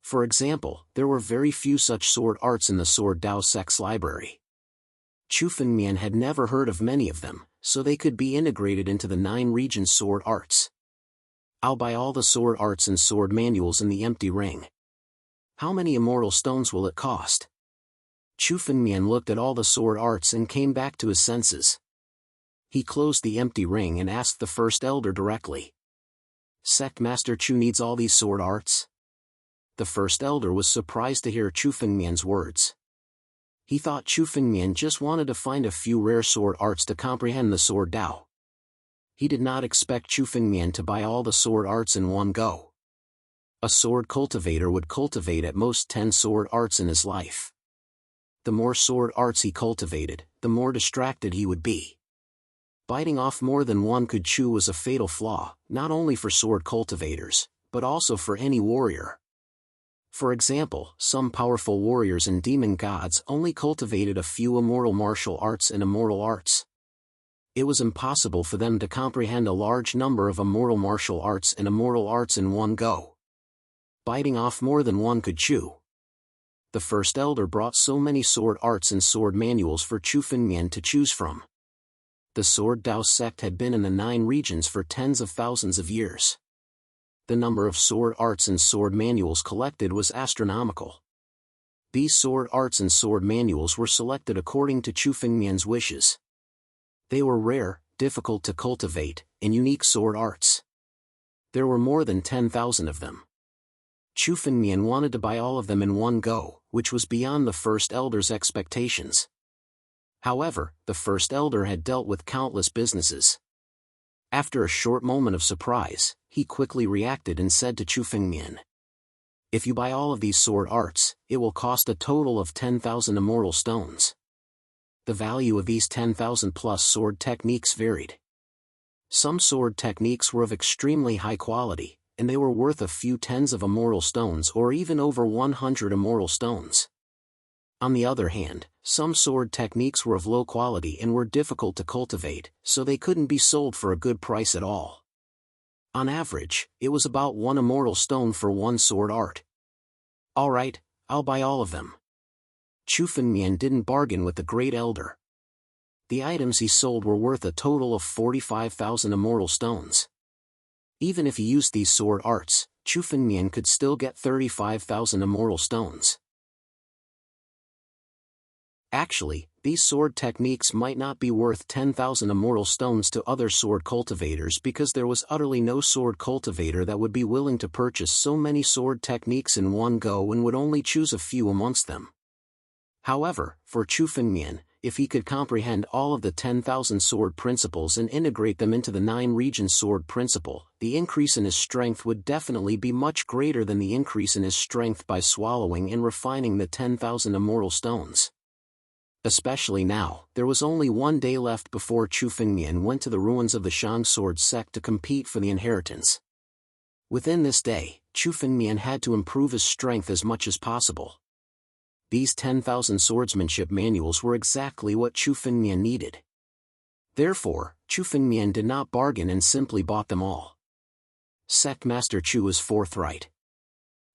For example, there were very few such sword arts in the Sword Dao sect's library. Chu Fengmian had never heard of many of them, so they could be integrated into the 9 regions' sword arts. I'll buy all the sword arts and sword manuals in the empty ring. How many immortal stones will it cost? Chu Fengmian looked at all the sword arts and came back to his senses. He closed the empty ring and asked the first elder directly. Sect Master Chu needs all these sword arts? The first elder was surprised to hear Chu Fengmian's words. He thought Chu Fengmian just wanted to find a few rare sword arts to comprehend the Sword Dao. He did not expect Chu Fengmian to buy all the sword arts in one go. A sword cultivator would cultivate at most 10 sword arts in his life. The more sword arts he cultivated, the more distracted he would be. Biting off more than one could chew was a fatal flaw, not only for sword cultivators, but also for any warrior. For example, some powerful warriors and demon gods only cultivated a few immortal martial arts and immortal arts. It was impossible for them to comprehend a large number of immortal martial arts and immortal arts in one go. Biting off more than one could chew. The first elder brought so many sword arts and sword manuals for Chu Fengmian to choose from. The Sword Dao sect had been in the 9 regions for tens of thousands of years. The number of sword arts and sword manuals collected was astronomical. These sword arts and sword manuals were selected according to Chu Fengmian's wishes. They were rare, difficult to cultivate, and unique sword arts. There were more than 10,000 of them. Chu Fengmian wanted to buy all of them in one go, which was beyond the first elder's expectations. However, the first elder had dealt with countless businesses. After a short moment of surprise, he quickly reacted and said to Chu Fengmian, "If you buy all of these sword arts, it will cost a total of 10,000 immortal stones." The value of these 10,000 plus sword techniques varied. Some sword techniques were of extremely high quality, and they were worth a few tens of immortal stones or even over 100 immortal stones. On the other hand, some sword techniques were of low quality and were difficult to cultivate, so they couldn't be sold for a good price at all. On average, it was about 1 immortal stone for 1 sword art. Alright, I'll buy all of them. Chu Fengmian didn't bargain with the Great Elder. The items he sold were worth a total of 45,000 immortal stones. Even if he used these sword arts, Chu Fengmian could still get 35,000 immortal stones. Actually, these sword techniques might not be worth 10,000 immortal stones to other sword cultivators because there was utterly no sword cultivator that would be willing to purchase so many sword techniques in one go and would only choose a few amongst them. However, for Chu Fengmian, if he could comprehend all of the 10,000 sword principles and integrate them into the 9-region sword principle, the increase in his strength would definitely be much greater than the increase in his strength by swallowing and refining the 10,000 immortal stones. Especially now, there was only 1 day left before Chu Fengmian went to the ruins of the Shang Sword sect to compete for the inheritance. Within this day, Chu Fengmian had to improve his strength as much as possible. These 10,000 swordsmanship manuals were exactly what Chu Fengmian needed. Therefore, Chu Fengmian did not bargain and simply bought them all. Sect Master Chu was forthright.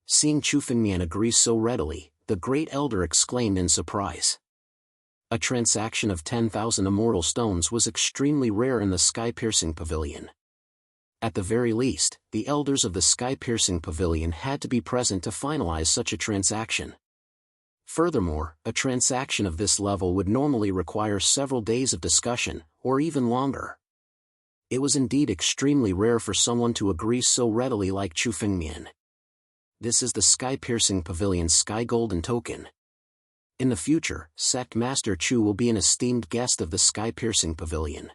Seeing Chu Fengmian agree so readily, the Great Elder exclaimed in surprise. A transaction of 10,000 immortal stones was extremely rare in the sky-piercing pavilion. At the very least, the elders of the sky-piercing pavilion had to be present to finalize such a transaction. Furthermore, a transaction of this level would normally require several days of discussion, or even longer. It was indeed extremely rare for someone to agree so readily like Chu Fengmian. This is the sky-piercing pavilion's sky golden token. In the future, Sect Master Chu will be an esteemed guest of the sky-piercing pavilion.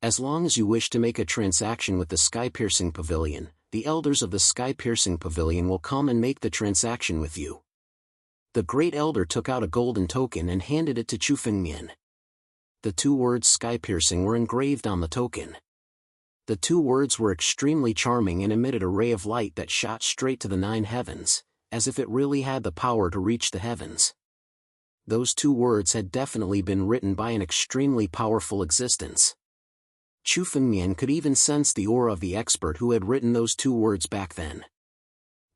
As long as you wish to make a transaction with the sky-piercing pavilion, the elders of the sky-piercing pavilion will come and make the transaction with you. The Great Elder took out a golden token and handed it to Chu Fengmian. The 2 words sky-piercing were engraved on the token. The 2 words were extremely charming and emitted a ray of light that shot straight to the 9 heavens, as if it really had the power to reach the heavens. Those 2 words had definitely been written by an extremely powerful existence. Chu Fengmian could even sense the aura of the expert who had written those 2 words back then.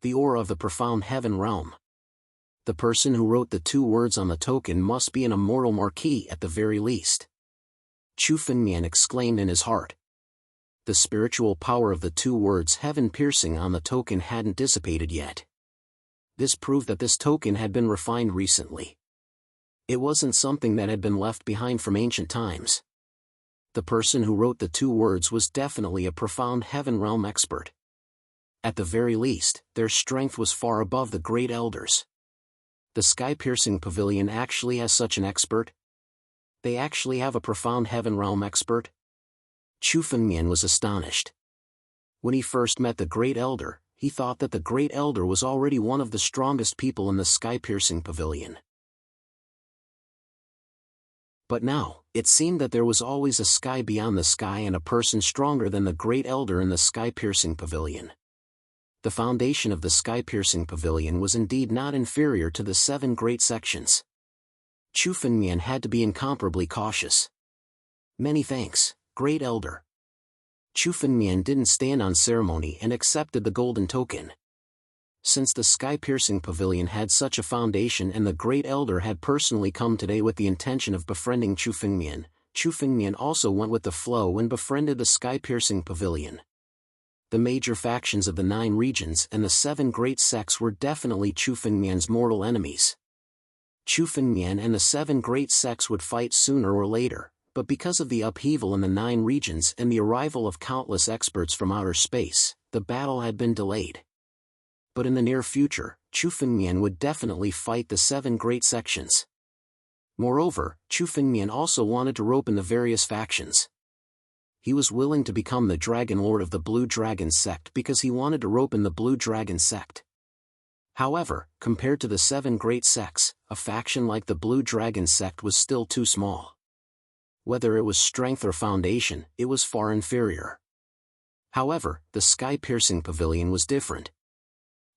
The aura of the profound heaven realm. The person who wrote the 2 words on the token must be an immortal marquis at the very least. Chu Fengmian exclaimed in his heart. The spiritual power of the 2 words heaven-piercing on the token hadn't dissipated yet. This proved that this token had been refined recently. It wasn't something that had been left behind from ancient times. The person who wrote the 2 words was definitely a profound heaven realm expert. At the very least, their strength was far above the Great Elders. The sky-piercing pavilion actually has such an expert? They actually have a profound heaven realm expert? Chu Fengmian was astonished. When he first met the Great Elder, he thought that the Great Elder was already one of the strongest people in the sky-piercing pavilion. But now, it seemed that there was always a sky beyond the sky and a person stronger than the Great Elder in the sky-piercing pavilion. The foundation of the sky-piercing pavilion was indeed not inferior to the 7 great sections. Chu Fengmian had to be incomparably cautious. Many thanks, Great Elder. Chu Fengmian didn't stand on ceremony and accepted the golden token. Since the sky-piercing pavilion had such a foundation and the Great Elder had personally come today with the intention of befriending Chu Fengmian also went with the flow and befriended the sky-piercing pavilion. The major factions of the 9 regions and the 7 great sects were definitely Chu Fengmian's mortal enemies. Chu Fengmian and the 7 great sects would fight sooner or later, but because of the upheaval in the 9 regions and the arrival of countless experts from outer space, the battle had been delayed. But in the near future, Chu Fengmian would definitely fight the 7 great sections. Moreover, Chu Fengmian also wanted to rope in the various factions. He was willing to become the Dragon Lord of the Blue Dragon sect because he wanted to rope in the Blue Dragon sect. However, compared to the 7 great sects, a faction like the Blue Dragon sect was still too small. Whether it was strength or foundation, it was far inferior. However, the sky-piercing pavilion was different.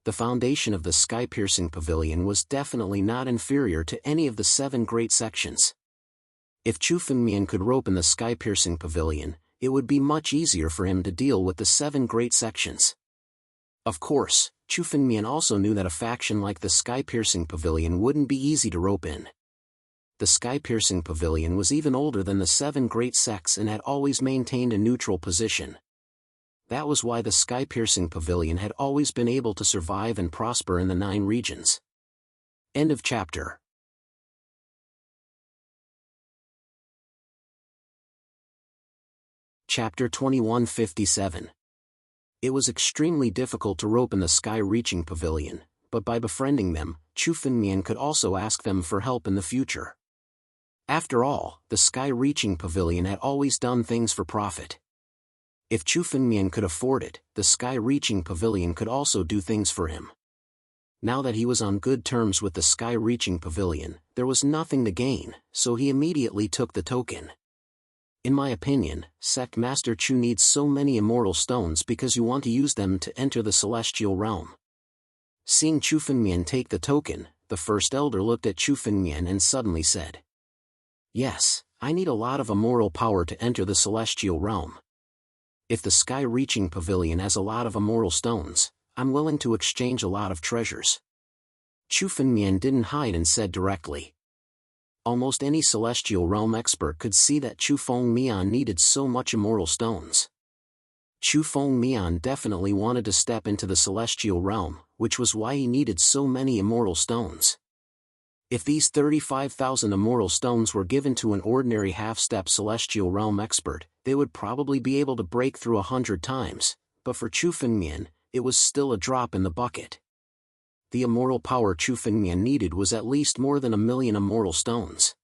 The foundation of the sky-piercing pavilion was definitely not inferior to any of the 7 great sections. If Chu Fengmian could rope in the sky-piercing pavilion, it would be much easier for him to deal with the 7 great sections. Of course, Chu Fengmian also knew that a faction like the Sky-Piercing Pavilion wouldn't be easy to rope in. The Sky-Piercing Pavilion was even older than the 7 great sects and had always maintained a neutral position. That was why the Sky-Piercing Pavilion had always been able to survive and prosper in the 9 regions. End of chapter. Chapter 2157. It was extremely difficult to rope in the Sky-Reaching Pavilion, but by befriending them, Chu Fengmian could also ask them for help in the future. After all, the Sky-Reaching Pavilion had always done things for profit. If Chu Fengmian could afford it, the Sky-Reaching Pavilion could also do things for him. Now that he was on good terms with the Sky-Reaching Pavilion, there was nothing to gain, so he immediately took the token. In my opinion, Sect Master Chu needs so many immortal stones because you want to use them to enter the celestial realm. Seeing Chu Fengmian take the token, the first elder looked at Chu Fengmian and suddenly said, "Yes, I need a lot of immortal power to enter the celestial realm. If the Sky-Reaching Pavilion has a lot of immortal stones, I'm willing to exchange a lot of treasures." Chu Fengmian didn't hide and said directly. Almost any celestial realm expert could see that Chu Fengmian needed so much immortal stones. Chu Fengmian definitely wanted to step into the celestial realm, which was why he needed so many immortal stones. If these 35,000 immortal stones were given to an ordinary half-step celestial realm expert, they would probably be able to break through 100 times, but for Chu Fengmian, it was still a drop in the bucket. The immortal power Chu Fengmian needed was at least more than 1,000,000 immortal stones.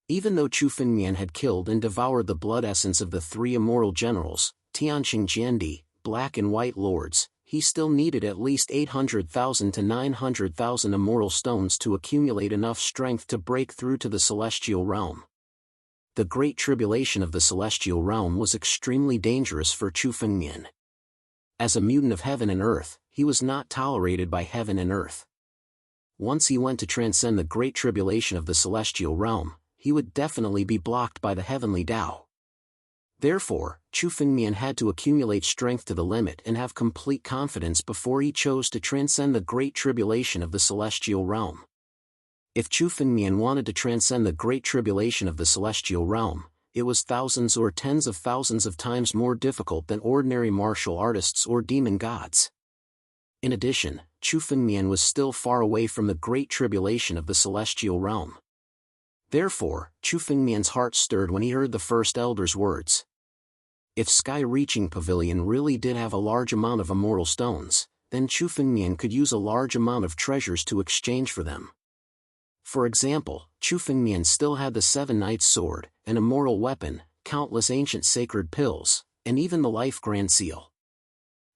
Even though Chu Fengmian had killed and devoured the blood essence of the 3 immortal generals, Tianqing Jiandi, Black and White Lords, he still needed at least 800,000 to 900,000 immortal stones to accumulate enough strength to break through to the celestial realm. The Great Tribulation of the celestial realm was extremely dangerous for Chu Fengmian. As a mutant of heaven and earth, he was not tolerated by heaven and earth. Once he went to transcend the Great Tribulation of the celestial realm, he would definitely be blocked by the heavenly Tao. Therefore, Chu Fengmian had to accumulate strength to the limit and have complete confidence before he chose to transcend the Great Tribulation of the celestial realm. If Chu Fengmian wanted to transcend the Great Tribulation of the celestial realm, it was thousands or tens of thousands of times more difficult than ordinary martial artists or demon gods. In addition, Chu Fengmian was still far away from the Great Tribulation of the celestial realm. Therefore, Chu Fengmian's heart stirred when he heard the first elder's words. If Sky-Reaching Pavilion really did have a large amount of immortal stones, then Chu Fengmian could use a large amount of treasures to exchange for them. For example, Chu Fengmian still had the 7 Knights Sword, an immortal weapon, countless ancient sacred pills, and even the Life Grand Seal.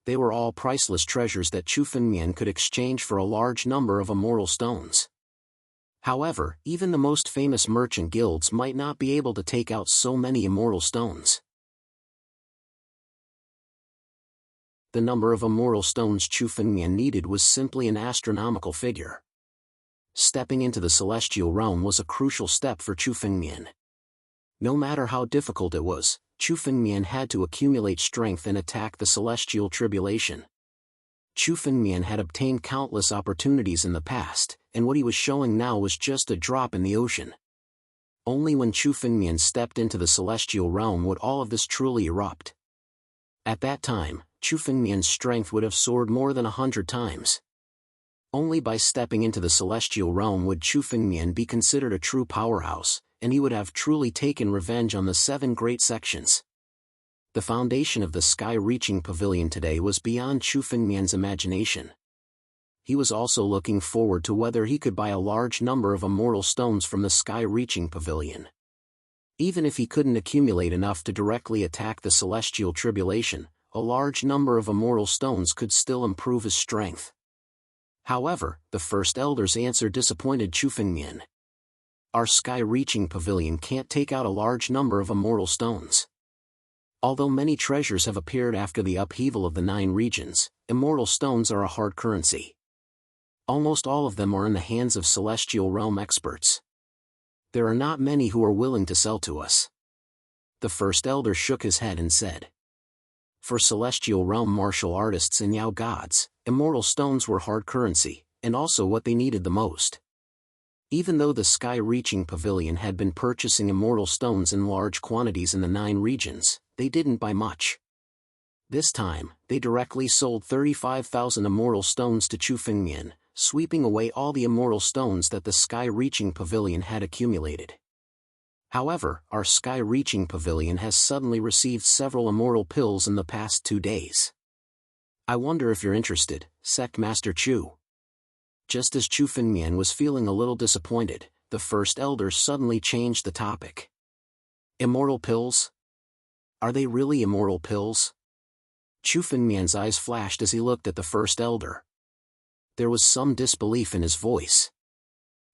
They were all priceless treasures that Chu Fengmian could exchange for a large number of immortal stones. However, even the most famous merchant guilds might not be able to take out so many immortal stones. The number of immortal stones Chu Fengmian needed was simply an astronomical figure. Stepping into the celestial realm was a crucial step for Chu Fengmian. No matter how difficult it was, Chu Fengmian had to accumulate strength and attack the celestial tribulation. Chu Fengmian had obtained countless opportunities in the past, and what he was showing now was just a drop in the ocean. Only when Chu Fengmian stepped into the celestial realm would all of this truly erupt. At that time, Chu Fengmian's strength would have soared more than 100 times. Only by stepping into the celestial realm would Chu Fengmian be considered a true powerhouse, and he would have truly taken revenge on the 7 great sections. The foundation of the Sky-Reaching Pavilion today was beyond Chu Fengmian's imagination. He was also looking forward to whether he could buy a large number of immortal stones from the Sky-Reaching Pavilion. Even if he couldn't accumulate enough to directly attack the celestial tribulation, a large number of immortal stones could still improve his strength. However, the first elder's answer disappointed Chu Fengmian. Our Sky-Reaching Pavilion can't take out a large number of immortal stones. Although many treasures have appeared after the upheaval of the 9 regions, immortal stones are a hard currency. Almost all of them are in the hands of celestial realm experts. There are not many who are willing to sell to us. The first elder shook his head and said, "For celestial realm martial artists and Yao gods, immortal stones were hard currency, and also what they needed the most." Even though the sky-reaching pavilion had been purchasing immortal stones in large quantities in the 9 regions, they didn't buy much. This time, they directly sold 35,000 immortal stones to Chu Fengmian, sweeping away all the immortal stones that the sky-reaching pavilion had accumulated. However, our sky-reaching pavilion has suddenly received several immortal pills in the past 2 days. I wonder if you're interested, Sect Master Chu. Just as Chu Fengmian was feeling a little disappointed, the first elder suddenly changed the topic. Immortal pills? Are they really immortal pills? Chu Fengmian's eyes flashed as he looked at the first elder. There was some disbelief in his voice.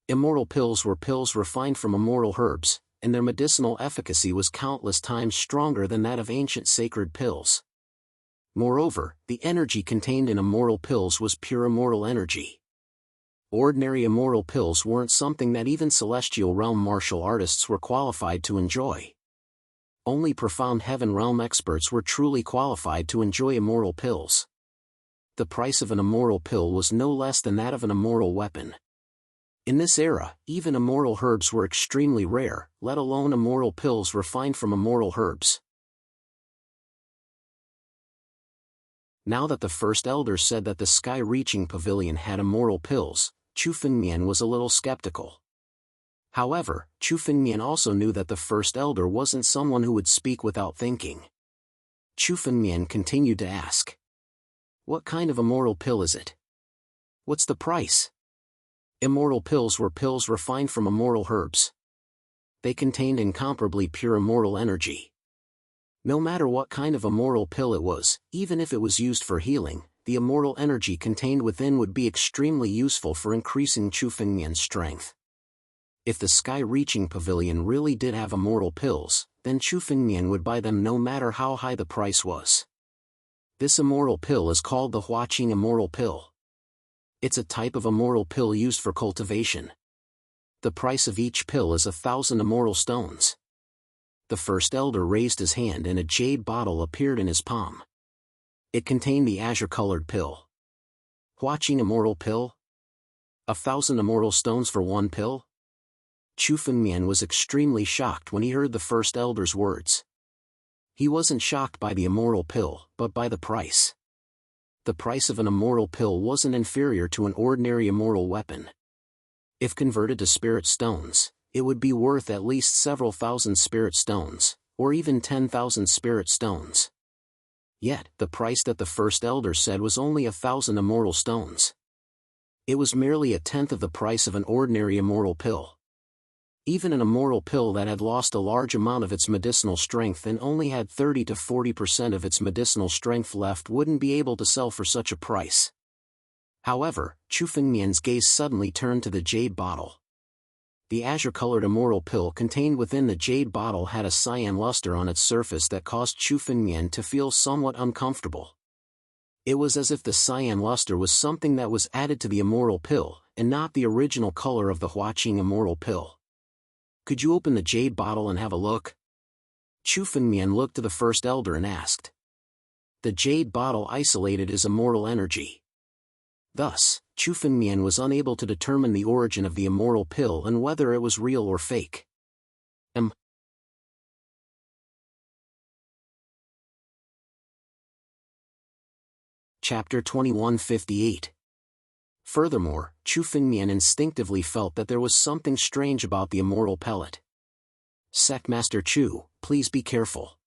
Immortal pills were pills refined from immortal herbs, and their medicinal efficacy was countless times stronger than that of ancient sacred pills. Moreover, the energy contained in immortal pills was pure immortal energy. Ordinary immortal pills weren't something that even celestial realm martial artists were qualified to enjoy. Only profound heaven realm experts were truly qualified to enjoy immortal pills. The price of an immortal pill was no less than that of an immortal weapon. In this era, even immortal herbs were extremely rare, let alone immortal pills refined from immortal herbs. Now that the first elder said that the sky-reaching pavilion had immortal pills, Chu Fengmian was a little skeptical. However, Chu Fengmian also knew that the first elder wasn't someone who would speak without thinking. Chu Fengmian continued to ask, "What kind of immortal pill is it? What's the price?" Immortal pills were pills refined from immortal herbs. They contained incomparably pure immortal energy. No matter what kind of immortal pill it was, even if it was used for healing, the immortal energy contained within would be extremely useful for increasing Chu Fengmian's strength. If the sky-reaching pavilion really did have immortal pills, then Chu Fengmian would buy them no matter how high the price was. This immortal pill is called the Huaqing Immortal Pill. It's a type of immortal pill used for cultivation. The price of each pill is 1,000 immortal stones. The first elder raised his hand and a jade bottle appeared in his palm. It contained the azure-colored pill. Huaqing Immortal Pill? 1,000 immortal stones for one pill? Chu Fengmian was extremely shocked when he heard the first elder's words. He wasn't shocked by the immortal pill, but by the price. The price of an immortal pill wasn't inferior to an ordinary immortal weapon. If converted to spirit stones, it would be worth at least several thousand spirit stones, or even 10,000 spirit stones. Yet, the price that the first elder said was only 1,000 immortal stones. It was merely a tenth of the price of an ordinary immortal pill. Even an immortal pill that had lost a large amount of its medicinal strength and only had 30 to 40% of its medicinal strength left wouldn't be able to sell for such a price. However, Chu Fengmian's gaze suddenly turned to the jade bottle. The azure-colored immortal pill contained within the jade bottle had a cyan luster on its surface that caused Chu Fengmian to feel somewhat uncomfortable. It was as if the cyan luster was something that was added to the immortal pill, and not the original color of the Huaqing Immortal Pill. "Could you open the jade bottle and have a look?" Chu Fengmian looked to the first elder and asked. The jade bottle isolated his immortal energy. Thus, Chu Fengmian was unable to determine the origin of the immortal pill and whether it was real or fake. Chapter 2158. Furthermore, Chu Fengmian instinctively felt that there was something strange about the immortal pellet. "Sect Master Chu, please be careful."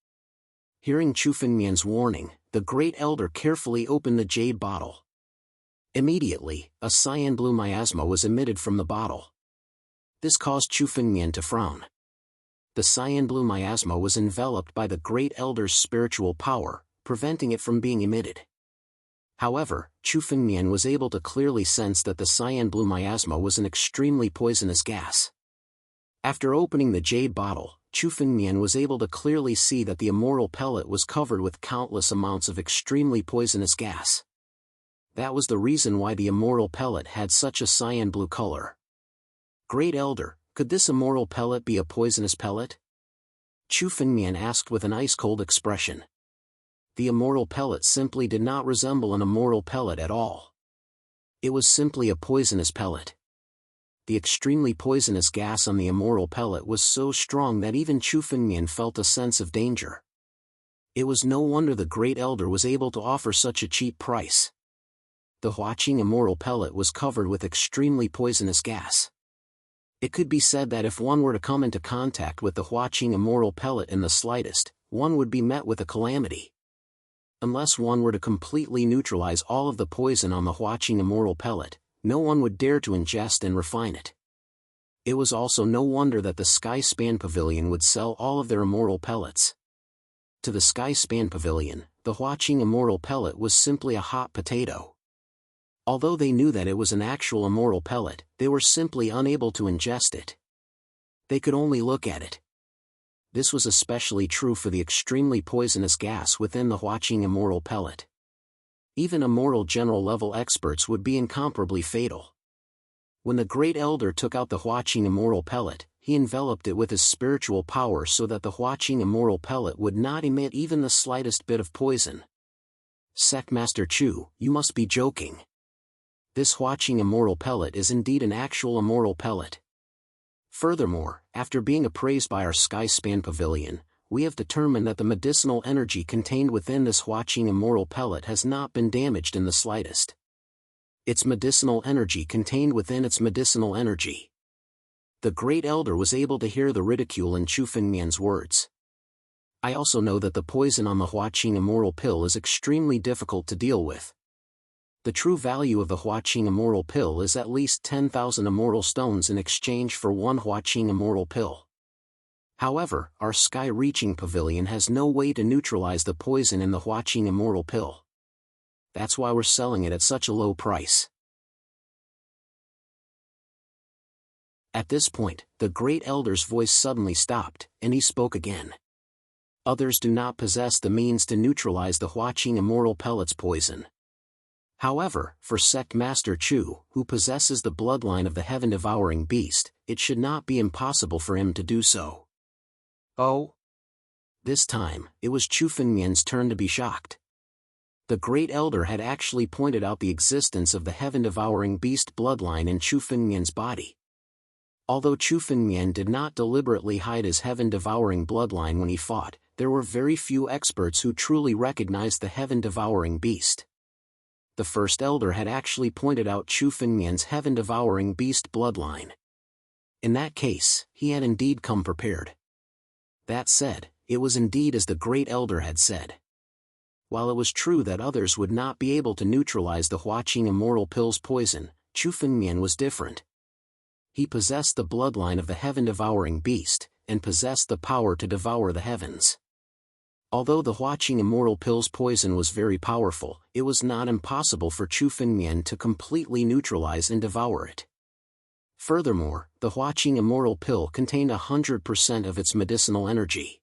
Hearing Chu Fengmian's warning, the great elder carefully opened the jade bottle. Immediately, a cyan blue miasma was emitted from the bottle. This caused Chu Fengmian to frown. The cyan blue miasma was enveloped by the great elder's spiritual power, preventing it from being emitted. However, Chu Fengmian was able to clearly sense that the cyan blue miasma was an extremely poisonous gas. After opening the jade bottle, Chu Fengmian was able to clearly see that the immortal pellet was covered with countless amounts of extremely poisonous gas. That was the reason why the immortal pellet had such a cyan blue color. "Great Elder, could this immortal pellet be a poisonous pellet?" Chu Fengmian asked with an ice-cold expression. The immortal pellet simply did not resemble an immortal pellet at all. It was simply a poisonous pellet. The extremely poisonous gas on the immortal pellet was so strong that even Chu Fengmian felt a sense of danger. It was no wonder the Great Elder was able to offer such a cheap price. The Huaqing immortal pellet was covered with extremely poisonous gas. It could be said that if one were to come into contact with the Huaqing immortal pellet in the slightest, one would be met with a calamity. Unless one were to completely neutralize all of the poison on the Huaqing immortal pellet, no one would dare to ingest and refine it. It was also no wonder that the Sky Span Pavilion would sell all of their immortal pellets. To the Sky Span Pavilion, the Huaqing immortal pellet was simply a hot potato. Although they knew that it was an actual immortal pellet, they were simply unable to ingest it. They could only look at it. This was especially true for the extremely poisonous gas within the Huaqing immortal pellet. Even immortal general-level experts would be incomparably fatal. When the Great Elder took out the Huaqing immortal pellet, he enveloped it with his spiritual power so that the Huaqing immortal pellet would not emit even the slightest bit of poison. Sect Master Chu, you must be joking. This Huaqing immortal pellet is indeed an actual immortal pellet. Furthermore, after being appraised by our Sky Span Pavilion, we have determined that the medicinal energy contained within this Huaqing immortal pellet has not been damaged in the slightest. Its medicinal energy contained within its medicinal energy. The Great Elder was able to hear the ridicule in Chu Fengmian's words. I also know that the poison on the Huaqing immortal pill is extremely difficult to deal with. The true value of the Huaqing immortal pill is at least 10,000 immortal stones in exchange for one Huaqing immortal pill. However, our Sky-Reaching Pavilion has no way to neutralize the poison in the Huaqing immortal pill. That's why we're selling it at such a low price. At this point, the Great Elder's voice suddenly stopped, and he spoke again. Others do not possess the means to neutralize the Huaqing immortal pellet's poison. However, for Sect Master Chu, who possesses the bloodline of the heaven-devouring beast, it should not be impossible for him to do so. Oh? This time, it was Chu Fengmian's turn to be shocked. The Great Elder had actually pointed out the existence of the heaven-devouring beast bloodline in Chu Fengmian's body. Although Chu Fengmian did not deliberately hide his heaven-devouring bloodline when he fought, there were very few experts who truly recognized the heaven-devouring beast. The First Elder had actually pointed out Chu Fengmian's heaven-devouring beast bloodline. In that case, he had indeed come prepared. That said, it was indeed as the Great Elder had said. While it was true that others would not be able to neutralize the Huaqing immortal pill's poison, Chu Fengmian was different. He possessed the bloodline of the heaven-devouring beast, and possessed the power to devour the heavens. Although the Huaqing immortal pill's poison was very powerful, it was not impossible for Chu Fengmian to completely neutralize and devour it. Furthermore, the Huaqing immortal pill contained 100% of its medicinal energy.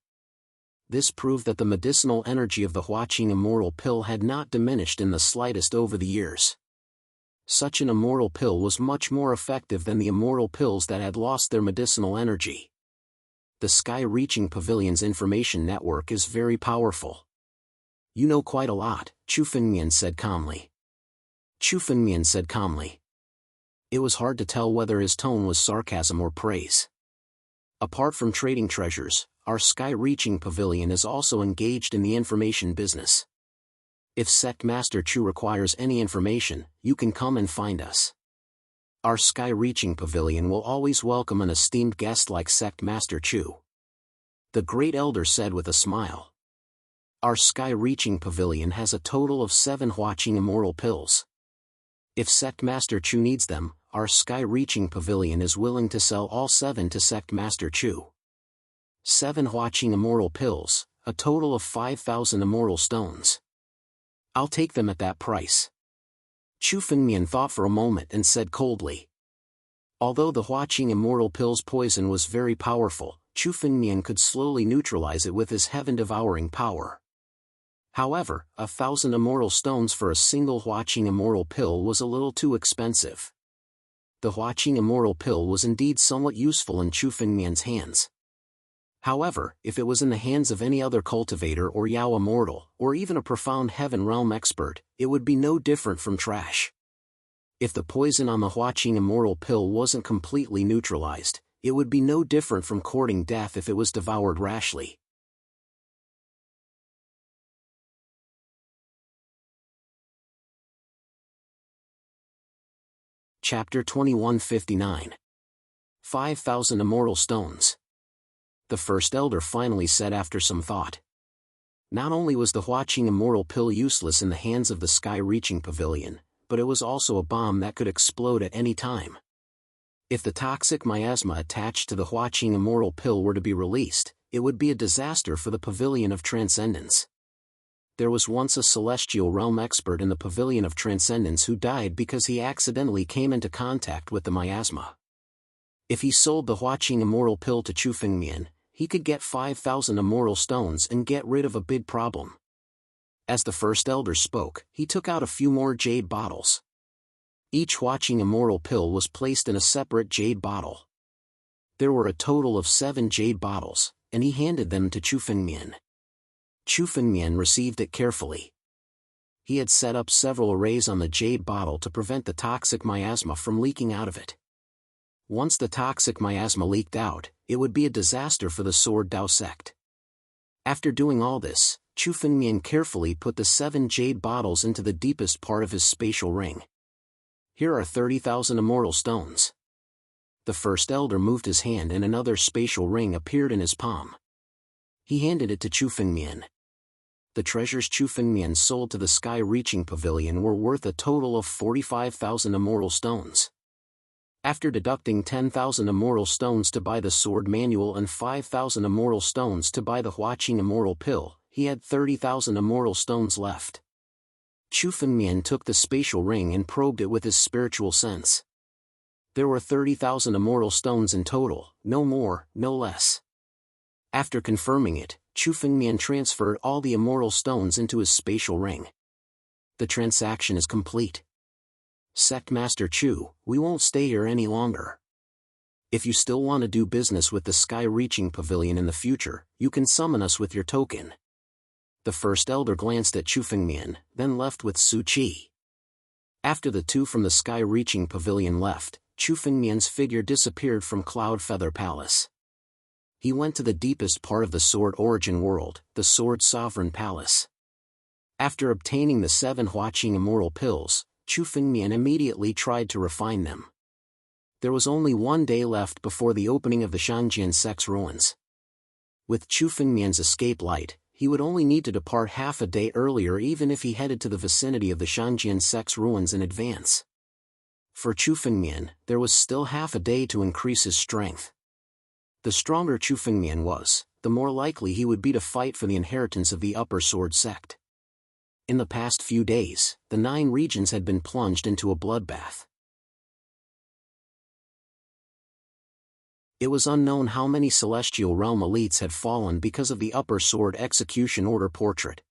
This proved that the medicinal energy of the Huaqing immortal pill had not diminished in the slightest over the years. Such an immortal pill was much more effective than the immortal pills that had lost their medicinal energy. The Sky-Reaching Pavilion's information network is very powerful. You know quite a lot, Chu Fengmian said calmly. Chu Fengmian said calmly. It was hard to tell whether his tone was sarcasm or praise. Apart from trading treasures, our Sky-Reaching Pavilion is also engaged in the information business. If Sect Master Chu requires any information, you can come and find us. Our Sky-Reaching Pavilion will always welcome an esteemed guest like Sect Master Chu. The Great Elder said with a smile. Our Sky-Reaching Pavilion has a total of 7 Huaqing immortal pills. If Sect Master Chu needs them, our Sky-Reaching Pavilion is willing to sell all 7 to Sect Master Chu. 7 Huaqing immortal pills, a total of 5,000 immortal stones. I'll take them at that price. Chu Fengmian thought for a moment and said coldly. Although the Huaqing immortal pill's poison was very powerful, Chu Fengmian could slowly neutralize it with his heaven-devouring power. However, 1,000 immortal stones for a single Huaqing immortal pill was a little too expensive. The Huaqing immortal pill was indeed somewhat useful in Chu Fengmian's hands. However, if it was in the hands of any other cultivator or Yao immortal, or even a profound heaven realm expert, it would be no different from trash. If the poison on the Huaqing immoral pill wasn't completely neutralized, it would be no different from courting death if it was devoured rashly. Chapter 2159. 5,000 Immortal Stones. The first elder finally said after some thought. Not only was the Huaqing immoral pill useless in the hands of the sky-reaching pavilion, but it was also a bomb that could explode at any time. If the toxic miasma attached to the Huaqing immoral pill were to be released, it would be a disaster for the Pavilion of Transcendence. There was once a celestial realm expert in the Pavilion of Transcendence who died because he accidentally came into contact with the miasma. If he sold the Huaqing immoral pill to Chu Fengmian, he could get 5,000 immortal stones and get rid of a big problem. As the first elder spoke, he took out a few more jade bottles. Each Huaqing immoral pill was placed in a separate jade bottle. There were a total of 7 jade bottles, and he handed them to Chu Fengmian. Chu Fengmian received it carefully. He had set up several arrays on the jade bottle to prevent the toxic miasma from leaking out of it. Once the toxic miasma leaked out, it would be a disaster for the Sword Dao sect. After doing all this, Chu Fengmian carefully put the 7 jade bottles into the deepest part of his spatial ring. Here are 30,000 immortal stones. The first elder moved his hand and another spatial ring appeared in his palm. He handed it to Chu Fengmian. The treasures Chu Fengmian sold to the sky-reaching pavilion were worth a total of 45,000 immortal stones. After deducting 10,000 immortal stones to buy the sword manual and 5,000 immortal stones to buy the Huaqing immoral pill, he had 30,000 immortal stones left. Chu Fengmian took the spatial ring and probed it with his spiritual sense. There were 30,000 immortal stones in total, no more, no less. After confirming it, Chu Fengmian transferred all the immortal stones into his spatial ring. The transaction is complete. Sect Master Chu, we won't stay here any longer. If you still want to do business with the sky-reaching pavilion in the future, you can summon us with your token. The first elder glanced at Chu Fengmian, then left with Su Qi. After the two from the sky-reaching pavilion left, Chu Fengmian's figure disappeared from Cloud Feather Palace. He went to the deepest part of the Sword Origin world, the Sword Sovereign Palace. After obtaining the 7 Huaqing immoral pills, Chu Fengmian immediately tried to refine them. There was only 1 day left before the opening of the Shanjian sect's ruins. With Chu Fengmian's escape light, he would only need to depart half a day earlier even if he headed to the vicinity of the Shanjian sect's ruins in advance. For Chu Fengmian, there was still half a day to increase his strength. The stronger Chu Fengmian was, the more likely he would be to fight for the inheritance of the Upper Sword sect. In the past few days, the 9 regions had been plunged into a bloodbath. It was unknown how many Celestial Realm elites had fallen because of the Upper Sword Execution Order portrait.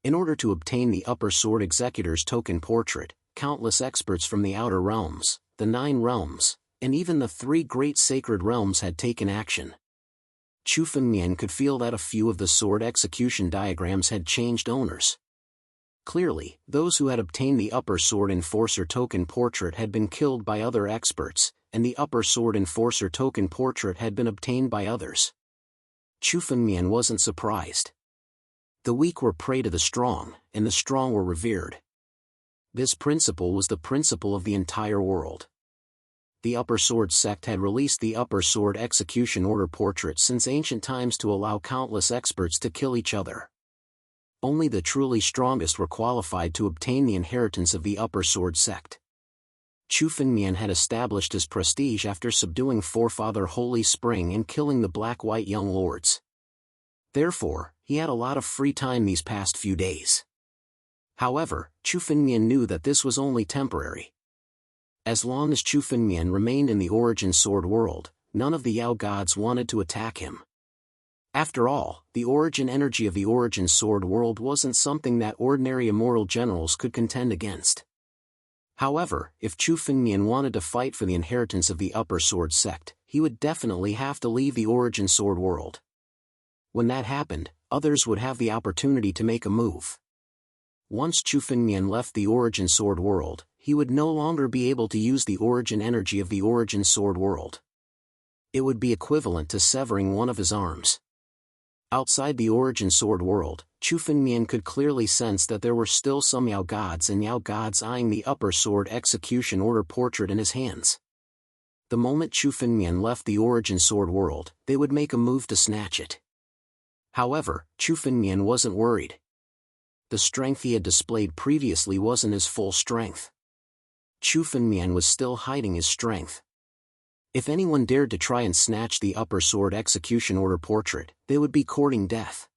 In order to obtain the Upper Sword Executor's token portrait, countless experts from the Outer Realms, the 9 realms, and even the 3 great sacred realms had taken action. Chu Fengmian could feel that a few of the sword execution diagrams had changed owners. Clearly, those who had obtained the Upper Sword Enforcer token portrait had been killed by other experts, and the Upper Sword Enforcer token portrait had been obtained by others. Chu Fengmian wasn't surprised. The weak were prey to the strong, and the strong were revered. This principle was the principle of the entire world. The Upper Sword sect had released the Upper Sword Execution Order portrait since ancient times to allow countless experts to kill each other. Only the truly strongest were qualified to obtain the inheritance of the Upper Sword sect. Chu Fengmian had established his prestige after subduing Forefather Holy Spring and killing the Black-White Young Lords. Therefore, he had a lot of free time these past few days. However, Chu Fengmian knew that this was only temporary. As long as Chu Fengmian remained in the Origin Sword world, none of the Yao gods wanted to attack him. After all, the origin energy of the Origin Sword world wasn't something that ordinary immortal generals could contend against. However, if Chu Fengmian wanted to fight for the inheritance of the Upper Sword sect, he he would definitely have to leave the Origin Sword world. When that happened, others would have the opportunity to make a move. Once Chu Fengmian left the Origin Sword world, he would no longer be able to use the origin energy of the Origin Sword world. It would be equivalent to severing one of his arms. Outside the Origin Sword world, Chu Fengmian could clearly sense that there were still some Yao gods and Yao gods eyeing the upper sword execution order portrait in his hands. The moment Chu Fengmian left the Origin Sword world, they would make a move to snatch it. However, Chu Fengmian wasn't worried. The strength he had displayed previously wasn't his full strength. Chu Fengmian was still hiding his strength. If anyone dared to try and snatch the upper sword execution order portrait, they would be courting death.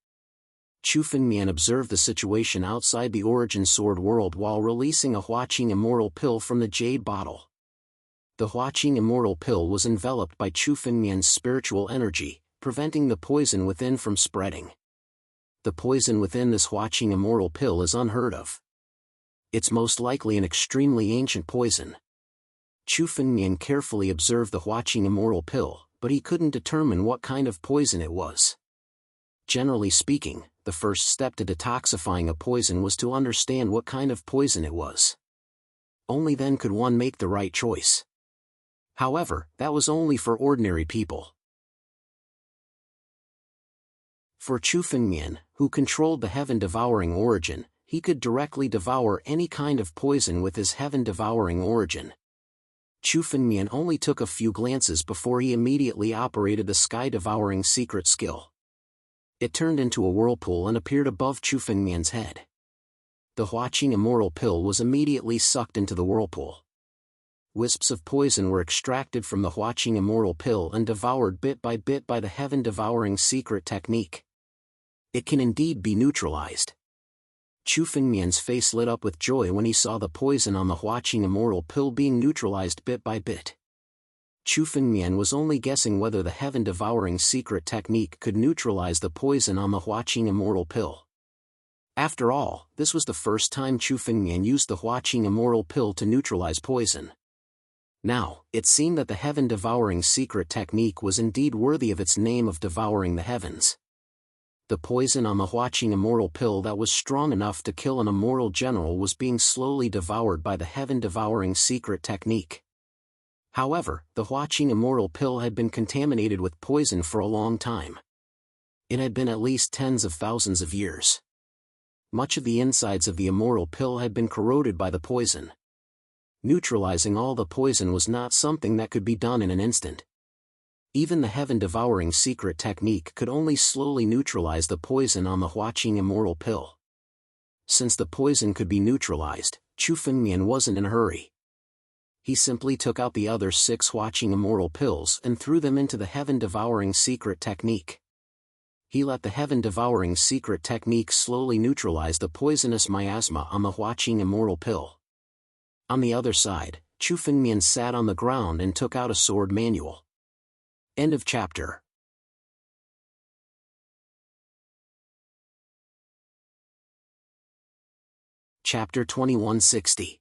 Chu Fengmian observed the situation outside the Origin Sword world while releasing a Huaqing Immortal Pill from the jade bottle. The Huaqing Immortal Pill was enveloped by Chu Fengmian's spiritual energy, preventing the poison within from spreading. The poison within this Huaqing Immortal Pill is unheard of. It's most likely an extremely ancient poison. Chu Fengmian carefully observed the Huaqing Immortal Pill, but he couldn't determine what kind of poison it was. Generally speaking, the first step to detoxifying a poison was to understand what kind of poison it was. Only then could one make the right choice. However, that was only for ordinary people. For Chu Fengmian, who controlled the heaven-devouring origin, he could directly devour any kind of poison with his heaven-devouring origin. Chu Fengmian only took a few glances before he immediately operated the sky-devouring secret skill. It turned into a whirlpool and appeared above Chu Fengmian's head. The Huaqing Immortal Pill was immediately sucked into the whirlpool. Wisps of poison were extracted from the Huaqing Immortal Pill and devoured bit by the heaven-devouring secret technique. It can indeed be neutralized. Chu Fengmian's face lit up with joy when he saw the poison on the Huaqing Immortal Pill being neutralized bit by bit. Chu Fengmian was only guessing whether the heaven-devouring secret technique could neutralize the poison on the Huaqing Immortal Pill. After all, this was the first time Chu Fengmian used the Huaqing Immortal Pill to neutralize poison. Now, it seemed that the heaven-devouring secret technique was indeed worthy of its name of devouring the heavens. The poison on the Huaqing Immortal Pill that was strong enough to kill an immortal general was being slowly devoured by the heaven-devouring secret technique. However, the Huaqing Immortal Pill had been contaminated with poison for a long time. It had been at least tens of thousands of years. Much of the insides of the Immortal Pill had been corroded by the poison. Neutralizing all the poison was not something that could be done in an instant. Even the heaven-devouring secret technique could only slowly neutralize the poison on the Huaqing Immortal Pill. Since the poison could be neutralized, Chu Fengmian wasn't in a hurry. He simply took out the other 6 Huaqing Immortal Pills and threw them into the heaven-devouring secret technique. He let the heaven-devouring secret technique slowly neutralize the poisonous miasma on the Huaqing Immortal Pill. On the other side, Chu Fengmian sat on the ground and took out a sword manual. End of chapter. Chapter 2160.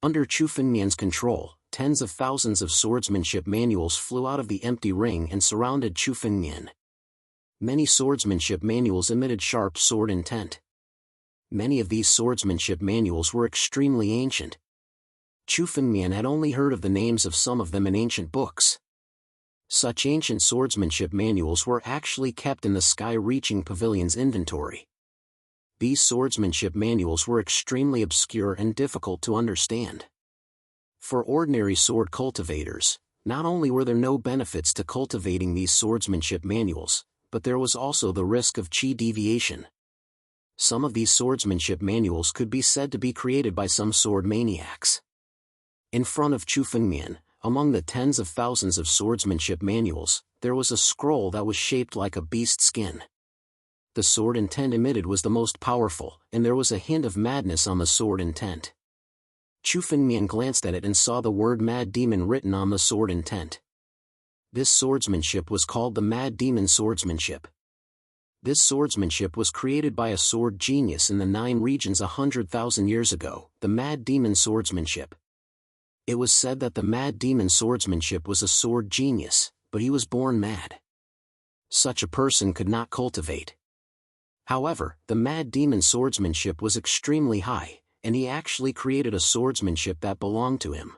Under Chu Fengmian's control, tens of thousands of swordsmanship manuals flew out of the empty ring and surrounded Chu Fengmian. Many swordsmanship manuals emitted sharp sword intent. Many of these swordsmanship manuals were extremely ancient. Chu Fengmian had only heard of the names of some of them in ancient books. Such ancient swordsmanship manuals were actually kept in the Sky-Reaching Pavilion's inventory. These swordsmanship manuals were extremely obscure and difficult to understand. For ordinary sword cultivators, not only were there no benefits to cultivating these swordsmanship manuals, but there was also the risk of chi deviation. Some of these swordsmanship manuals could be said to be created by some sword maniacs. In front of Chu Fengmian, among the tens of thousands of swordsmanship manuals, there was a scroll that was shaped like a beast skin. The sword intent emitted was the most powerful, and there was a hint of madness on the sword intent. Chu Fengmian glanced at it and saw the word Mad Demon written on the sword intent. This swordsmanship was called the Mad Demon Swordsmanship. This swordsmanship was created by a sword genius in the 9 regions 100,000 years ago, the Mad Demon Swordsmanship. It was said that the mad demon's swordsmanship was a sword genius, but he was born mad. Such a person could not cultivate. However, the mad demon's swordsmanship was extremely high, and he actually created a swordsmanship that belonged to him.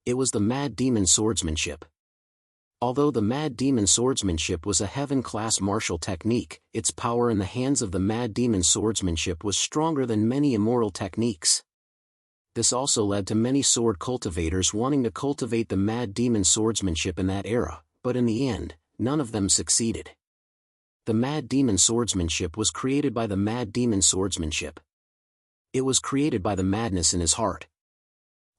It was the mad demon's swordsmanship. Although the mad demon's swordsmanship was a heaven-class martial technique, its power in the hands of the mad demon's swordsmanship was stronger than many immortal techniques. This also led to many sword cultivators wanting to cultivate the mad demon's swordsmanship in that era, but in the end, none of them succeeded. The mad demon's swordsmanship was created by the mad demon's swordsmanship. It was created by the madness in his heart.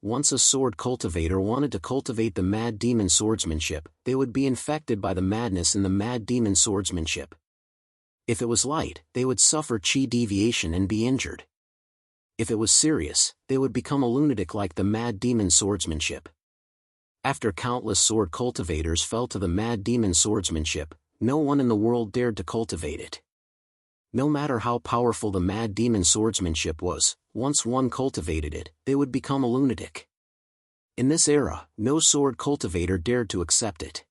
Once a sword cultivator wanted to cultivate the mad demon's swordsmanship, they would be infected by the madness in the mad demon's swordsmanship. If it was light, they would suffer chi deviation and be injured. If it was serious, they would become a lunatic like the mad demon's swordsmanship. After countless sword cultivators fell to the mad demon's swordsmanship, no one in the world dared to cultivate it. No matter how powerful the mad demon's swordsmanship was, once one cultivated it, they would become a lunatic. In this era, no sword cultivator dared to accept it.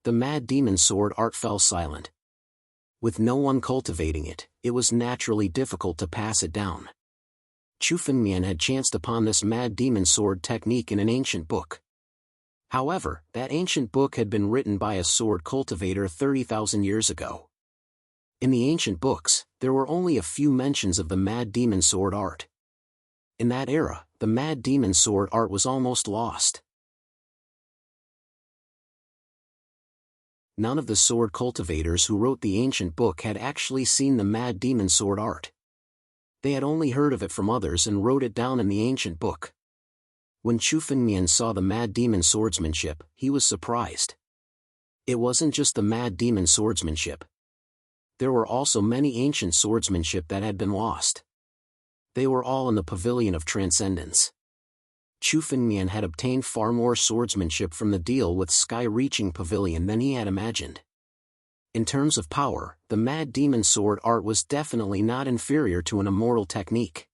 The mad demon's sword art fell silent. With no one cultivating it, it was naturally difficult to pass it down. Chu Fengmian had chanced upon this mad demon sword technique in an ancient book. However, that ancient book had been written by a sword cultivator 30,000 years ago. In the ancient books, there were only a few mentions of the mad demon sword art. In that era, the mad demon sword art was almost lost. None of the sword cultivators who wrote the ancient book had actually seen the mad demon sword art. They had only heard of it from others and wrote it down in the ancient book. When Chu Fengmian saw the mad demon swordsmanship, he was surprised. It wasn't just the mad demon swordsmanship. There were also many ancient swordsmanship that had been lost. They were all in the pavilion of transcendence. Chu Fengmian had obtained far more swordsmanship from the deal with sky-reaching pavilion than he had imagined. In terms of power, the mad demon sword art was definitely not inferior to an immortal technique.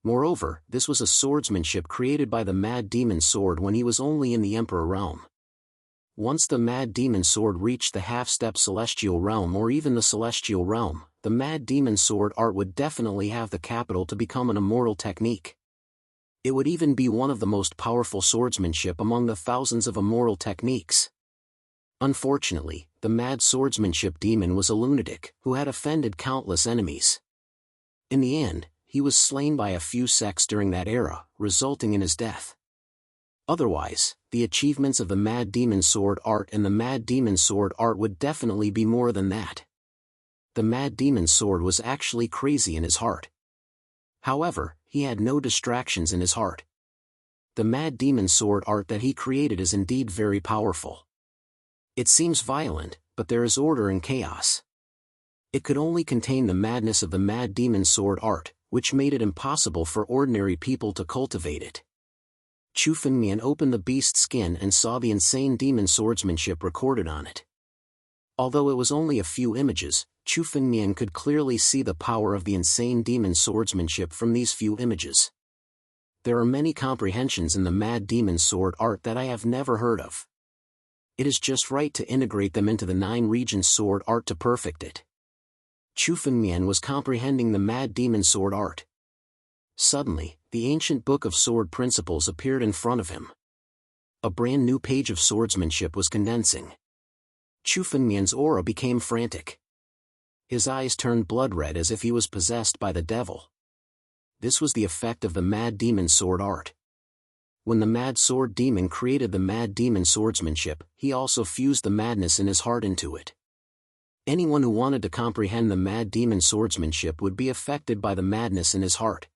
Moreover, this was a swordsmanship created by the mad demon sword when he was only in the Emperor realm. Once the mad demon sword reached the half-step celestial realm or even the celestial realm, the mad demon sword art would definitely have the capital to become an immortal technique. It would even be one of the most powerful swordsmanship among the thousands of immortal techniques. Unfortunately, the mad swordsmanship demon was a lunatic who had offended countless enemies. In the end, he was slain by a few sects during that era, resulting in his death. Otherwise, the achievements of the mad demon sword art and the mad demon sword art would definitely be more than that. The mad demon sword was actually crazy in his heart. However, he had no distractions in his heart. The mad demon sword art that he created is indeed very powerful. It seems violent, but there is order in chaos. It could only contain the madness of the mad demon sword art, which made it impossible for ordinary people to cultivate it. Chu Fengmian opened the beast's skin and saw the insane demon swordsmanship recorded on it. Although it was only a few images, Chu Fengmian could clearly see the power of the insane demon swordsmanship from these few images. There are many comprehensions in the mad demon sword art that I have never heard of. It is just right to integrate them into the 9 regions sword art to perfect it. Chu Fengmian was comprehending the mad demon sword art. Suddenly, the ancient book of sword principles appeared in front of him. A brand new page of swordsmanship was condensing. Chu Fengmian's aura became frantic. His eyes turned blood red as if he was possessed by the devil. This was the effect of the mad demon sword art. When the mad sword demon created the mad demon swordsmanship, he also fused the madness in his heart into it. Anyone who wanted to comprehend the mad demon swordsmanship would be affected by the madness in his heart.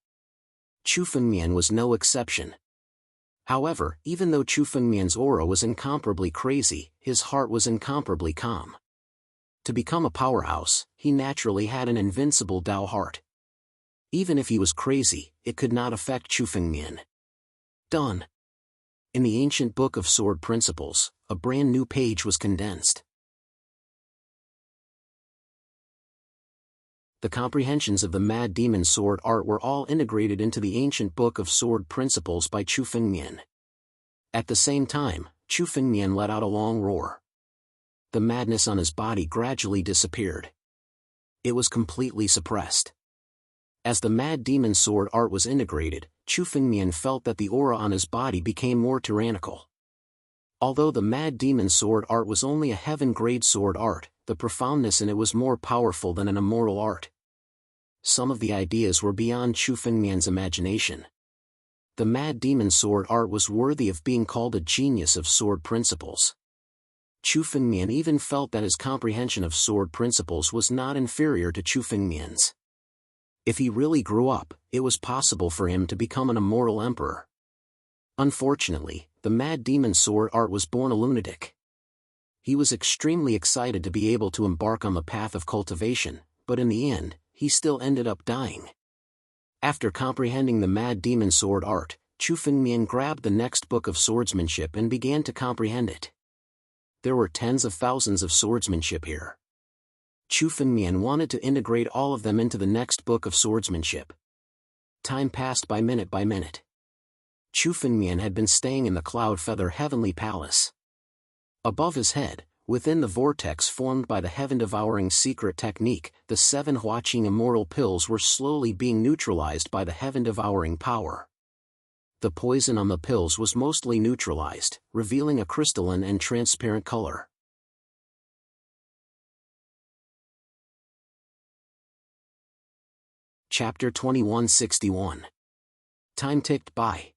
Chu Fengmian was no exception. However, even though Chu Fengmian's aura was incomparably crazy, his heart was incomparably calm. To become a powerhouse, he naturally had an invincible Tao heart. Even if he was crazy, it could not affect Chu Fengmian. Done. In the ancient book of sword principles, a brand new page was condensed. The comprehensions of the Mad Demon sword art were all integrated into the ancient book of sword principles by Chu Fengmian. At the same time, Chu Fengmian let out a long roar. The madness on his body gradually disappeared. It was completely suppressed. As the Mad Demon sword art was integrated, Chu Fengmian felt that the aura on his body became more tyrannical. Although the Mad Demon sword art was only a heaven-grade sword art, the profoundness in it was more powerful than an immortal art. Some of the ideas were beyond Chu Fengmian's imagination. The Mad Demon sword art was worthy of being called a genius of sword principles. Chu Fengmian even felt that his comprehension of sword principles was not inferior to Chu Fengmian's. If he really grew up, it was possible for him to become an immortal emperor. Unfortunately, the Mad Demon sword art was born a lunatic. He was extremely excited to be able to embark on the path of cultivation, but in the end, he still ended up dying. After comprehending the Mad Demon sword art, Chu Fengmian grabbed the next book of swordsmanship and began to comprehend it. There were tens of thousands of swordsmanship here. Chu Fengmian wanted to integrate all of them into the next book of swordsmanship. Time passed by minute by minute. Chu Fengmian had been staying in the Cloud Feather Heavenly Palace. Above his head, within the vortex formed by the heaven-devouring secret technique, the 7 Huaqing immortal pills were slowly being neutralized by the heaven-devouring power. The poison on the pills was mostly neutralized, revealing a crystalline and transparent color. Chapter 2161. Time ticked by.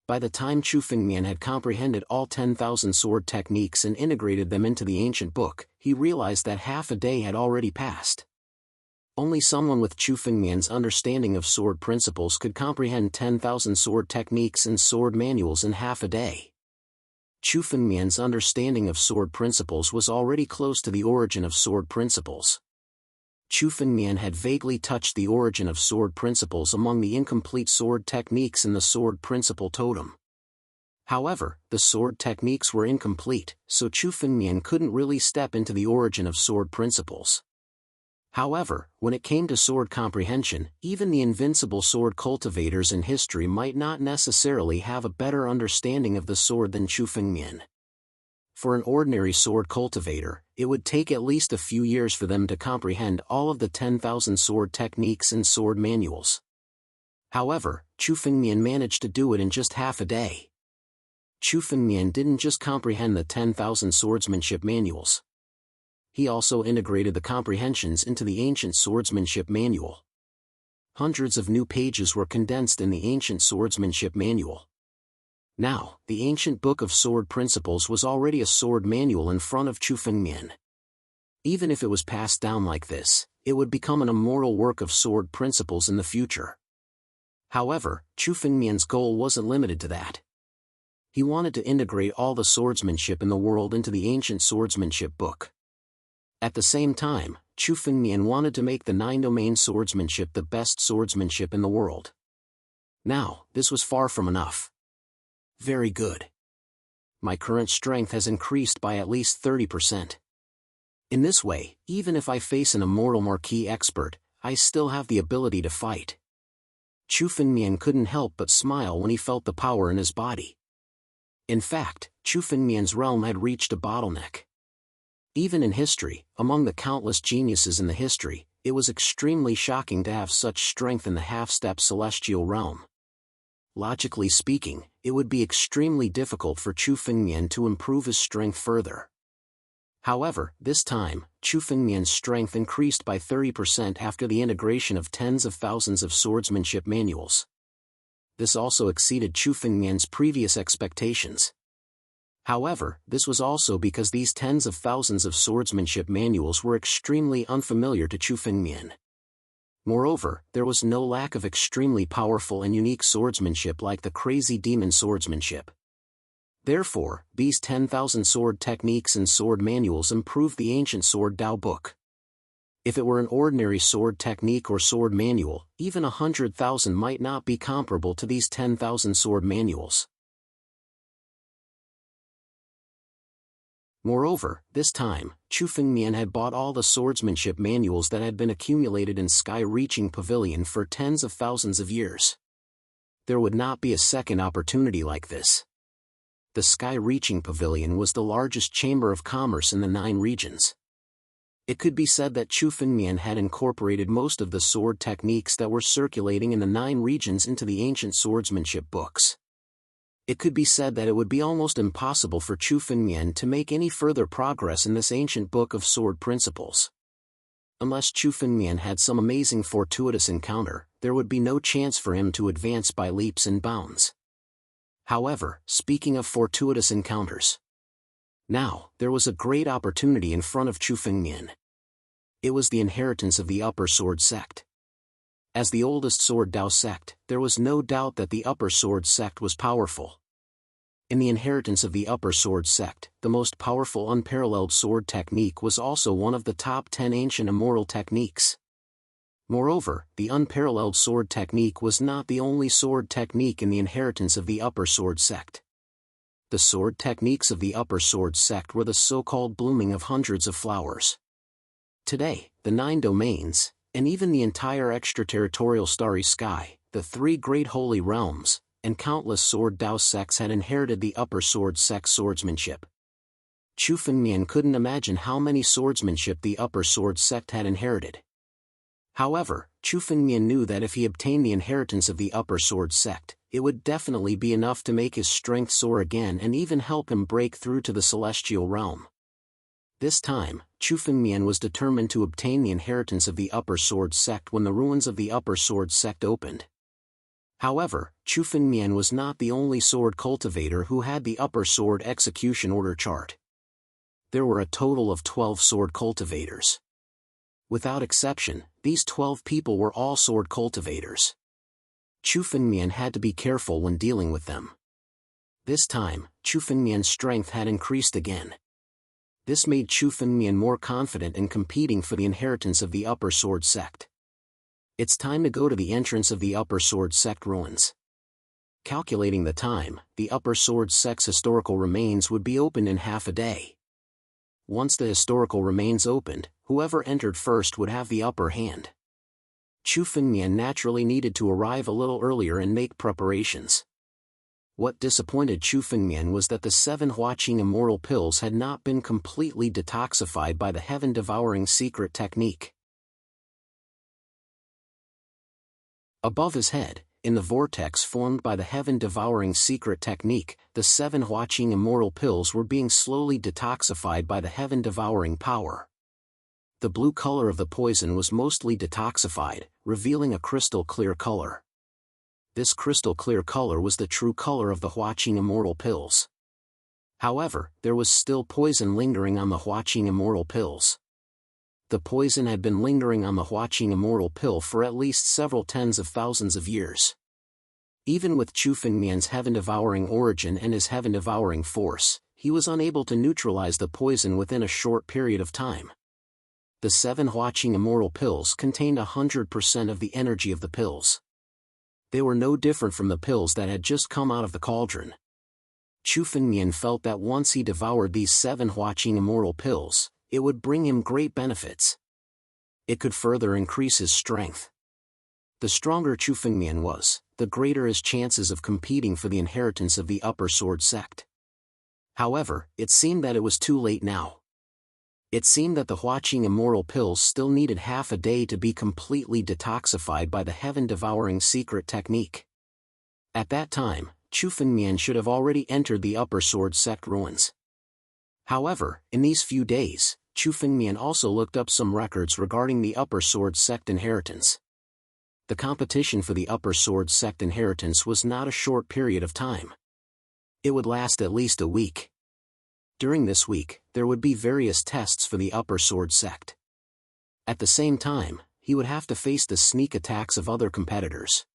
By the time Chu Fengmian had comprehended all 10,000 sword techniques and integrated them into the ancient book, he realized that half a day had already passed. Only someone with Chu Fengmian's understanding of sword principles could comprehend 10,000 sword techniques and sword manuals in half a day. Chu Fengmian's understanding of sword principles was already close to the origin of sword principles. Chu Fengmian had vaguely touched the origin of sword principles among the incomplete sword techniques in the sword principle totem. However, the sword techniques were incomplete, so Chu Fengmian couldn't really step into the origin of sword principles. However, when it came to sword comprehension, even the invincible sword cultivators in history might not necessarily have a better understanding of the sword than Chu Fengmian. For an ordinary sword cultivator, it would take at least a few years for them to comprehend all of the 10,000 sword techniques and sword manuals. However, Chu Fengmian managed to do it in just half a day. Chu Fengmian didn't just comprehend the 10,000 swordsmanship manuals. He also integrated the comprehensions into the ancient swordsmanship manual. Hundreds of new pages were condensed in the ancient swordsmanship manual. Now, the ancient book of sword principles was already a sword manual in front of Chu Fengmian. Even if it was passed down like this, it would become an immortal work of sword principles in the future. However, Chu Fengmian's goal wasn't limited to that. He wanted to integrate all the swordsmanship in the world into the ancient swordsmanship book. At the same time, Chu Fengmian wanted to make the 9-domain swordsmanship the best swordsmanship in the world. Now, this was far from enough. Very good. My current strength has increased by at least 30%. In this way, even if I face an immortal marquis expert, I still have the ability to fight. Chu Fengmian couldn't help but smile when he felt the power in his body. In fact, Chu Fengmian's realm had reached a bottleneck. Even in history, among the countless geniuses in the history, it was extremely shocking to have such strength in the half-step celestial realm. Logically speaking, it would be extremely difficult for Chu Fengmian to improve his strength further. However, this time, Chu Fengmian's strength increased by 30% after the integration of tens of thousands of swordsmanship manuals. This also exceeded Chu Fengmian's previous expectations. However, this was also because these tens of thousands of swordsmanship manuals were extremely unfamiliar to Chu Fengmian. Moreover, there was no lack of extremely powerful and unique swordsmanship like the crazy demon swordsmanship. Therefore, these 10,000 sword techniques and sword manuals improved the ancient sword Tao book. If it were an ordinary sword technique or sword manual, even 100,000 might not be comparable to these 10,000 sword manuals. Moreover, this time, Chu Fengmian had bought all the swordsmanship manuals that had been accumulated in Sky-Reaching Pavilion for tens of thousands of years. There would not be a second opportunity like this. The Sky-Reaching Pavilion was the largest chamber of commerce in the 9 regions. It could be said that Chu Fengmian had incorporated most of the sword techniques that were circulating in the 9 regions into the ancient swordsmanship books. It could be said that it would be almost impossible for Chu Fengmian to make any further progress in this ancient book of sword principles. Unless Chu Fengmian had some amazing fortuitous encounter, there would be no chance for him to advance by leaps and bounds. However, speaking of fortuitous encounters, now, there was a great opportunity in front of Chu Fengmian. It was the inheritance of the Upper Sword Sect. As the oldest Sword Dao sect, there was no doubt that the Upper Sword Sect was powerful. In the inheritance of the Upper Sword Sect, the most powerful unparalleled sword technique was also one of the top 10 ancient immortal techniques. Moreover, the unparalleled sword technique was not the only sword technique in the inheritance of the Upper Sword Sect. The sword techniques of the Upper Sword Sect were the so-called blooming of hundreds of flowers. Today, the 9 domains, and even the entire extraterritorial starry sky, the 3 great holy realms, and countless Sword Dao sects had inherited the Upper Sword Sect swordsmanship. Chu Fengmian couldn't imagine how many swordsmanship the Upper Sword Sect had inherited. However, Chu Fengmian knew that if he obtained the inheritance of the Upper Sword Sect, it would definitely be enough to make his strength soar again and even help him break through to the celestial realm. This time, Chu Fengmian was determined to obtain the inheritance of the Upper Sword Sect when the ruins of the Upper Sword Sect opened. However, Chu Fengmian was not the only sword cultivator who had the Upper Sword Execution Order chart. There were a total of 12 sword cultivators. Without exception, these 12 people were all sword cultivators. Chu Fengmian had to be careful when dealing with them. This time, Chu Fengmian's strength had increased again. This made Chu Fengmian more confident in competing for the inheritance of the Upper Sword Sect. It's time to go to the entrance of the Upper Sword Sect ruins. Calculating the time, the Upper Sword Sect's historical remains would be opened in half a day. Once the historical remains opened, whoever entered first would have the upper hand. Chu Fengmian naturally needed to arrive a little earlier and make preparations. What disappointed Chu Fengmian was that the 7 Huaqing Immortal Pills had not been completely detoxified by the heaven-devouring secret technique. Above his head, in the vortex formed by the heaven-devouring secret technique, the 7 Huaqing Immortal Pills were being slowly detoxified by the heaven-devouring power. The blue color of the poison was mostly detoxified, revealing a crystal-clear color. This crystal-clear color was the true color of the Huaqing Immortal Pills. However, there was still poison lingering on the Huaqing Immortal Pills. The poison had been lingering on the Huaqing Immortal Pill for at least several tens of thousands of years. Even with Chu Fengmian's heaven-devouring origin and his heaven-devouring force, he was unable to neutralize the poison within a short period of time. The 7 Huaqing Immortal Pills contained 100% of the energy of the pills. They were no different from the pills that had just come out of the cauldron. Chu Fengmian felt that once he devoured these 7 Huaqing Immortal Pills, it would bring him great benefits. It could further increase his strength. The stronger Chu Fengmian was, the greater his chances of competing for the inheritance of the Upper Sword Sect. However, it seemed that it was too late now. It seemed that the Huaqing Immortal Pills still needed half a day to be completely detoxified by the heaven-devouring secret technique. At that time, Chu Fengmian should have already entered the Upper Sword Sect ruins. However, in these few days, Chu Fengmian also looked up some records regarding the Upper Sword Sect inheritance. The competition for the Upper Sword Sect inheritance was not a short period of time. It would last at least a week. During this week, there would be various tests for the Upper Sword Sect. At the same time, he would have to face the sneak attacks of other competitors.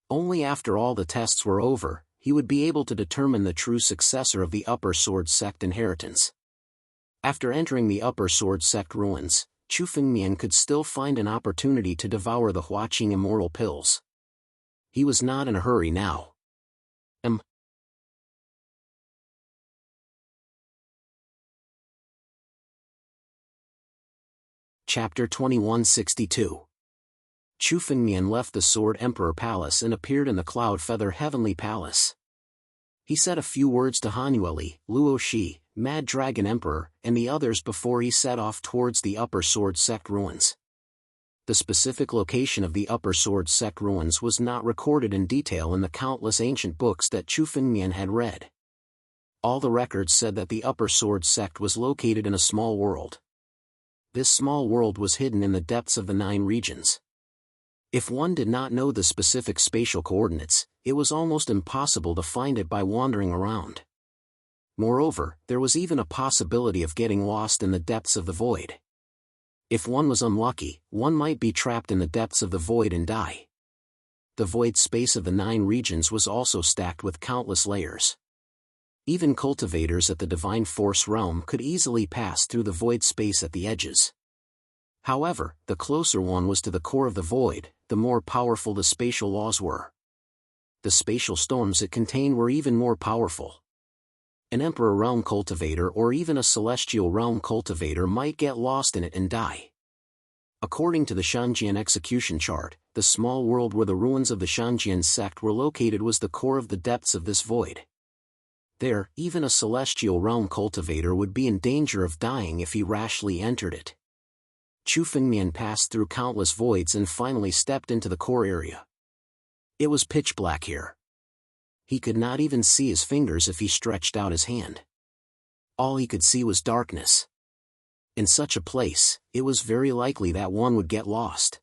Only after all the tests were over, he would be able to determine the true successor of the Upper Sword Sect inheritance. After entering the Upper Sword Sect ruins, Chu Fengmian could still find an opportunity to devour the Huaqing Immortal Pills. He was not in a hurry now. Chapter 2162. Chu Fengmian left the Sword Emperor Palace and appeared in the Cloud Feather Heavenly Palace. He said a few words to Hanueli, Luo Shi, Mad Dragon Emperor, and the others before he set off towards the Upper Sword Sect ruins. The specific location of the Upper Sword Sect ruins was not recorded in detail in the countless ancient books that Chu Fengmian had read. All the records said that the Upper Sword Sect was located in a small world. This small world was hidden in the depths of the 9 regions. If one did not know the specific spatial coordinates, it was almost impossible to find it by wandering around. Moreover, there was even a possibility of getting lost in the depths of the void. If one was unlucky, one might be trapped in the depths of the void and die. The void space of the 9 regions was also stacked with countless layers. Even cultivators at the Divine Force realm could easily pass through the void space at the edges. However, the closer one was to the core of the void, the more powerful the spatial laws were. The spatial storms it contained were even more powerful. An Emperor Realm cultivator or even a Celestial Realm cultivator might get lost in it and die. According to the Shanjian execution chart, the small world where the ruins of the Shanjian sect were located was the core of the depths of this void. There, even a Celestial Realm cultivator would be in danger of dying if he rashly entered it. Chu Fengmian passed through countless voids and finally stepped into the core area. It was pitch black here. He could not even see his fingers if he stretched out his hand. All he could see was darkness. In such a place, it was very likely that one would get lost.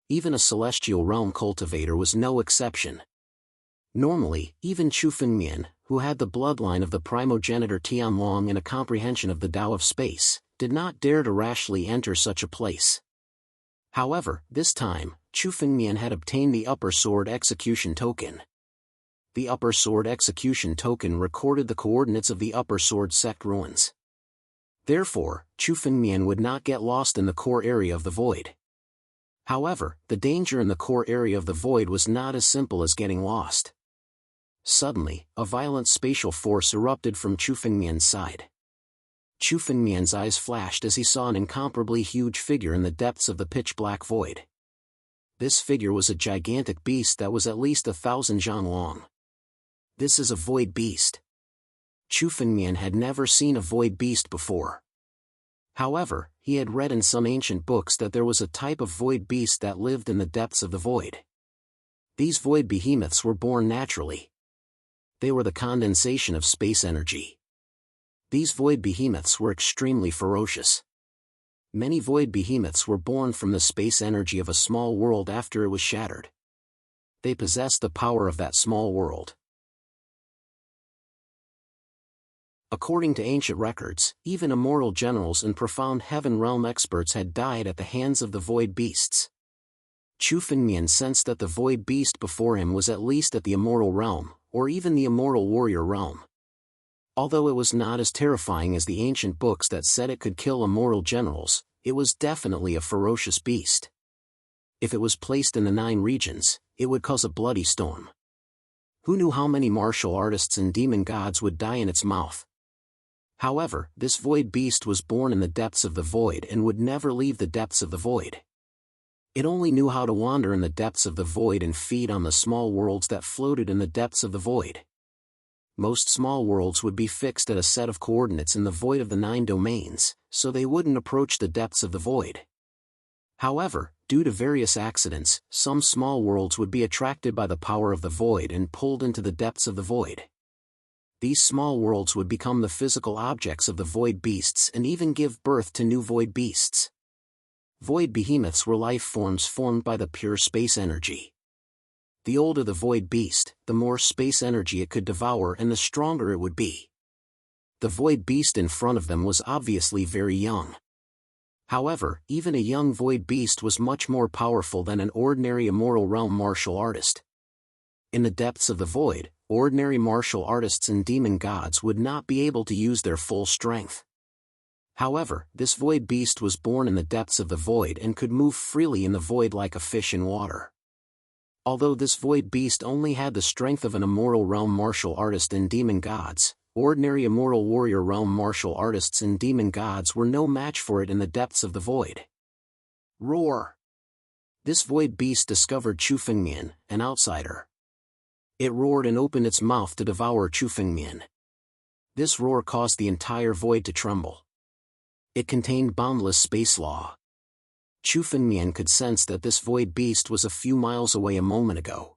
Even a Celestial Realm cultivator was no exception. Normally, even Chu Fengmian, who had the bloodline of the primogenitor Jianwang and a comprehension of the Tao of space, did not dare to rashly enter such a place. However, this time, Chu Fengmian had obtained the Upper Sword Execution Token. The Upper Sword Execution Token recorded the coordinates of the Upper Sword Sect ruins. Therefore, Chu Fengmian would not get lost in the core area of the void. However, the danger in the core area of the void was not as simple as getting lost. Suddenly, a violent spatial force erupted from Chu Fengmian's side. Chu Fengmian's eyes flashed as he saw an incomparably huge figure in the depths of the pitch-black void. This figure was a gigantic beast that was at least 1,000 zhan long. This is a void beast. Chu Fengmian had never seen a void beast before. However, he had read in some ancient books that there was a type of void beast that lived in the depths of the void. These void behemoths were born naturally. They were the condensation of space energy. These void behemoths were extremely ferocious. Many void behemoths were born from the space energy of a small world after it was shattered. They possessed the power of that small world. According to ancient records, even immortal generals and profound heaven realm experts had died at the hands of the void beasts. Chu Fengmian sensed that the void beast before him was at least at the immortal realm, or even the immortal warrior realm. Although it was not as terrifying as the ancient books that said it could kill immortal generals, it was definitely a ferocious beast. If it was placed in the 9 regions, it would cause a bloody storm. Who knew how many martial artists and demon gods would die in its mouth? However, this void beast was born in the depths of the void and would never leave the depths of the void. It only knew how to wander in the depths of the void and feed on the small worlds that floated in the depths of the void. Most small worlds would be fixed at a set of coordinates in the void of the 9 domains, so they wouldn't approach the depths of the void. However, due to various accidents, some small worlds would be attracted by the power of the void and pulled into the depths of the void. These small worlds would become the physical objects of the void beasts and even give birth to new void beasts. Void behemoths were life forms formed by the pure space energy. The older the void beast, the more space energy it could devour and the stronger it would be. The void beast in front of them was obviously very young. However, even a young void beast was much more powerful than an ordinary immortal realm martial artist. In the depths of the void, ordinary martial artists and demon gods would not be able to use their full strength. However, this void beast was born in the depths of the void and could move freely in the void like a fish in water. Although this void beast only had the strength of an immortal realm martial artist and demon gods, ordinary immortal warrior realm martial artists and demon gods were no match for it in the depths of the void. Roar! This void beast discovered Chu Fengmian, an outsider. It roared and opened its mouth to devour Chu Fengmian. This roar caused the entire void to tremble. It contained boundless space law. Chu Fengmian could sense that this void beast was a few miles away a moment ago.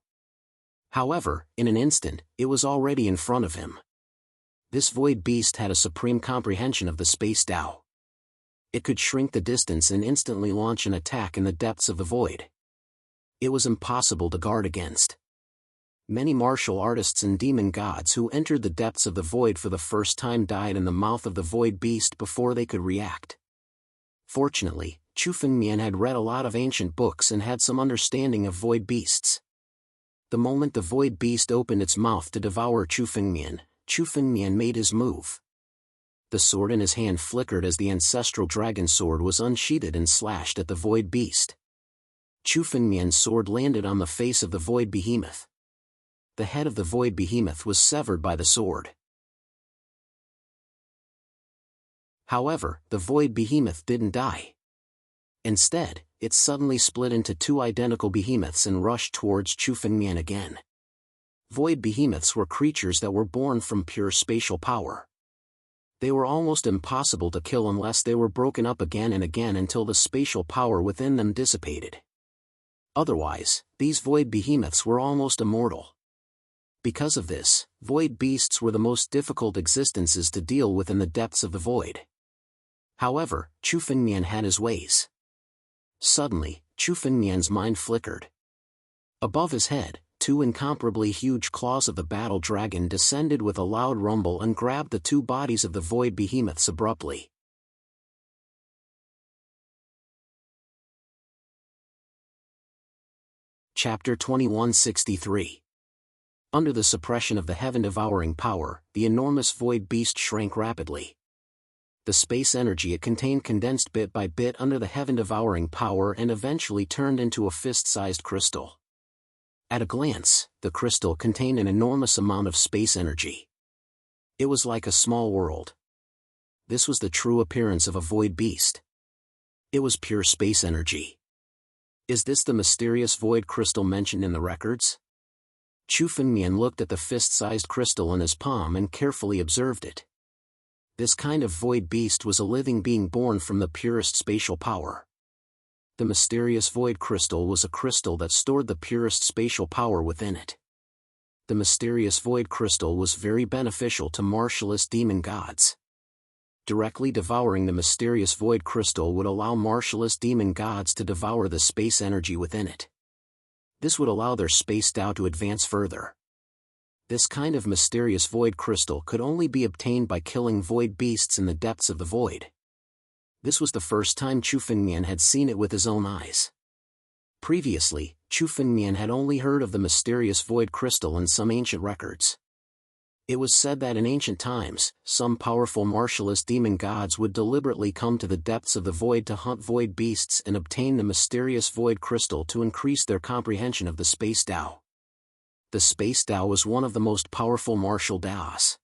However, in an instant, it was already in front of him. This void beast had a supreme comprehension of the space Tao. It could shrink the distance and instantly launch an attack in the depths of the void. It was impossible to guard against. Many martial artists and demon gods who entered the depths of the void for the first time died in the mouth of the void beast before they could react. Fortunately, Chu Fengmian had read a lot of ancient books and had some understanding of void beasts. The moment the void beast opened its mouth to devour Chu Fengmian made his move. The sword in his hand flickered as the ancestral dragon sword was unsheathed and slashed at the void beast. Chu Fengmian's sword landed on the face of the void behemoth. The head of the void behemoth was severed by the sword. However, the void behemoth didn't die. Instead, it suddenly split into two identical behemoths and rushed towards Chu Fengmian again. Void behemoths were creatures that were born from pure spatial power. They were almost impossible to kill unless they were broken up again and again until the spatial power within them dissipated. Otherwise, these void behemoths were almost immortal. Because of this, void beasts were the most difficult existences to deal with in the depths of the void. However, Chu Fengmian had his ways. Suddenly, Chu Fengmian's mind flickered. Above his head, two incomparably huge claws of the battle dragon descended with a loud rumble and grabbed the two bodies of the void behemoths abruptly. Chapter 2163. Under the suppression of the heaven-devouring power, the enormous void beast shrank rapidly. The space energy it contained condensed bit by bit under the heaven-devouring power and eventually turned into a fist-sized crystal. At a glance, the crystal contained an enormous amount of space energy. It was like a small world. This was the true appearance of a void beast. It was pure space energy. Is this the mysterious void crystal mentioned in the records? Chu Fengmian looked at the fist-sized crystal in his palm and carefully observed it. This kind of void beast was a living being born from the purest spatial power. The mysterious void crystal was a crystal that stored the purest spatial power within it. The mysterious void crystal was very beneficial to martialist demon gods. Directly devouring the mysterious void crystal would allow martialist demon gods to devour the space energy within it. This would allow their space Tao to advance further. This kind of mysterious void crystal could only be obtained by killing void beasts in the depths of the void. This was the first time Chu Fengmian had seen it with his own eyes. Previously, Chu Fengmian had only heard of the mysterious void crystal in some ancient records. It was said that in ancient times, some powerful martialist demon gods would deliberately come to the depths of the void to hunt void beasts and obtain the mysterious void crystal to increase their comprehension of the space Tao. The space Tao was one of the most powerful martial Taos.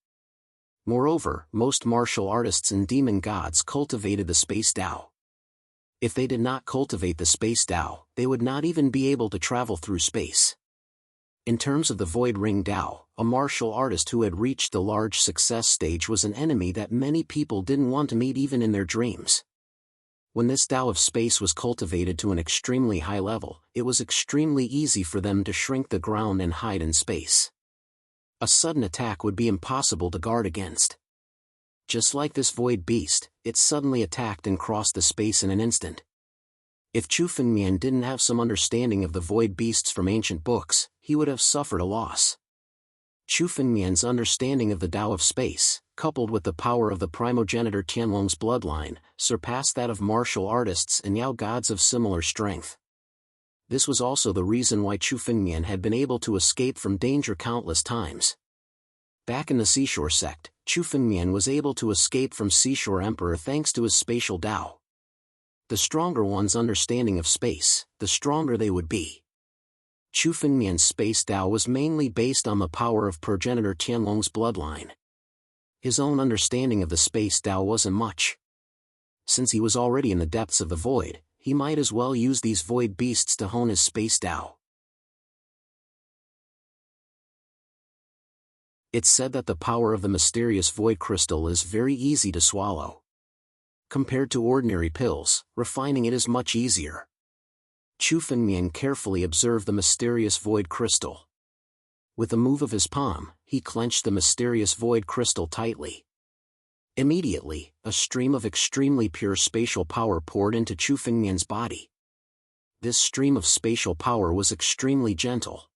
Moreover, most martial artists and demon gods cultivated the space Tao. If they did not cultivate the space Tao, they would not even be able to travel through space. In terms of the Void Ring Tao, a martial artist who had reached the large success stage was an enemy that many people didn't want to meet even in their dreams. When this Tao of space was cultivated to an extremely high level, it was extremely easy for them to shrink the ground and hide in space. A sudden attack would be impossible to guard against. Just like this void beast, it suddenly attacked and crossed the space in an instant. If Chu Fengmian didn't have some understanding of the void beasts from ancient books, he would have suffered a loss. Chu Fengmian's understanding of the Tao of space, coupled with the power of the primogenitor Jianwang's bloodline, surpassed that of martial artists and Yao gods of similar strength. This was also the reason why Chu Fengmian had been able to escape from danger countless times. Back in the Seashore sect, Chu Fengmian was able to escape from Seashore Emperor thanks to his spatial Tao. The stronger one's understanding of space, the stronger they would be. Chu Fengmian's space Tao was mainly based on the power of progenitor Tianlong's bloodline. His own understanding of the space Tao wasn't much. Since he was already in the depths of the void, he might as well use these void beasts to hone his space Tao. It's said that the power of the mysterious void crystal is very easy to swallow. Compared to ordinary pills, refining it is much easier. Chu Fengmian carefully observed the mysterious void crystal. With a move of his palm, he clenched the mysterious void crystal tightly. Immediately, a stream of extremely pure spatial power poured into Chu Fengmian's body. This stream of spatial power was extremely gentle.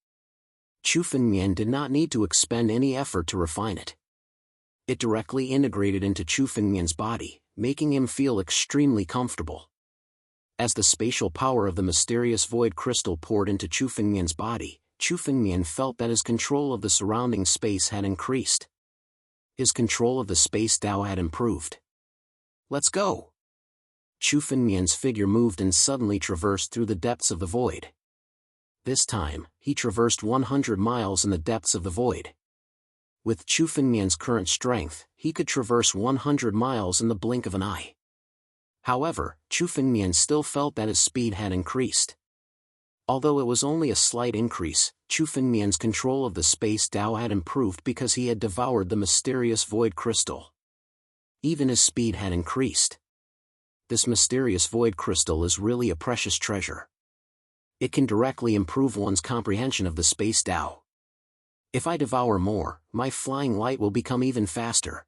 Chu Fengmian did not need to expend any effort to refine it. It directly integrated into Chu Fengmian's body, making him feel extremely comfortable. As the spatial power of the mysterious void crystal poured into Chu Fengmian's body, Chu Fengmian felt that his control of the surrounding space had increased. His control of the space Tao had improved. Let's go! Chu Fengmian's figure moved and suddenly traversed through the depths of the void. This time, he traversed 100 miles in the depths of the void. With Chu Fengmian's current strength, he could traverse 100 miles in the blink of an eye. However, Chu Fengmian still felt that his speed had increased. Although it was only a slight increase, Chu Fengmian's control of the space Tao had improved because he had devoured the mysterious void crystal. Even his speed had increased. This mysterious void crystal is really a precious treasure. It can directly improve one's comprehension of the space Tao. If I devour more, my flying light will become even faster.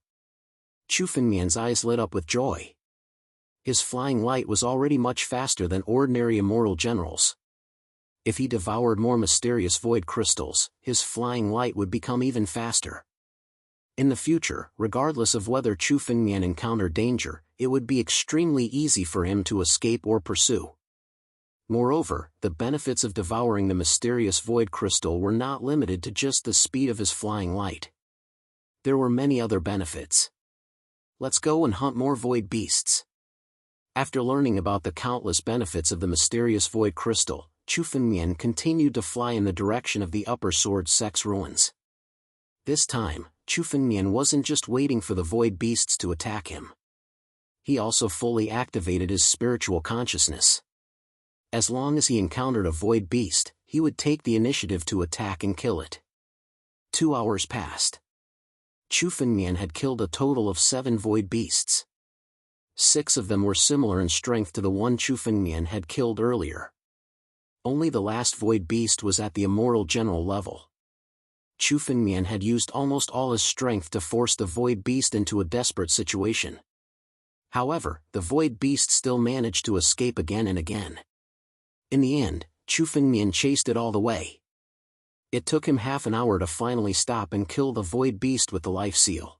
Chu Fengmian's eyes lit up with joy. His flying light was already much faster than ordinary immortal generals. If he devoured more mysterious void crystals, his flying light would become even faster. In the future, regardless of whether Chu Fengmian encountered danger, it would be extremely easy for him to escape or pursue. Moreover, the benefits of devouring the mysterious void crystal were not limited to just the speed of his flying light. There were many other benefits. Let's go and hunt more void beasts. After learning about the countless benefits of the mysterious void crystal, Chu Fengmian continued to fly in the direction of the Upper Sword Sex ruins. This time, Chu Fengmian wasn't just waiting for the void beasts to attack him. He also fully activated his spiritual consciousness. As long as he encountered a void beast, he would take the initiative to attack and kill it. 2 hours passed. Chu Fengmian had killed a total of 7 void beasts. 6 of them were similar in strength to the one Chu Fengmian had killed earlier. Only the last void beast was at the immortal general level. Chu Fengmian had used almost all his strength to force the void beast into a desperate situation. However, the void beast still managed to escape again and again. In the end, Chu Fengmian chased it all the way. It took him half an hour to finally stop and kill the void beast with the life seal.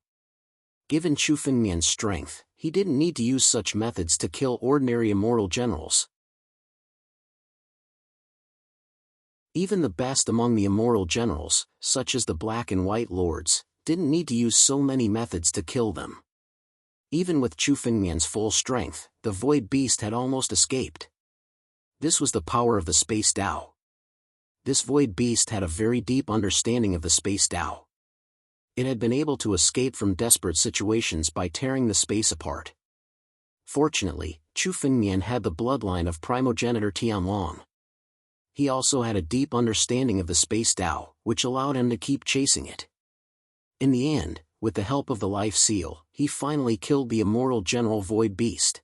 Given Chu Fengmian's strength, he didn't need to use such methods to kill ordinary immortal generals. Even the best among the immortal generals, such as the Black and White Lords, didn't need to use so many methods to kill them. Even with Chu Fengmian's full strength, the void beast had almost escaped. This was the power of the space Tao. This void beast had a very deep understanding of the space Tao. It had been able to escape from desperate situations by tearing the space apart. Fortunately, Chu Fengmian had the bloodline of primogenitor Jianwang. He also had a deep understanding of the space Tao, which allowed him to keep chasing it. In the end, with the help of the life seal, he finally killed the immortal general void beast.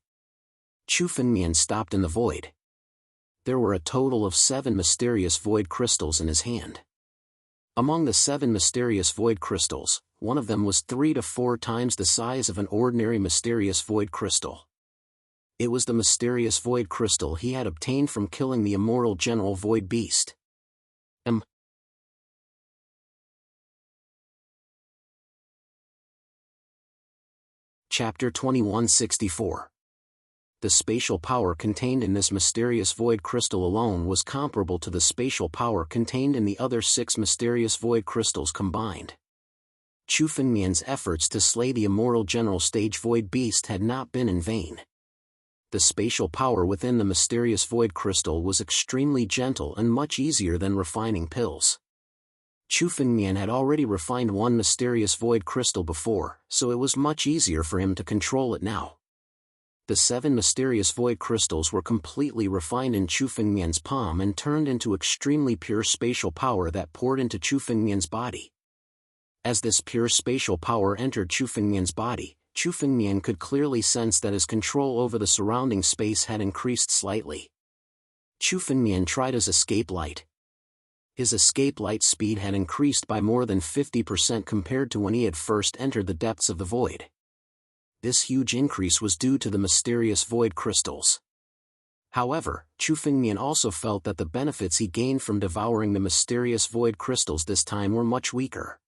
Chu Fengmian stopped in the void. There were a total of 7 mysterious void crystals in his hand. Among the 7 mysterious void crystals, one of them was 3 to 4 times the size of an ordinary mysterious void crystal. It was the mysterious void crystal he had obtained from killing the immortal general void beast. Chapter 2164. The spatial power contained in this mysterious void crystal alone was comparable to the spatial power contained in the other 6 mysterious void crystals combined. Chu Fengmian's efforts to slay the immortal general stage void beast had not been in vain. The spatial power within the mysterious void crystal was extremely gentle and much easier than refining pills. Chu Fengmian had already refined one mysterious void crystal before, so it was much easier for him to control it now. The 7 mysterious void crystals were completely refined in Chu Fengmian's palm and turned into extremely pure spatial power that poured into Chu Fengmian's body. As this pure spatial power entered Chu Fengmian's body, Chu Fengmian could clearly sense that his control over the surrounding space had increased slightly. Chu Fengmian tried his escape light. His escape light speed had increased by more than 50% compared to when he had first entered the depths of the void. This huge increase was due to the mysterious void crystals. However, Chu Fengmian also felt that the benefits he gained from devouring the mysterious void crystals this time were much weaker.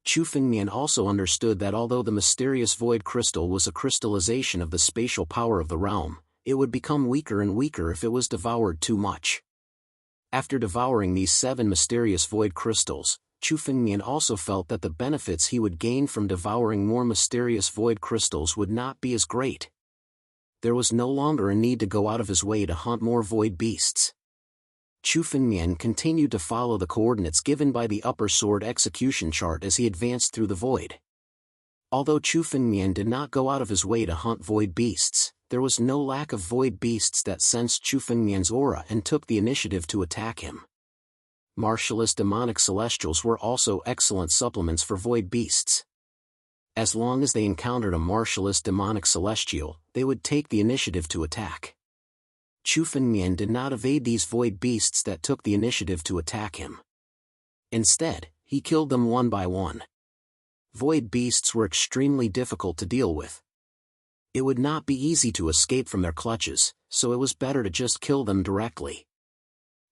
Chu Fengmian also understood that although the mysterious void crystal was a crystallization of the spatial power of the realm, it would become weaker and weaker if it was devoured too much. After devouring these 7 mysterious void crystals, Chu Fengmian also felt that the benefits he would gain from devouring more mysterious void crystals would not be as great. There was no longer a need to go out of his way to hunt more void beasts. Chu Fengmian continued to follow the coordinates given by the upper sword execution chart as he advanced through the void. Although Chu Fengmian did not go out of his way to hunt void beasts, there was no lack of void beasts that sensed Chu Fengmian's aura and took the initiative to attack him. Martialist demonic celestials were also excellent supplements for void beasts. As long as they encountered a martialist demonic celestial, they would take the initiative to attack. Chu Fengmian did not evade these void beasts that took the initiative to attack him. Instead, he killed them one by one. Void beasts were extremely difficult to deal with. It would not be easy to escape from their clutches, so it was better to just kill them directly.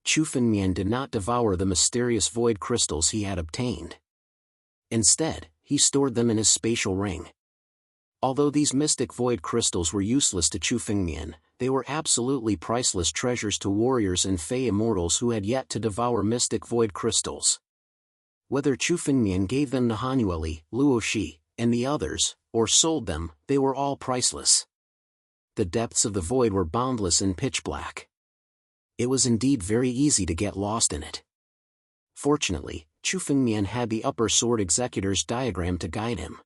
Chu Fengmian did not devour the mysterious void crystals he had obtained. Instead, he stored them in his spatial ring. Although these mystic void crystals were useless to Chu Fengmian, they were absolutely priceless treasures to warriors and Fey immortals who had yet to devour mystic void crystals. Whether Chu Fengmian gave them to Hanueli, Luoshi, and the others, or sold them, they were all priceless. The depths of the void were boundless and pitch black. It was indeed very easy to get lost in it. Fortunately, Chu Fengmian had the upper sword executor's diagram to guide him.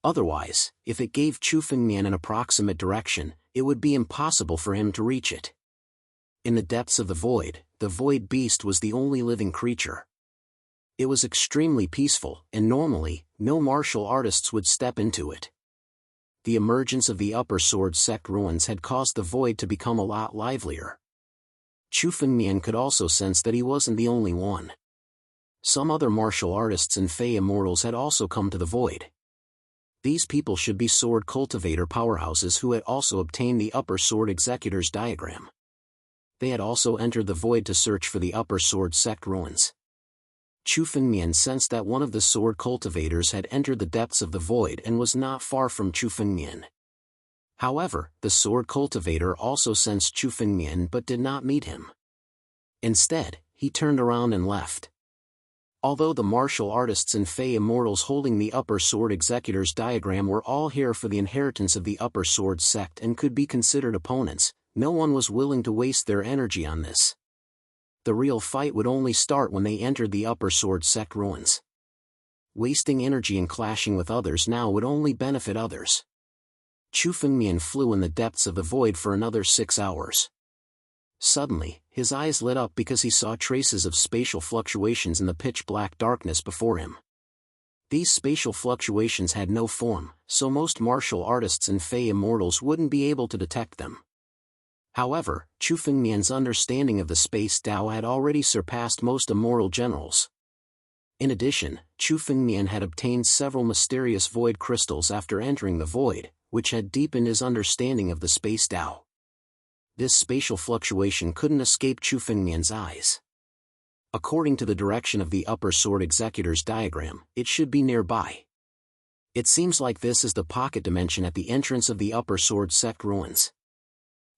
Otherwise, if it gave Chu Fengmian an approximate direction, it would be impossible for him to reach it. In the depths of the void beast was the only living creature. It was extremely peaceful, and normally, no martial artists would step into it. The emergence of the upper sword sect ruins had caused the void to become a lot livelier. Chu Fengmian could also sense that he wasn't the only one. Some other martial artists and Fey immortals had also come to the void. These people should be sword cultivator powerhouses who had also obtained the upper sword executor's diagram. They had also entered the void to search for the upper sword sect ruins. Chu Fengmian sensed that one of the sword cultivators had entered the depths of the void and was not far from Chu Fengmian. However, the sword cultivator also sensed Chu Fengmian but did not meet him. Instead, he turned around and left. Although the martial artists and Fey immortals holding the upper sword executor's diagram were all here for the inheritance of the upper sword sect and could be considered opponents, no one was willing to waste their energy on this. The real fight would only start when they entered the upper sword sect ruins. Wasting energy and clashing with others now would only benefit others. Chu Fengmian flew in the depths of the void for another 6 hours. Suddenly, his eyes lit up because he saw traces of spatial fluctuations in the pitch-black darkness before him. These spatial fluctuations had no form, so most martial artists and Fey immortals wouldn't be able to detect them. However, Chu Fengmian's understanding of the space Tao had already surpassed most immortal generals. In addition, Chu Fengmian had obtained several mysterious void crystals after entering the void, which had deepened his understanding of the space Tao. This spatial fluctuation couldn't escape Chu Fengmian's eyes. According to the direction of the upper sword executor's diagram, it should be nearby. It seems like this is the pocket dimension at the entrance of the upper sword sect ruins.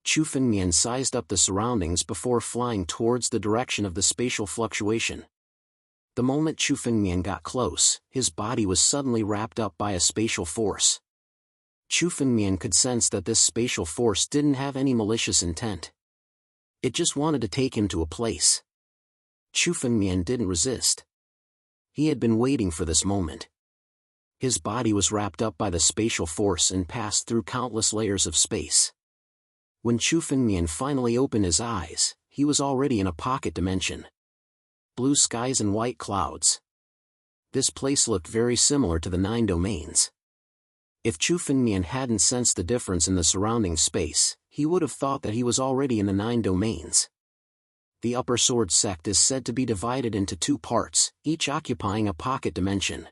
Chu Fengmian sized up the surroundings before flying towards the direction of the spatial fluctuation. The moment Chu Fengmian got close, his body was suddenly wrapped up by a spatial force. Chu Fengmian could sense that this spatial force didn't have any malicious intent. It just wanted to take him to a place. Chu Fengmian didn't resist. He had been waiting for this moment. His body was wrapped up by the spatial force and passed through countless layers of space. When Chu Fengmian finally opened his eyes, he was already in a pocket dimension. Blue skies and white clouds. This place looked very similar to the 9 domains. If Chu Fengmian hadn't sensed the difference in the surrounding space, he would have thought that he was already in the 9 domains. The Upper Sword Sect is said to be divided into 2 parts, each occupying a pocket dimension.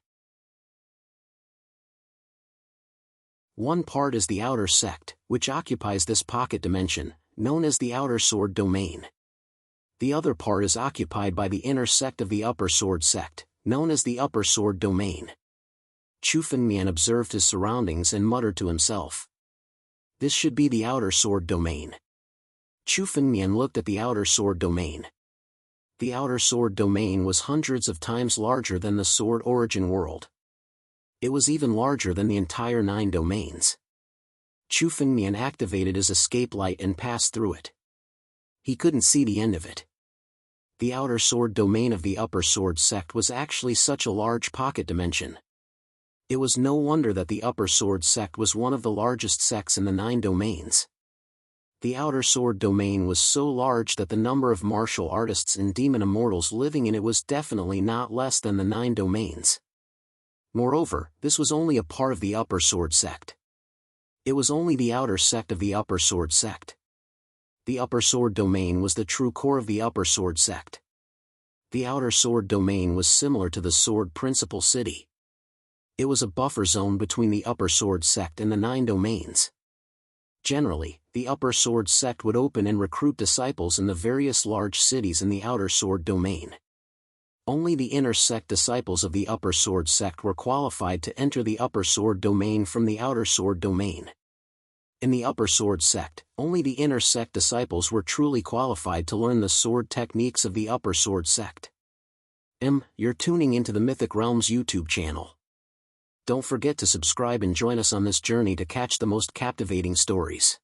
One part is the Outer Sect, which occupies this pocket dimension, known as the Outer Sword Domain. The other part is occupied by the Inner Sect of the Upper Sword Sect, known as the Upper Sword Domain. Chu Fengmian observed his surroundings and muttered to himself. This should be the Outer Sword Domain. Chu Fengmian looked at the Outer Sword Domain. The Outer Sword Domain was hundreds of times larger than the Sword Origin world. It was even larger than the entire 9 domains. Chu Fengmian activated his escape light and passed through it. He couldn't see the end of it. The Outer Sword Domain of the Upper Sword Sect was actually such a large pocket dimension. It was no wonder that the Upper Sword Sect was one of the largest sects in the 9 domains. The Outer Sword Domain was so large that the number of martial artists and demon immortals living in it was definitely not less than the 9 domains. Moreover, this was only a part of the Upper Sword Sect. It was only the outer sect of the Upper Sword Sect. The Upper Sword Domain was the true core of the Upper Sword Sect. The Outer Sword Domain was similar to the Sword Principal City. It was a buffer zone between the Upper Sword Sect and the 9 domains. Generally, the Upper Sword Sect would open and recruit disciples in the various large cities in the Outer Sword Domain. Only the Inner Sect disciples of the Upper Sword Sect were qualified to enter the Upper Sword Domain from the Outer Sword Domain. In the Upper Sword Sect, only the Inner Sect disciples were truly qualified to learn the sword techniques of the Upper Sword Sect. You're tuning into the Mythic Realms YouTube channel. Don't forget to subscribe and join us on this journey to catch the most captivating stories.